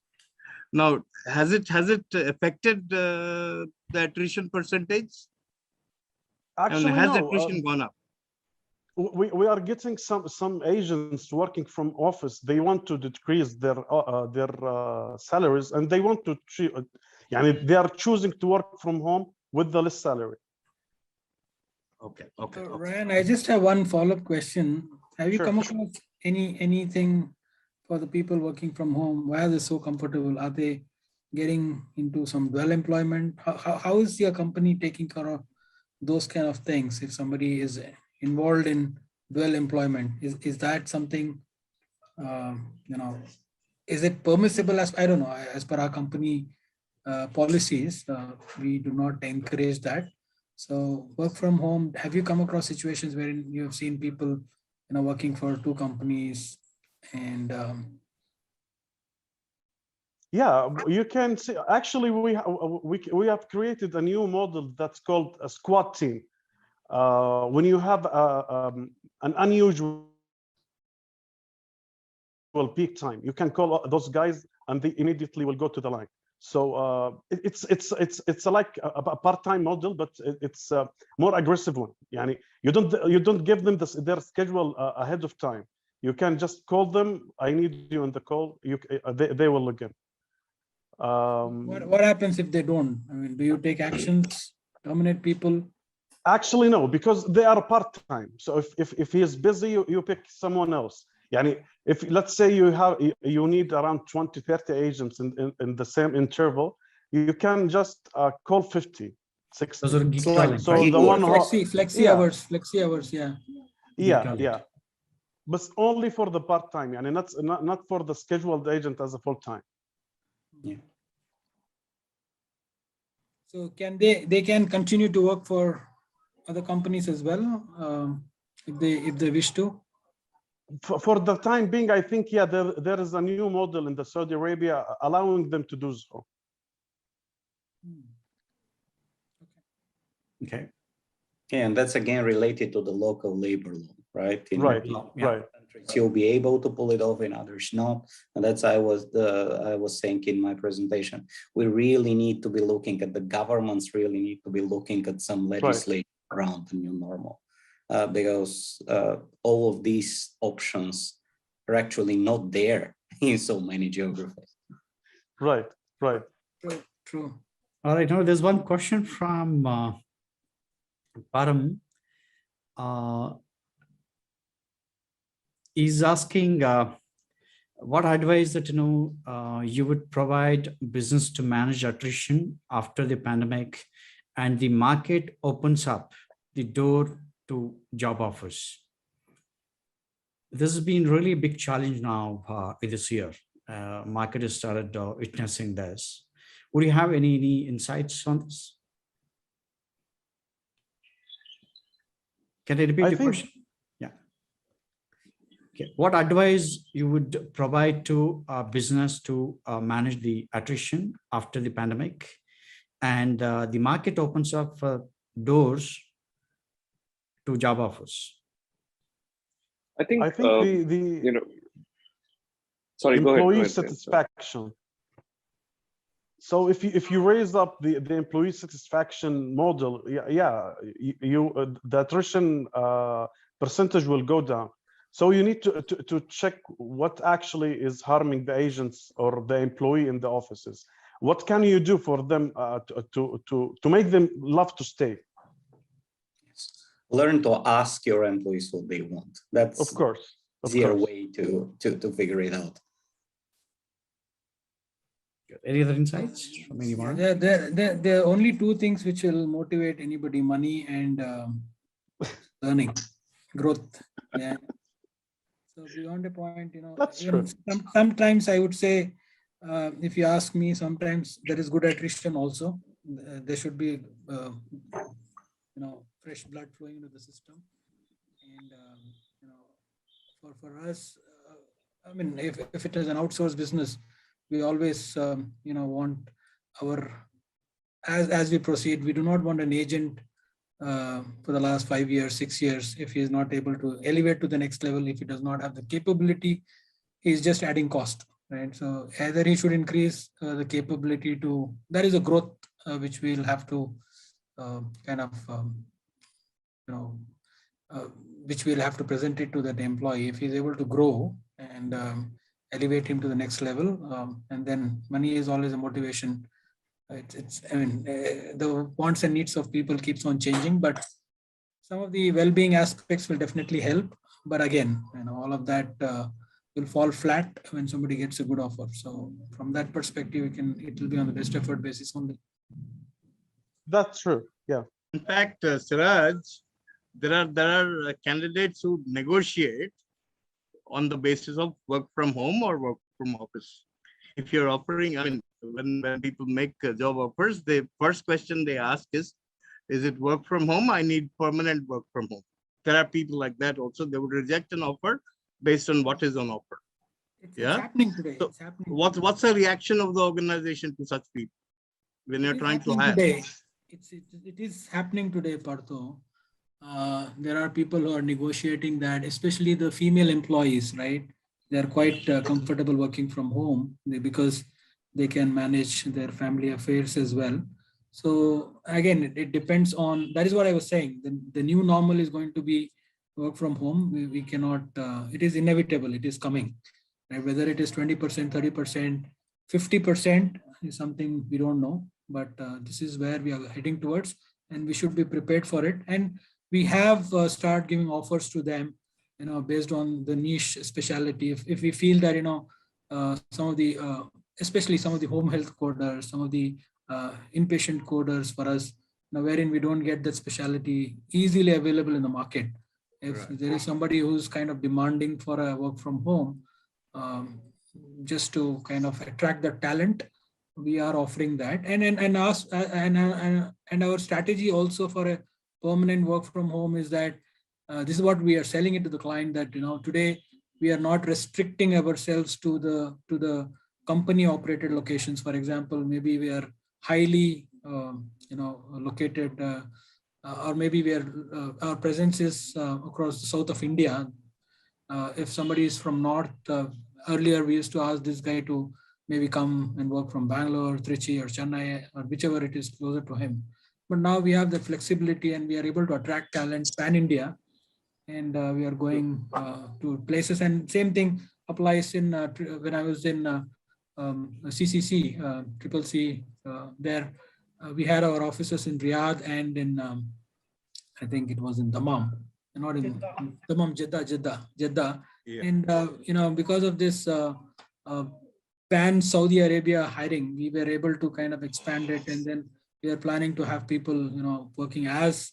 Now, has it affected the attrition percentage? Actually, has attrition gone up? We are getting some agents working from office. They want to decrease their salaries, and they want to. They are choosing to work from home with the less salary. Okay. Ryan, I just have one follow-up question. Have you come across anything for the people working from home? Why are they so comfortable? Are they getting into some dual employment? How is your company taking care of those kind of things? If somebody is involved in dual employment, is that something, is it permissible? As I don't know, as per our company policies, we do not encourage that. So work from home, have you come across situations wherein you have seen people, working for two companies and yeah, you can see, actually we have created a new model that's called a squad team. When you have an unusual peak time, you can call those guys and they immediately will go to the line. So it's like a part-time model, but it's a more aggressive one. You don't give them their schedule ahead of time. You can just call them. I need you on the call. They will log in. What happens if they don't? I mean, do you take actions, terminate people? Actually, no, because they are part-time. So if he is busy, you pick someone else. if let's say you need around 20, 30 agents in the same interval, you can just call 50, 60. Those are gig It's like talent, So right? the one flexi yeah. hours, yeah. Yeah, talent. yeah. But only for the part-time, and not for the scheduled agent as a full-time. Yeah. So they can continue to work for other companies as well, if they wish to? For the time being, I think, yeah, there is a new model in the Saudi Arabia allowing them to do so. Okay. Yeah, and that's again related to the local labor law, right? In Right, Yeah. right. countries, you'll be able to pull it off, in others not. And that's I was saying in my presentation. We really need to be looking at the governments. Really need to be looking at some legislation around the new normal, because all of these options are actually not there in so many geographies. Right, right. True. All right. Now there's one question from Param. He's asking what advice that you would provide business to manage attrition after the pandemic and the market opens up the door to job offers. This has been really a big challenge now this year. Market has started witnessing this. Would you have any insights on this? Can I repeat the question? Yeah. Okay. What advice you would provide to business to manage the attrition after the pandemic, and the market opens up doors to job offers? I think the sorry, go ahead. employee satisfaction. So if you raise up the employee satisfaction model, the attrition percentage will go down. So you need to check what actually is harming the agents or the employee in the offices. What can you do for them to make them love to stay? Learn to ask your employees what they want. That's of course easier way to figure it out. Any other insights from anyone? There are only two things which will motivate anybody: money and learning, growth. Yeah. So beyond a point, that's true. Sometimes I would say, if you ask me, sometimes there is good attrition also. There should be, fresh blood flowing into the system. And for us, I mean, if it is an outsourced business, we always want our, as we proceed, we do not want an agent for the last 5 years, 6 years, if he is not able to elevate to the next level, if he does not have the capability, he's just adding cost, right? So either he should increase the capability to, that is a growth which we'll have to which we'll have to present it to that employee. If he's able to grow and elevate him to the next level, and then money is always a motivation. I mean, the wants and needs of people keeps on changing, but some of the well-being aspects will definitely help. But again, all of that will fall flat when somebody gets a good offer. So from that perspective, it will be on the best effort basis only. That's true. Yeah. In fact, Siraj, there are candidates who negotiate on the basis of work from home or work from office. If you're offering, I mean, when people make job offers, the first question they ask is it work from home? I need permanent work from home. There are people like that also. They would reject an offer based on what is on offer. It's happening today. So it's happening. What's the reaction of the organization to such people when you're trying to hire? Today. It is happening today, Partho. There are people who are negotiating that, especially the female employees, right? They're quite comfortable working from home because they can manage their family affairs as well. So again, it depends on, that is what I was saying. The new normal is going to be work from home. We cannot, it is inevitable, it is coming. Right? Whether it is 20%, 30%, 50% is something we don't know, but this is where we are heading towards, and we should be prepared for it. And we have started giving offers to them based on the niche specialty. If we feel that, some of the, especially some of the home health coders, some of the inpatient coders for us, wherein we don't get that specialty easily available in the market. If there is somebody who's kind of demanding for a work from home, just to kind of attract the talent, we are offering that. And our strategy also for a permanent work from home is that this is what we are selling it to the client, that today we are not restricting ourselves to the company operated locations. For example, maybe we are highly located, or maybe we are our presence is across the south of India. If somebody is from north, earlier we used to ask this guy to maybe come and work from Bangalore, Trichy, or Chennai, or whichever it is closer to him. But now we have the flexibility and we are able to attract talent pan India, and we are going to places. And same thing applies in when I was in CCC, Triple C. There we had our offices in Riyadh and in I think it was in Dammam, not in Dammam, Jeddah. Yeah. And because of this pan Saudi Arabia hiring, we were able to kind of expand it, and then we are planning to have people working as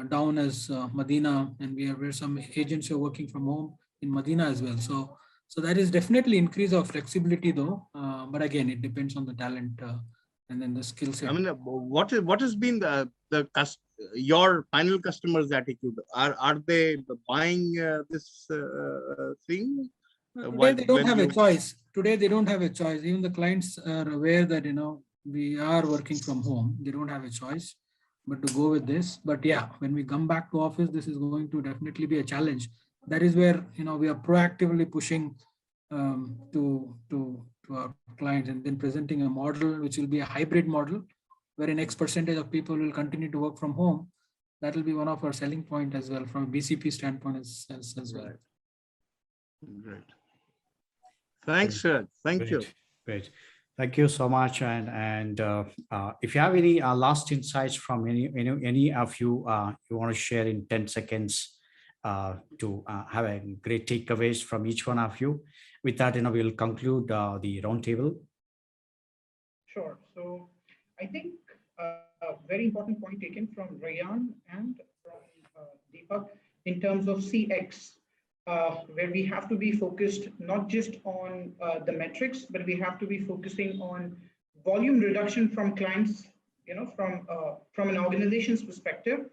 down as Medina, and we have some agents who are working from home in Medina as well. So that is definitely increase of flexibility though, but again it depends on the talent and then the skill set. I mean, what has been your final customers' attitude? Are they buying this thing? Today they don't have a choice. Today they don't have a choice. Even the clients are aware that we are working from home. They don't have a choice but to go with this. But yeah, when we come back to office, this is going to definitely be a challenge. That is where we are proactively pushing to our clients, and then presenting a model which will be a hybrid model, where X percentage of people will continue to work from home. That will be one of our selling point as well from a BCP standpoint as well. Great. Thanks, sir. Thank you. Great. Thank you so much. And if you have any last insights from any of you, you want to share in 10 seconds to have a great takeaways from each one of you. With that, we'll conclude the roundtable. Sure. So I think a very important point taken from Rayan and from Deepak in terms of CX. Where we have to be focused not just on the metrics, but we have to be focusing on volume reduction from clients, from an organization's perspective,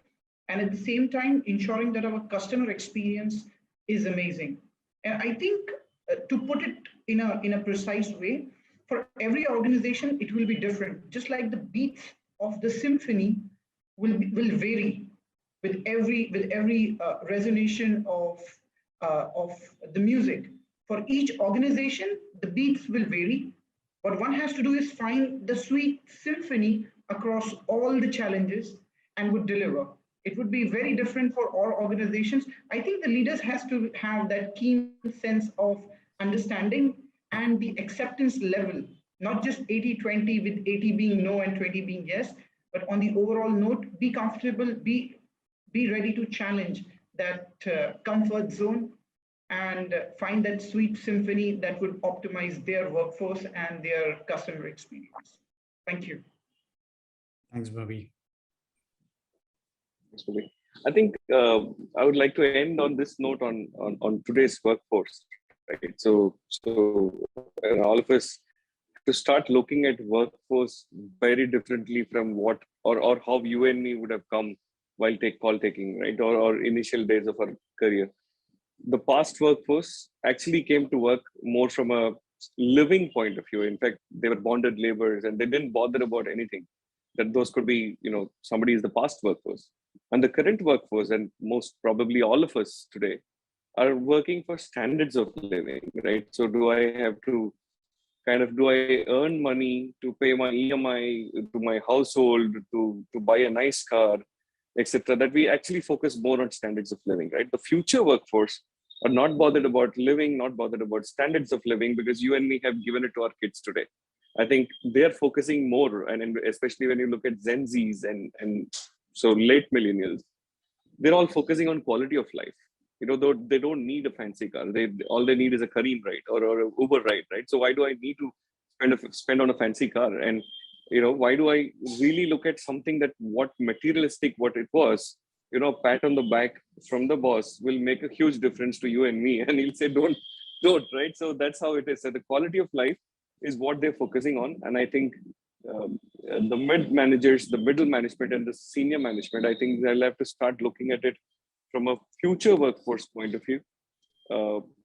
and at the same time ensuring that our customer experience is amazing. And I think to put it in a precise way, for every organization it will be different. Just like the beats of the symphony will vary with every resonation of the music. For each organization, the beats will vary. What one has to do is find the sweet symphony across all the challenges and would deliver. It would be very different for all organizations. I think the leaders has to have that keen sense of understanding and the acceptance level, not just 80-20 with 80 being no and 20 being yes, but on the overall note, be comfortable, be ready to challenge that comfort zone and find that sweet symphony that would optimize their workforce and their customer experience. Thank you. Thanks, Bobby. Thanks, Bobby. I think I would like to end on this note on today's workforce. Right? So all of us to start looking at workforce very differently from what or how you and me would have come while call taking, right? Or initial days of our career. The past workforce actually came to work more from a living point of view. In fact, they were bonded laborers and they didn't bother about anything. That those could be, somebody is the past workforce. And the current workforce, and most probably all of us today, are working for standards of living, right? So do I earn money to pay my EMI, to my household, to buy a nice car, etc., that we actually focus more on standards of living, right? The future workforce are not bothered about living, not bothered about standards of living, because you and me have given it to our kids today. I think they're focusing more, and especially when you look at Gen Zs and so late millennials, they're all focusing on quality of life. though they don't need a fancy car. All they need is a Kareem ride or a Uber ride, right? So why do I need to spend on a fancy car? And why do I really look at something that what materialistic what it was? Pat on the back from the boss will make a huge difference to you and me, and he'll say don't, right? So that's how it is. So the quality of life is what they're focusing on, and I think the mid managers, the middle management, and the senior management, I think they'll have to start looking at it from a future workforce point of view.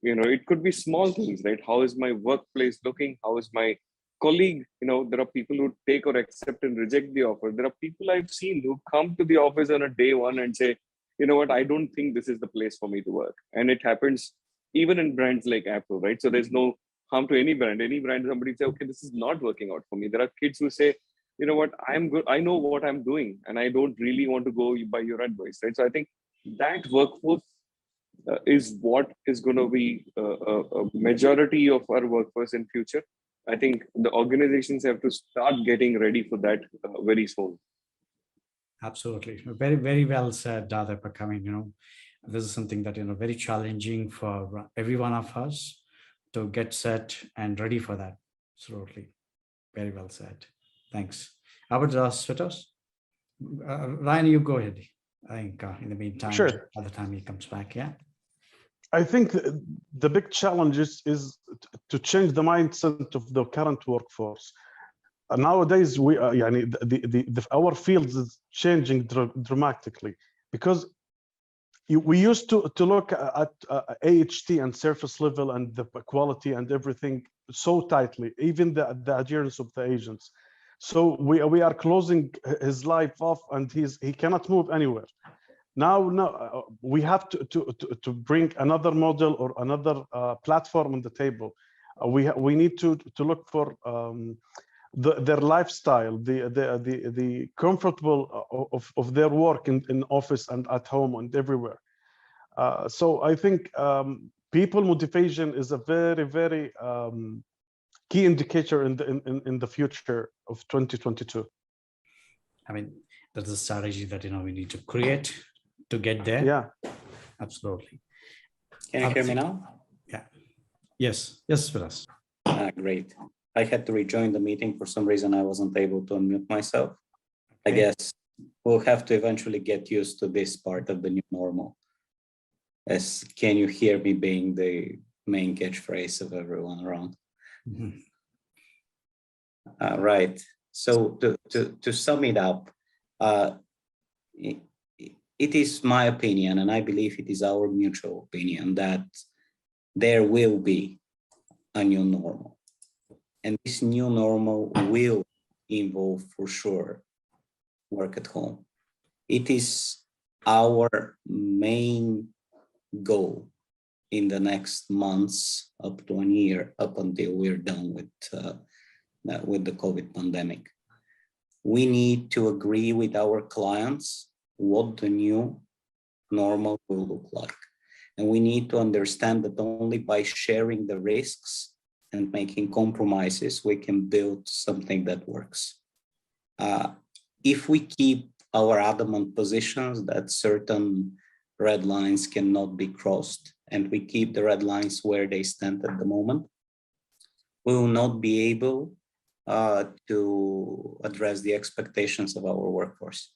It could be small things, right? How is my workplace looking? How is my colleague? There are people who take or accept and reject the offer. There are people I've seen who come to the office on a day one and say, you know what, I don't think this is the place for me to work. And it happens even in brands like Apple, right? So there's no harm to any brand. Any brand, somebody say, okay, this is not working out for me. There are kids who say, you know what, I'm good. I know what I'm doing, and I don't really want to go by your advice, right? So I think that workforce is what is going to be a majority of our workforce in future. I think the organizations have to start getting ready for that very soon. Absolutely. Very, very well said, Deepak. I mean, this is something that, very challenging for every one of us to get set and ready for that. Absolutely. Very well said. Thanks. How about Swetos? Ryan, you go ahead. I think in the meantime, Sure. by the time he comes back, yeah. I think the big challenge is to change the mindset of the current workforce. Nowadays, our field is changing dramatically, because we used to look at AHT and surface level and the quality and everything so tightly, even the adherence of the agents. So we are closing his life off, and he cannot move anywhere. Now we have to bring another model or another platform on the table. We need to look for their lifestyle, the comfortable of their work in office and at home and everywhere. So I think people motivation is a very, very key indicator in the future of 2022. I mean, that's a strategy that we need to create to get there. Yeah, absolutely. Can you hear me now? Yeah. Yes. Yes, for us. Great. I had to rejoin the meeting. For some reason, I wasn't able to unmute myself. Okay. I guess we'll have to eventually get used to this part of the new normal. As can you hear me being the main catchphrase of everyone around? Mm-hmm. Right. So to sum it up, it is my opinion, and I believe it is our mutual opinion, that there will be a new normal. And this new normal will involve, for sure, work at home. It is our main goal in the next months, up to 1 year, up until we're done with the COVID pandemic. We need to agree with our clients what the new normal will look like. And we need to understand that only by sharing the risks and making compromises, we can build something that works. If we keep our adamant positions that certain red lines cannot be crossed, and we keep the red lines where they stand at the moment, we will not be able to address the expectations of our workforce,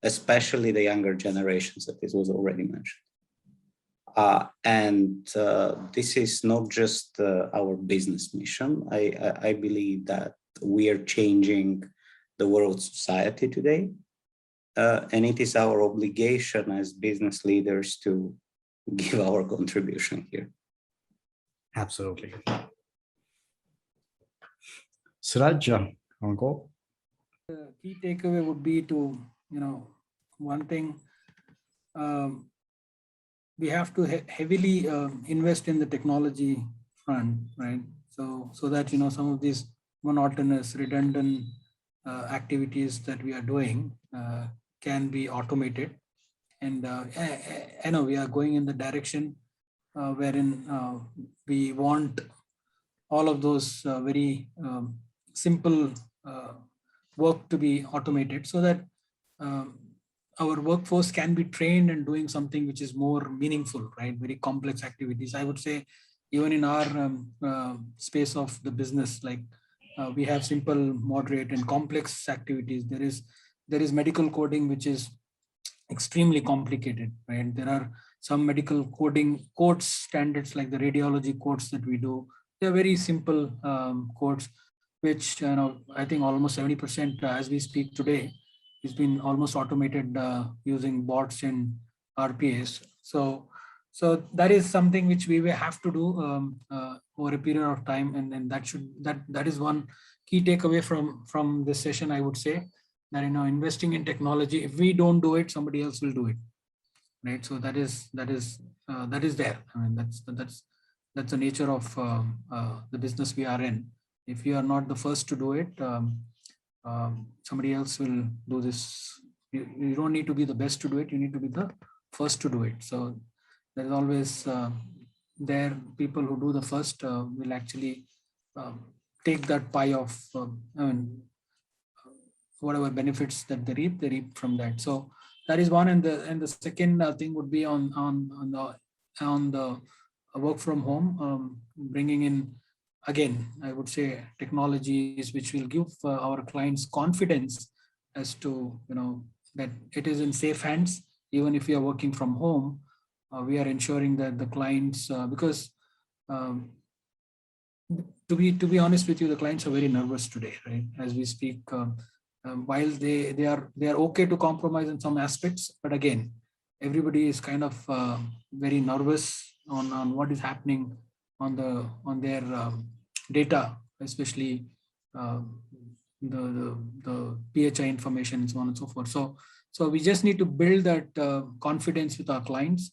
especially the younger generations, that this was already mentioned. This is not just our business mission. I believe that we are changing the world society today. And it is our obligation as business leaders to give our contribution here. Absolutely. Siraj, go. The key takeaway would be to, one thing, we have to heavily invest in the technology front, right? So that, some of these monotonous, redundant activities that we are doing can be automated. And I know we are going in the direction wherein we want all of those very simple work to be automated, so that our workforce can be trained in doing something which is more meaningful, right? Very complex activities. I would say even in our space of the business, like we have simple, moderate, and complex activities. There is medical coding, which is extremely complicated, right? There are some medical coding codes standards like the radiology codes that we do. They're very simple codes, which I think almost 70% as we speak today has been almost automated using bots and RPAs. So that is something which we will have to do over a period of time, and that is one key takeaway from this session. I would say that investing in technology, if we don't do it, somebody else will do it, right? So that is there. I mean, that's the nature of the business we are in. If you are not the first to do it, somebody else will do this. You don't need to be the best to do it. You need to be the first to do it. So there is always there people who do the first will actually take that pie of whatever benefits that they reap from that. So that is one, and the second thing would be on the work from home, bringing in, again, I would say, technologies which will give our clients confidence as to that it is in safe hands. Even if we are working from home, we are ensuring that the clients, because to be honest with you, the clients are very nervous today, right? As we speak, while they are okay to compromise in some aspects, but again, everybody is kind of very nervous on what is happening on their data, especially the PHI information and so on and so forth. So we just need to build that confidence with our clients,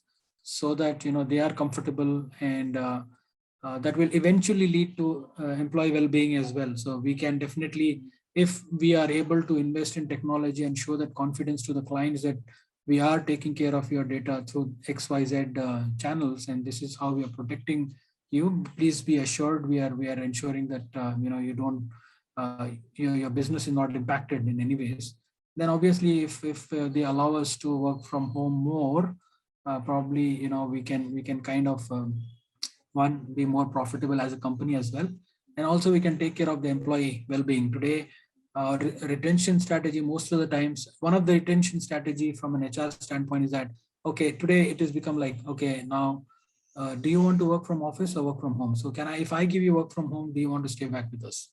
so that they are comfortable, and that will eventually lead to employee well-being as well. So we can definitely, if we are able to invest in technology and show that confidence to the clients that we are taking care of your data through XYZ channels, and this is how we are protecting you, please be assured we are ensuring that you don't your business is not impacted in any ways. Then obviously, if they allow us to work from home more, probably we can kind of one, be more profitable as a company as well, and also we can take care of the employee well-being. Today, retention strategy, most of the times, one of the retention strategy from an HR standpoint is that, okay, today it has become like, okay, now do you want to work from office or work from home? So if I give you work from home, do you want to stay back with us?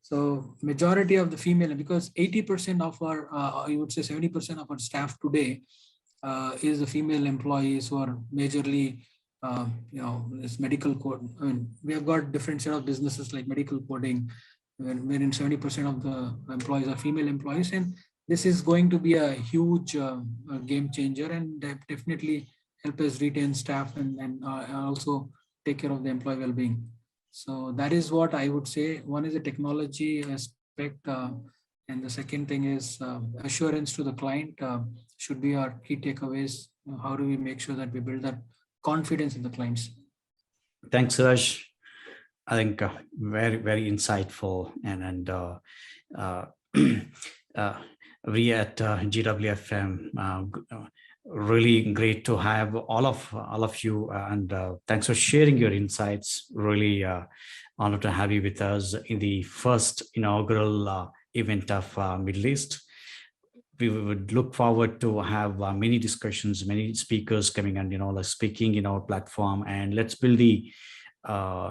So majority of the female, because 80% of our, I would say 70% of our staff today is the female employees who are majorly, this medical code. I mean, we have got different set of businesses like medical coding, wherein 70% of the employees are female employees, and this is going to be a huge game changer, and definitely help us retain staff and also take care of the employee well-being. So that is what I would say. One is the technology aspect, and the second thing is assurance to the client should be our key takeaways. How do we make sure that we build that confidence in the clients? Thanks, Raj. I think very, very insightful, and we at GWFM really great to have all of you, and thanks for sharing your insights. Really honored to have you with us in the first inaugural event of Middle East. We would look forward to have many discussions, many speakers coming and like speaking in our platform, and let's build the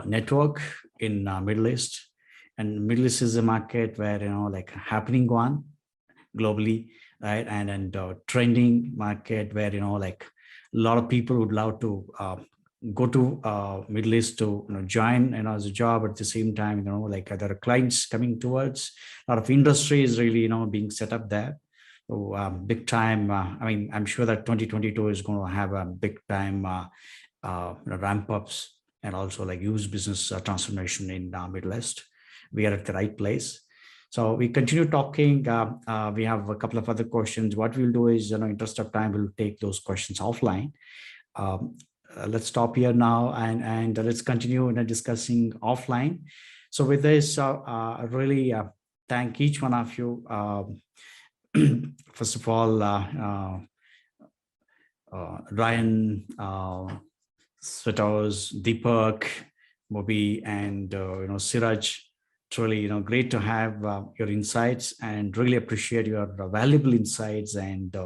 network in Middle East. And Middle East is a market where like happening one globally, right? And trending market where like a lot of people would love to go to Middle East to join as a job. At the same time, like there are clients coming towards, a lot of industry is really being set up there. So big time. I mean, I'm sure that 2022 is going to have a big time ramp ups, and also like huge business transformation in Middle East. We are at the right place. So we continue talking. We have a couple of other questions. What we'll do is, interest of time, we'll take those questions offline. Let's stop here now, and let's continue discussing offline. So with this, I really thank each one of you first of all, Ryan, Svetos, Deepak, Mobi, and Siraj. Truly, great to have your insights, and really appreciate your valuable insights and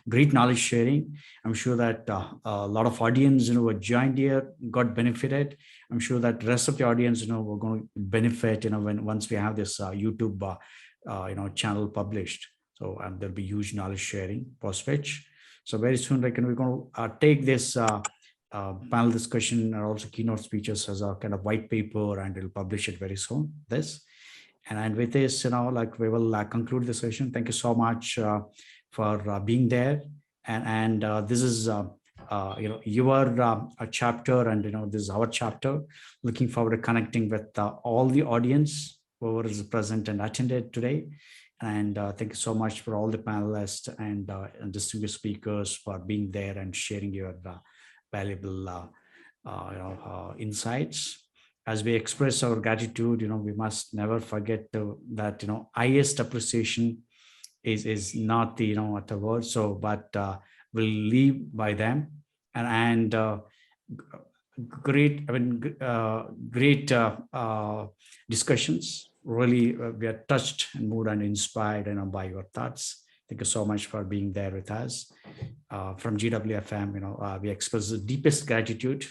great knowledge sharing. I'm sure that a lot of audience, who joined here got benefited. I'm sure that rest of the audience, we're going to benefit, once we have this YouTube, channel published. So there'll be huge knowledge sharing post which. So very soon, we're going to take this panel discussion and also keynote speeches as a kind of white paper, and we'll publish it very soon. And with this, we will conclude the session. Thank you so much for being there. And this is your chapter, and this is our chapter. Looking forward to connecting with all the audience who is present and attended today. And thank you so much for all the panelists and distinguished speakers for being there and sharing your valuable insights. As we express our gratitude, we must never forget that highest appreciation is not the at the word, but we'll live by them. And great discussions. Really, we are touched and moved and inspired by your thoughts. Thank you so much for being there with us. From GWFM, we express the deepest gratitude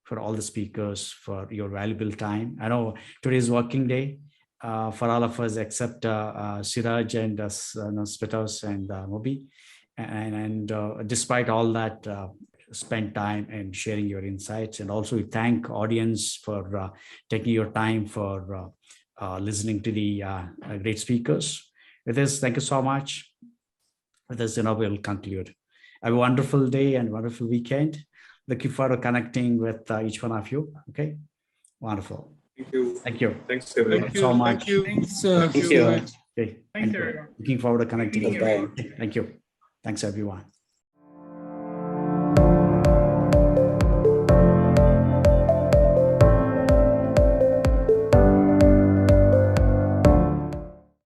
for all the speakers for your valuable time. I know today is working day for all of us except Siraj and Svetos and Mobi. And despite all that, spend time and sharing your insights. And also we thank audience for taking your time for listening to the great speakers. With this, thank you so much. With this, we'll conclude. Have a wonderful day and wonderful weekend. Looking forward to connecting with each one of you. Okay, wonderful. Thank you. Thank you. Thanks everyone. Thank you so much. Thank you. Thanks. Thank you. Okay. Thanks, everyone. Looking forward to connecting. Meeting you. Bye. Thank you. Thanks, everyone.